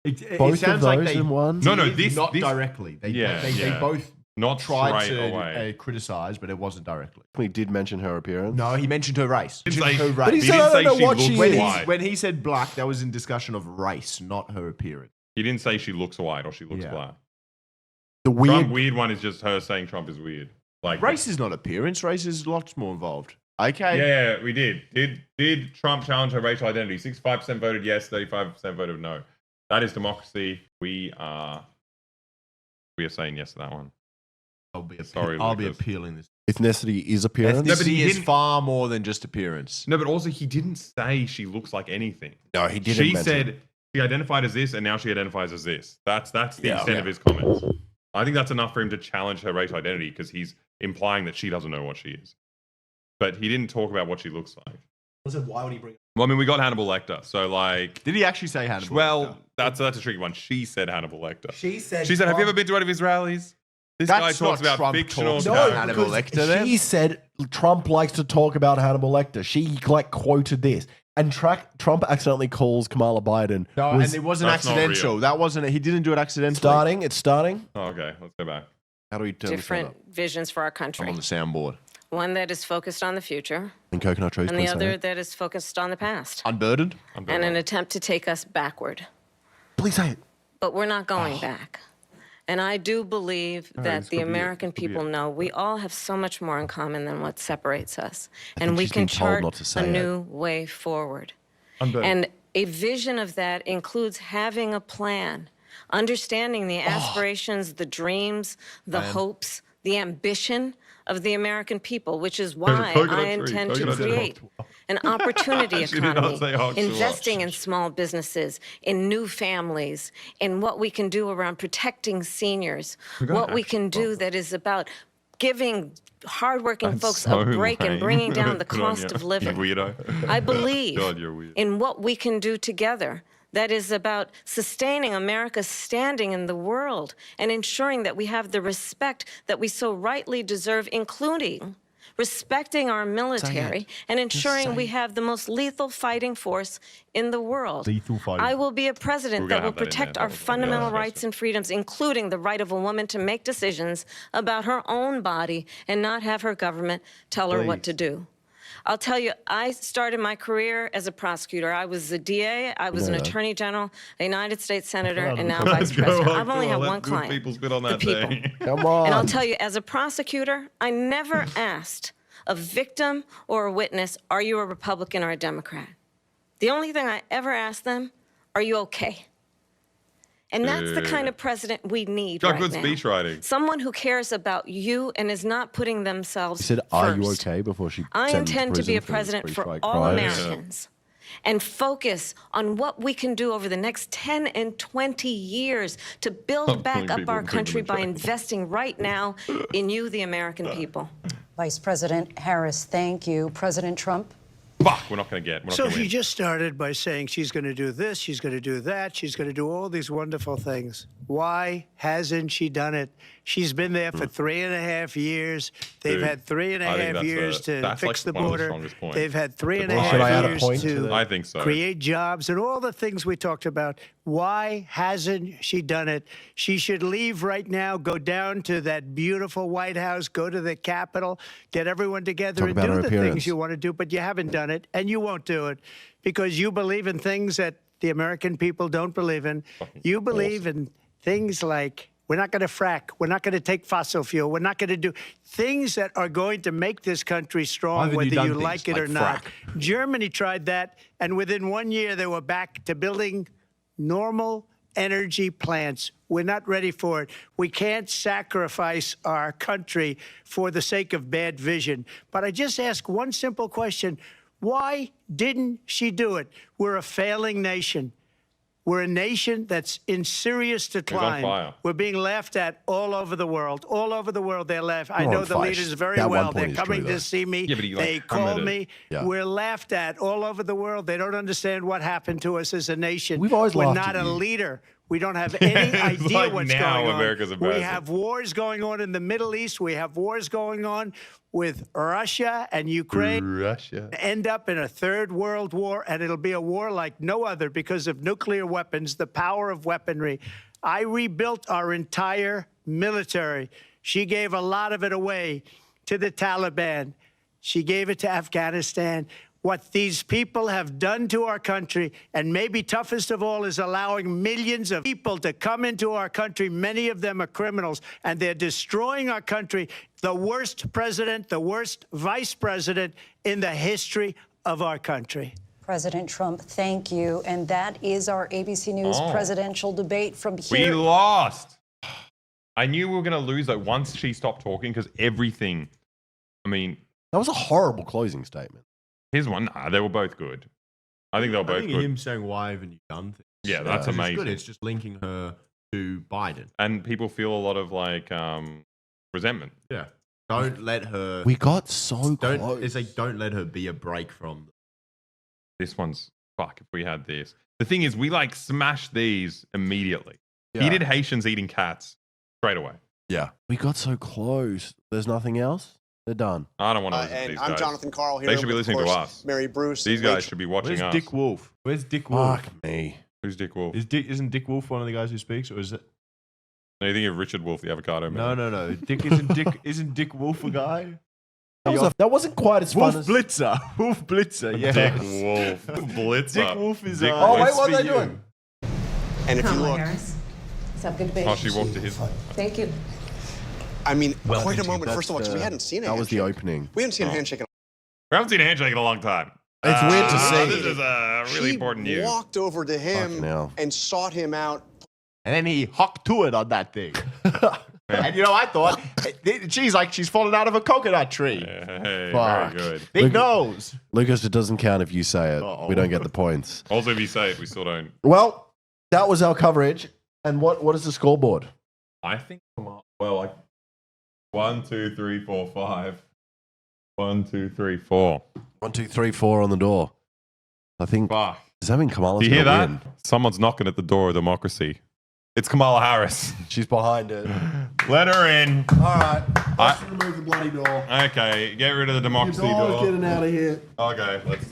S8: It
S3: Both of
S8: sounds like
S3: those
S8: they
S3: in one?
S2: No,
S8: did,
S2: this-
S8: not
S2: this-
S8: directly. They
S2: Yeah,
S8: they
S2: yeah.
S8: both
S2: Not
S8: tried
S2: straight
S8: to
S2: away.
S8: criticize, but it wasn't directly.
S3: We did mention her appearance.
S8: No, he mentioned her race.
S2: Didn't
S8: Mentioned
S2: say-
S8: her
S3: But he
S8: race.
S3: said,
S2: didn't
S3: I don't
S2: say
S3: know
S2: she
S3: what
S2: looks
S3: she
S8: when,
S3: is.
S2: white.
S8: when he said black, that was in discussion of race, not her appearance.
S2: He didn't say she looks white or she looks
S8: Yeah.
S2: black.
S3: The
S2: Trump
S3: weird.
S2: weird one is just her saying Trump is weird. Like
S8: Race is not appearance. Race is lots more involved. Okay.
S2: Yeah, we did. Did Trump challenge her racial identity? 65% voted yes, 35% voted no. That is democracy. We are saying yes to that one.
S8: I'll be
S2: Lucas.
S8: appealing this.
S3: Ethnicity is appearance.
S2: No, but he
S8: Ethnicity is
S2: didn't-
S8: far more than just appearance.
S2: No, but also he didn't say she looks like anything.
S3: No, he didn't.
S2: She
S3: mention
S2: said she identified as this, and now she identifies as this. That's the
S3: Yeah,
S2: extent
S3: okay.
S2: of his comments. I think that's enough for him to challenge her racial identity because he's implying that she doesn't know what she is. But he didn't talk about what she looks like.
S13: I said, why would he bring?
S2: Well, I mean, we got Hannibal Lecter, so like,
S8: Did he actually say Hannibal?
S2: well, that's a tricky one. She said Hannibal Lecter.
S13: She said.
S2: She said, "Have you ever
S13: Trump-
S2: been to one of his rallies?" This
S8: That's
S2: guy talks
S8: not
S2: about
S8: Trump
S2: fictional
S8: talking
S2: characters.
S8: about Hannibal Lecter. Then
S3: She said Trump likes to talk about Hannibal Lecter. She like quoted this, and Trump accidentally calls Kamala Biden.
S8: no,
S3: was
S8: and it wasn't
S2: That's not
S8: accidental.
S2: real.
S8: That wasn't. He didn't do it accidentally.
S3: starting. It's starting.
S2: Oh, okay, let's go back.
S3: How do we turn this
S5: Different
S3: up?
S5: visions for our
S8: I'm
S5: country.
S8: on the soundboard.
S5: One that is focused on the future,
S3: And coconut trees.
S5: and the
S3: please say
S5: other
S3: it.
S5: that is focused on the past,
S8: Unburdened.
S5: and an attempt to take us backward.
S3: Please say it.
S5: But we're not going back. And I do believe that the American people know we all have so much more in common than what separates us. And we
S3: she's
S5: can
S3: been told
S5: chart
S3: not to say
S5: a
S3: it.
S5: new way forward. And a vision of that includes having a plan, understanding the aspirations, the dreams, the hopes, the ambition of the American people, which is why
S2: Coconut
S5: I
S2: tree,
S5: intend to
S2: coconut tree.
S5: create an opportunity
S2: She did not
S5: economy,
S2: say hawk to
S5: investing in small businesses, in new families, in what we can do around protecting seniors, what we can do that is about giving hardworking
S2: That's
S5: folks
S2: so
S5: a break and
S2: lame.
S5: bringing down the
S2: Good on
S5: cost
S2: you,
S5: of
S2: you
S5: living.
S2: weirdo.
S5: I believe
S2: God, you're weird.
S5: in what we can do together. That is about sustaining America's standing in the world and ensuring that we have the respect that we so rightly deserve, including respecting our military and ensuring we have the most lethal fighting force in the world.
S8: Lethal fighting
S5: I will be a president
S2: We're
S5: that
S2: gonna
S5: will
S2: have that in
S5: protect
S2: there,
S5: our
S2: probably.
S5: fundamental
S2: Yeah,
S5: rights and freedoms, including the right of a woman to make decisions about her own body and not have her government tell her what to do. I'll tell you, I started my career as a prosecutor. I was a DA, I was an attorney general, a United States senator, and now vice president. I've only had one client.
S2: People spit on
S5: the
S2: that
S5: people.
S2: thing.
S3: Come on.
S5: And I'll tell you, as a prosecutor, I never asked a victim or a witness, are you a Republican or a Democrat? The only thing I ever asked them, are you okay? And that's the kind of president we need
S2: Got
S5: right
S2: good
S5: now.
S2: speech writing.
S5: Someone who cares about you and is not putting themselves
S3: She said,
S5: first.
S3: "Are you okay?" Before she.
S5: I
S3: sent him
S5: intend to be a
S3: prison
S5: president
S3: three
S5: for
S3: strike
S5: all
S3: crimes.
S5: Americans and focus on what we can do over the next 10 and 20 years to build back
S2: putting
S5: up
S2: people
S5: our
S2: in
S5: country by
S2: jail.
S5: investing right now in you, the American people.
S11: Vice President Harris, thank you. President Trump?
S2: Fuck, we're not going to get. We're not
S12: So
S2: going to
S12: she
S2: win.
S12: just started by saying she's going to do this, she's going to do that, she's going to do all these wonderful things. Why hasn't she done it? She's been there for 3.5 years. They've
S2: Dude,
S12: had three and a
S2: I think
S12: half
S2: that's
S12: years to
S2: that's
S12: fix
S2: like
S12: the
S2: one of the
S12: border.
S2: strongest points.
S12: They've had three and a
S2: Well,
S12: half
S3: should I add a
S12: years
S3: point to
S12: to
S3: that?
S2: I think so.
S12: create jobs and all the things we talked about. Why hasn't she done it? She should leave right now, go down to that beautiful White House, go to the Capitol, get everyone together
S3: Talk
S12: and
S3: about
S12: do
S3: her
S12: the
S3: appearance.
S12: things you want to do, but you haven't done it, and you won't do it because you believe in things that the American people don't believe in. You believe in things like we're not going to frack, we're not going to take fossil fuel, we're not going to do things that are going to make this country strong,
S8: haven't you
S12: whether
S8: done
S12: you
S8: things
S12: like it
S8: like
S12: or not.
S8: frack?
S12: Germany tried that, and within 1 year they were back to building normal energy plants. We're not ready for it. We can't sacrifice our country for the sake of bad vision. But I just ask one simple question. Why didn't she do it? We're a failing nation. We're a nation that's in serious decline.
S2: fire.
S12: We're being laughed at all over the world. All over the world, they're laughed. I
S3: We're
S12: know
S3: on
S12: the
S3: fire.
S12: leaders very
S3: That one
S12: well.
S3: point
S12: They're
S3: is
S12: coming
S3: true,
S12: to
S3: though.
S12: see me.
S2: Yeah, but he, like,
S12: They
S2: hammered
S12: call
S2: it.
S12: me.
S3: Yeah.
S12: We're laughed at all over the world. They don't understand what happened to us as a nation.
S3: We've always
S12: We're
S3: laughed
S12: not
S3: at
S12: a
S3: you.
S12: leader. We don't have any
S2: It's
S12: idea
S2: like
S12: what's
S2: now
S12: going on.
S2: America's
S12: We
S2: embarrassing.
S12: have wars going on in the Middle East. We have wars going on with Russia and Ukraine.
S2: Russia.
S12: End up in a third world war, and it'll be a war like no other because of nuclear weapons, the power of weaponry. I rebuilt our entire military. She gave a lot of it away to the Taliban. She gave it to Afghanistan. What these people have done to our country, and maybe toughest of all, is allowing millions of people to come into our country. Many of them are criminals, and they're destroying our country. The worst president, the worst vice president in the history of our country.
S11: President Trump, thank you. And that is our ABC News presidential debate from
S2: We
S11: here.
S2: lost. I knew we were going to lose though once she stopped talking because everything. I mean,
S3: That was a horrible closing statement.
S2: here's one. Nah, they were both good. I think they were both good.
S8: him saying, "Why haven't you done things?"
S2: Yeah, that's
S8: It's
S2: amazing.
S8: good. It's just linking her to Biden.
S2: And people feel a lot of like resentment.
S8: Yeah. Don't let her.
S3: We got so
S8: Don't.
S3: close.
S8: It's like don't let her be a break from
S2: This one's fuck. If we had this, the thing is, we like smashed these immediately. He
S3: Yeah.
S2: did Haitians eating cats straight away.
S3: Yeah. We got so close. There's nothing else? They're done.
S2: I don't want to listen to
S9: And
S2: these
S9: I'm
S2: guys.
S9: Jonathan Carl here.
S2: They should be
S9: with, of
S2: listening to
S9: course,
S2: us.
S9: Mary Bruce.
S2: These
S9: and
S2: guys
S9: Rachel.
S2: should be watching
S8: Where's
S2: us.
S8: Dick Wolf? Where's Dick Wolf?
S3: Fuck me.
S2: Who's Dick Wolf?
S8: Isn't Dick Wolf one of the guys who speaks, or is it?
S2: No, you think of Richard Wolf, the avocado man?
S8: No. Isn't Dick Wolf a guy?
S3: That wasn't quite as
S8: Wolf
S3: fun as...
S8: Blitzer. Wolf Blitzer. Yeah.
S2: Dick Wolf. Blitzer.
S8: Dick Wolf is.
S2: Dick
S3: Oh, wait,
S2: Wolf.
S3: what are they doing?
S9: And if you look,
S13: Harris. What's up? Good to be
S2: Oh, she walked to his.
S13: Thank you.
S9: I mean,
S10: Well,
S9: quite a
S10: thank you.
S9: moment. First of all, because we hadn't seen a
S3: That was the
S9: handshake.
S3: opening.
S9: We hadn't seen
S2: Oh.
S9: a handshake.
S2: We haven't seen a handshake in a long time.
S3: It's weird to see.
S2: This is really
S9: She
S2: important news.
S9: walked over to
S3: Fucking
S9: him
S3: hell.
S9: and sought him out.
S8: And then he hocked to it on that thing. And you know, I thought, she's fallen out of a coconut tree.
S2: Hey,
S3: Fuck.
S2: very good.
S8: Big nose.
S3: Lucas, it doesn't count if you say it.
S8: Uh-oh.
S3: We don't get the points.
S2: Also, if you say it, we still don't.
S3: Well, that was our coverage. And what is the scoreboard?
S2: I think, well, like 1, 2, 3, 4, 5. 1, 2, 3, 4.
S3: 1, 2, 3, 4 on the door. I think.
S2: Fuck.
S3: Does that mean Kamala's
S2: Do you hear
S3: gonna
S2: that?
S3: win?
S2: Someone's knocking at the door of democracy. It's Kamala Harris.
S3: She's behind it.
S2: Let her in.
S3: All right. Let's remove the bloody door.
S2: Okay, get rid of the democracy door.
S3: Getting out of here.
S2: Okay, let's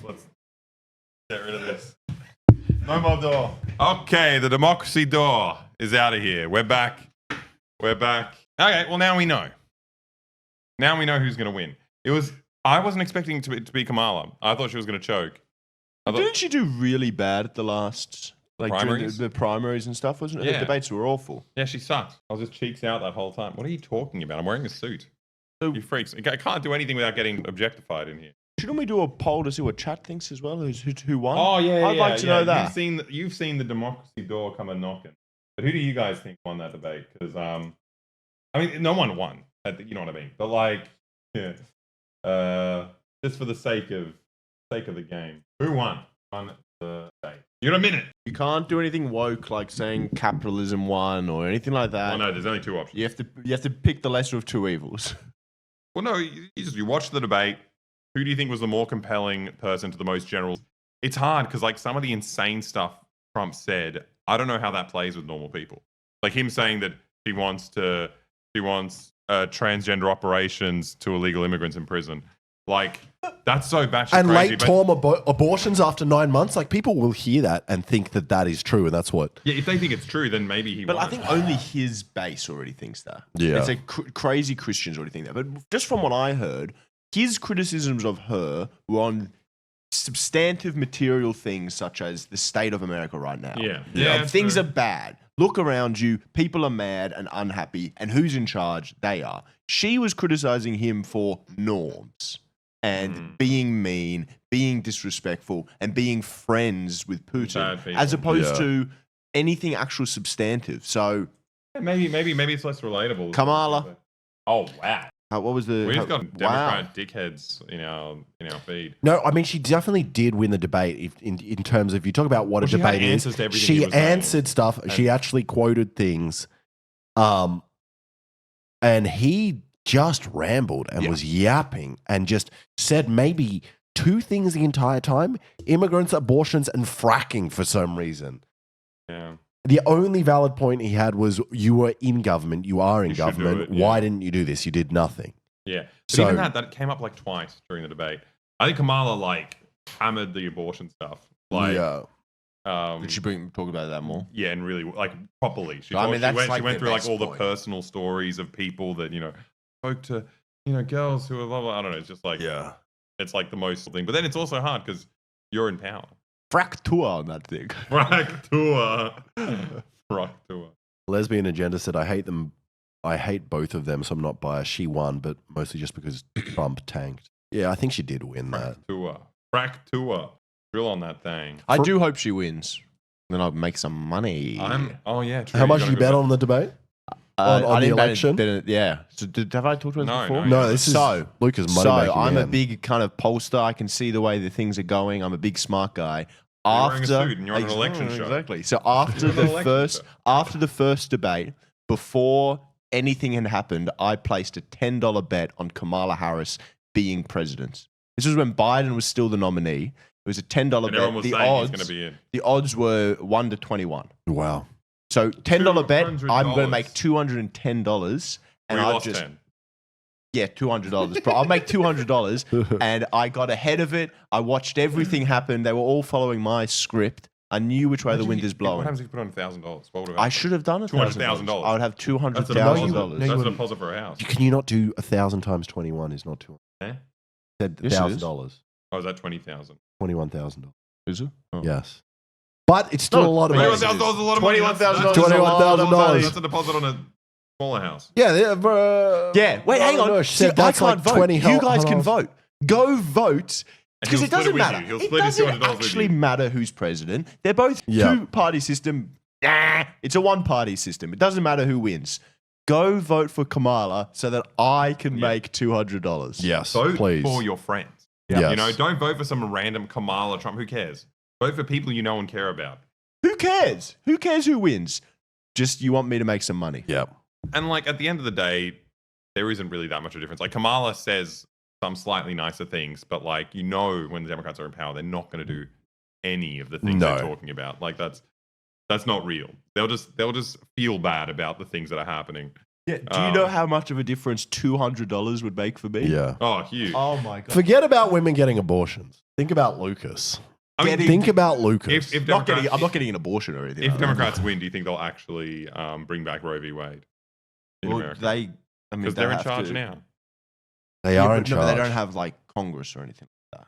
S2: get rid of this. No more door. Okay, the democracy door is out of here. We're back. We're back. Okay, well now we know. Now we know who's going to win. I wasn't expecting it to be Kamala. I thought she was going to choke.
S8: Didn't she do really bad at the last, like during
S2: Primaries?
S8: the primaries and stuff? Wasn't it?
S2: Yeah.
S8: The debates were awful.
S2: Yeah, she sucked. I was just cheeks out that whole time. What are you talking about? I'm wearing a suit.
S8: So-
S2: You freaks. I can't do anything without getting objectified in here.
S8: Shouldn't we do a poll to see what chat thinks as well? Who won?
S2: Oh yeah,
S8: I'd like to know that.
S2: You've seen the democracy door come a knocking. But who do you guys think won that debate? Because I mean, no one won. You know what I mean? But like, yeah, just for the sake of the game, who won on the debate? You got a minute.
S8: You can't do anything woke like saying capitalism won or anything like that.
S2: Oh no, there's only two options.
S8: You have to pick the lesser of two evils.
S2: Well, no, you watch the debate. Who do you think was the more compelling person to the most general? It's hard because like some of the insane stuff Trump said, I don't know how that plays with normal people. Like him saying that she wants transgender operations to illegal immigrants in prison. Like that's so batshit
S3: And
S2: crazy.
S3: late
S2: but-
S3: term abortions after 9 months. Like people will hear that and think that that is true, and that's what.
S2: Yeah, if they think it's true, then maybe he.
S8: But
S2: won.
S8: I think only his base already thinks that.
S3: Yeah.
S8: It's like crazy Christians already think that. But just from what I heard, his criticisms of her were on substantive material things such as the state of America right now.
S2: Yeah.
S8: You know,
S2: Yeah,
S8: things
S2: true.
S8: are bad. Look around you. People are mad and unhappy. And who's in charge? They are. She was criticizing him for norms and being mean, being disrespectful, and being friends with Putin,
S2: Bad people.
S8: as opposed
S3: Yeah.
S8: to anything actual substantive. So,
S2: Yeah, maybe it's less relatable.
S8: Kamala.
S2: Oh wow.
S8: what was the?
S2: We've
S8: how-
S2: got Democrat dickheads in our feed.
S3: No, I mean she definitely did win the debate. In terms of you talk about what
S2: Well,
S3: a
S2: she had
S3: debate is,
S2: answers to everything he
S3: she
S2: was saying.
S3: answered stuff. She actually quoted things, and he just rambled and was yapping and just said maybe two things the entire time: immigrants, abortions, and fracking for some reason.
S2: Yeah.
S3: The only valid point he had was you were in government, you are in
S2: You should do
S3: government.
S2: it, yeah.
S3: Why didn't you do this? You did nothing.
S2: Yeah. But
S3: So-
S2: even that came up like twice during the debate. I think Kamala like hammered the abortion stuff. Like,
S3: yeah.
S8: Did she talk about that more?
S2: Yeah, and really like properly. She,
S8: I mean,
S2: she
S8: that's
S2: went,
S8: like
S2: she went
S8: the
S2: through like
S8: best
S2: all the
S8: point.
S2: personal stories of people that spoke to girls who are blah, blah, I don't know. It's just like it's like the most thing. But then it's also hard because you're in power.
S8: Fracture on that thing.
S2: Fracture. Fracture.
S3: Lesbian Agenda said, I hate them. I hate both of them, so I'm not biased. She won, but mostly just because Trump tanked. Yeah, I think she did win that.
S2: Fracture. Drill on that thing.
S8: I do hope she wins. Then I'll make some money.
S2: Oh yeah. True.
S3: How much
S2: gotta
S3: did you
S2: go
S3: bet
S2: back.
S3: on the debate?
S8: I
S3: on the
S8: didn't bet
S3: election?
S8: yeah. So have I talked about
S2: No,
S8: this before?
S2: no,
S3: No, this is
S8: So,
S3: Lucas
S8: so
S3: money making.
S8: I'm a
S3: man.
S8: big kind of pollster. I can see the way the things are going. I'm a big smart guy.
S2: You're wearing a suit and you're on an election show.
S8: Exactly. So after
S2: You're on an
S8: the
S2: election
S8: first
S2: show.
S8: after the first debate, before anything had happened, I placed a $10 bet on Kamala Harris being president. This was when Biden was still the nominee. was a $10
S2: And everyone
S8: bet.
S2: was
S8: The
S2: saying he's
S8: odds,
S2: gonna be in.
S8: the odds were 1 to 21.
S3: Wow.
S8: So $10 bet. I'm going to
S2: $200.
S8: make $210, and
S2: We
S8: I'll
S2: lost
S8: just
S2: 10.
S8: yeah, $200. But I'll make $200, and I got ahead of it. I watched everything happen. They were all following my script. I knew which way the wind is
S2: What
S8: blowing.
S2: happens if you put on $1,000? What would have
S8: I should have done it.
S2: $200,000.
S8: I would have
S2: That's a deposit.
S8: $200,000.
S2: That's a deposit for a house.
S3: Can you not do 1,000 times 21 is not 200?
S2: Eh?
S3: Said
S8: Yes, it is.
S3: $1,000.
S2: Oh, is that 20,000?
S3: $21,000.
S8: Is it? Oh.
S3: Yes. But it's still a lot of money.
S2: $21,000 is a lot of money.
S8: $21,000.
S3: $21,000.
S2: That's a deposit on a smaller house.
S3: Yeah.
S8: Yeah. Wait, hang on.
S3: No,
S8: See,
S3: said that's
S8: I can't
S3: like
S8: vote.
S3: 20
S8: You guys can
S3: households.
S8: vote. Go vote.
S2: And
S8: Because
S2: he'll
S8: it
S2: split
S8: doesn't
S2: with
S8: matter.
S2: you. He'll
S8: It
S2: split his
S8: doesn't
S2: $200 with
S8: actually
S2: you.
S8: matter who's president. They're both
S3: Yeah.
S8: two-party system. Nah, it's a one-party system. It doesn't matter who wins. Go vote for Kamala so that I can make $200.
S3: Yes,
S2: Vote
S3: please.
S2: for your friends.
S3: Yes.
S2: You know, don't vote for some random Kamala Trump. Who cares? Vote for people you know and care about.
S8: Who cares? Who cares who wins? Just you want me to make some money.
S3: Yeah.
S2: And like at the end of the day, there isn't really that much of a difference. Like Kamala says some slightly nicer things, but like you know when the Democrats are in power, they're not going to do any of the things
S3: No.
S2: they're talking about. Like that's not real. They'll just feel bad about the things that are happening.
S8: Yeah. Do you know how much of a difference $200 would make for me?
S3: Yeah.
S2: Oh, huge.
S8: Oh my god.
S3: Forget about women getting abortions. Think about Lucas.
S2: I mean,
S3: Think about Lucas.
S2: if
S8: I'm not getting an abortion or anything.
S2: If
S8: like that.
S2: Democrats win, do you think they'll actually bring back Roe v. Wade in
S8: Well,
S2: America?
S8: I mean,
S2: Because they're in charge now.
S3: They are in
S8: No, but
S3: charge.
S8: they don't have like Congress or anything like that.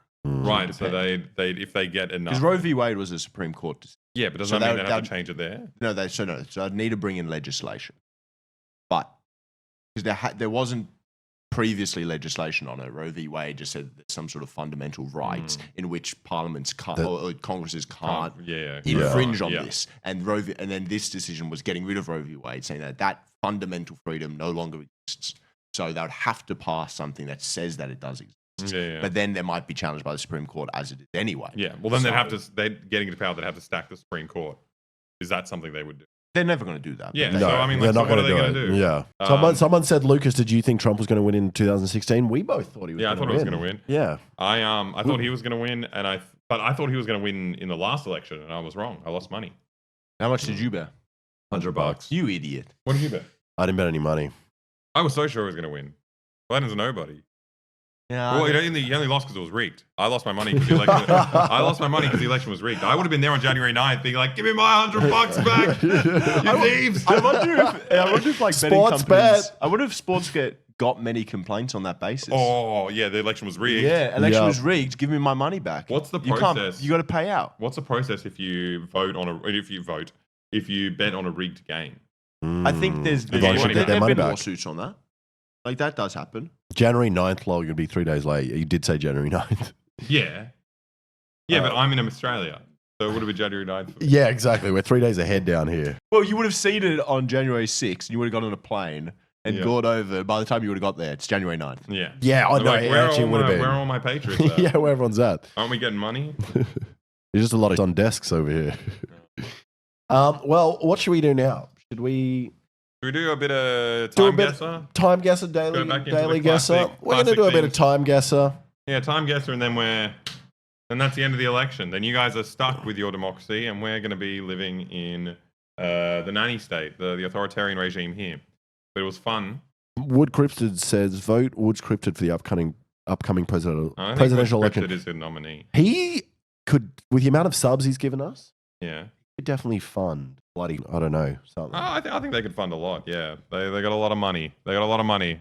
S2: Right, so they if they get enough.
S8: Because Roe v. Wade was a Supreme Court decision.
S2: Yeah, but doesn't
S8: So
S2: that mean
S8: they-
S2: they have to
S8: that-
S2: change it there?
S8: No, so I'd need to bring in legislation, but because there wasn't previously legislation on it. Roe v. Wade just said there's some sort of fundamental rights in which parliaments can't or Congresses can't infringe on this, and and then this decision was getting rid of Roe v. Wade, saying that fundamental freedom no longer exists. So they would have to pass something that says that it does exist.
S2: Yeah.
S8: But then they might be challenged by the Supreme Court as it is anyway.
S2: Yeah, well then
S8: So
S2: they'd have to, they're getting into power, they'd have to stack the Supreme Court. Is that something they would do?
S8: They're never going to do that.
S2: Yeah,
S8: but
S2: so
S8: they-
S2: I mean,
S3: They're
S2: like, so
S3: not
S2: what are
S3: going
S2: they
S3: to
S2: going to do?
S3: Yeah. Someone said, Lucas, did you think Trump was going to win in 2016? We both thought he was
S2: Yeah, I
S3: going
S2: thought
S3: to
S2: he was
S3: win.
S2: going to win.
S3: Yeah.
S2: I thought he was going to win, but I thought he was going to win in the last election, and I was wrong. I lost money.
S8: How much did you bet?
S2: $100.
S8: You idiot.
S2: What did you bet?
S3: I didn't bet any money.
S2: I was so sure he was going to win. Biden's a nobody.
S8: Yeah.
S2: Well, he only lost because it was rigged. I lost my money because the election. I lost my money because the election was rigged. I would have been there on January 9th, being like, "Give me my $100 back, you thieves!"
S8: I wonder if like betting
S3: Sports
S8: companies.
S3: bet.
S8: I wonder if Sportsbet got many complaints on that basis.
S2: Oh yeah, the election was rigged.
S8: Yeah, election
S3: Yeah.
S8: was rigged. Give me my money back.
S2: What's the
S8: You can't.
S2: process?
S8: You got to pay out.
S2: What's the process if you bet on a rigged game?
S8: I think there's
S2: Everyone should get
S3: their money
S8: been
S3: back.
S8: lawsuits on that. Like that does happen.
S3: January 9th log would be 3 days late. You did say January 9th.
S2: Yeah, but I'm in Australia, so it would have been January 9th.
S3: Yeah, exactly. We're 3 days ahead down here.
S8: Well, you would have seen it on January 6th, and you would have got on a plane and
S2: Yeah.
S8: gone over. By the time you would have got there, it's January 9th.
S2: Yeah,
S3: Yeah, I
S2: So,
S3: know.
S2: like,
S3: It
S2: where
S3: actually
S2: are all
S3: would have
S2: my-
S3: been.
S2: Where are all my patriots at?
S3: Yeah, where everyone's at.
S2: Aren't we getting money?
S3: There's just a lot of on desks over here. Well, what should we do now? Should we
S2: Should we do a bit of
S3: do a
S2: time
S3: bit
S2: guesser?
S3: time guesser,
S2: Go
S3: daily
S2: back into
S3: daily
S2: the
S3: guesser?
S2: classic-
S3: We're going to
S2: classic
S3: do a bit of
S2: things.
S3: time guesser.
S2: Yeah, time guesser, and then that's the end of the election. Then you guys are stuck with your democracy, and we're going to be living in the nanny state, the authoritarian regime here. But it was fun.
S3: Wood Cryptid says vote Woods Cryptid for the upcoming presidential
S2: I think
S3: election.
S2: Richard is a nominee.
S3: He could, with the amount of subs he's given us,
S2: Yeah.
S3: could definitely fund bloody, I don't know, something.
S2: I think they could fund a lot. Yeah, they got a lot of money. They got a lot of money.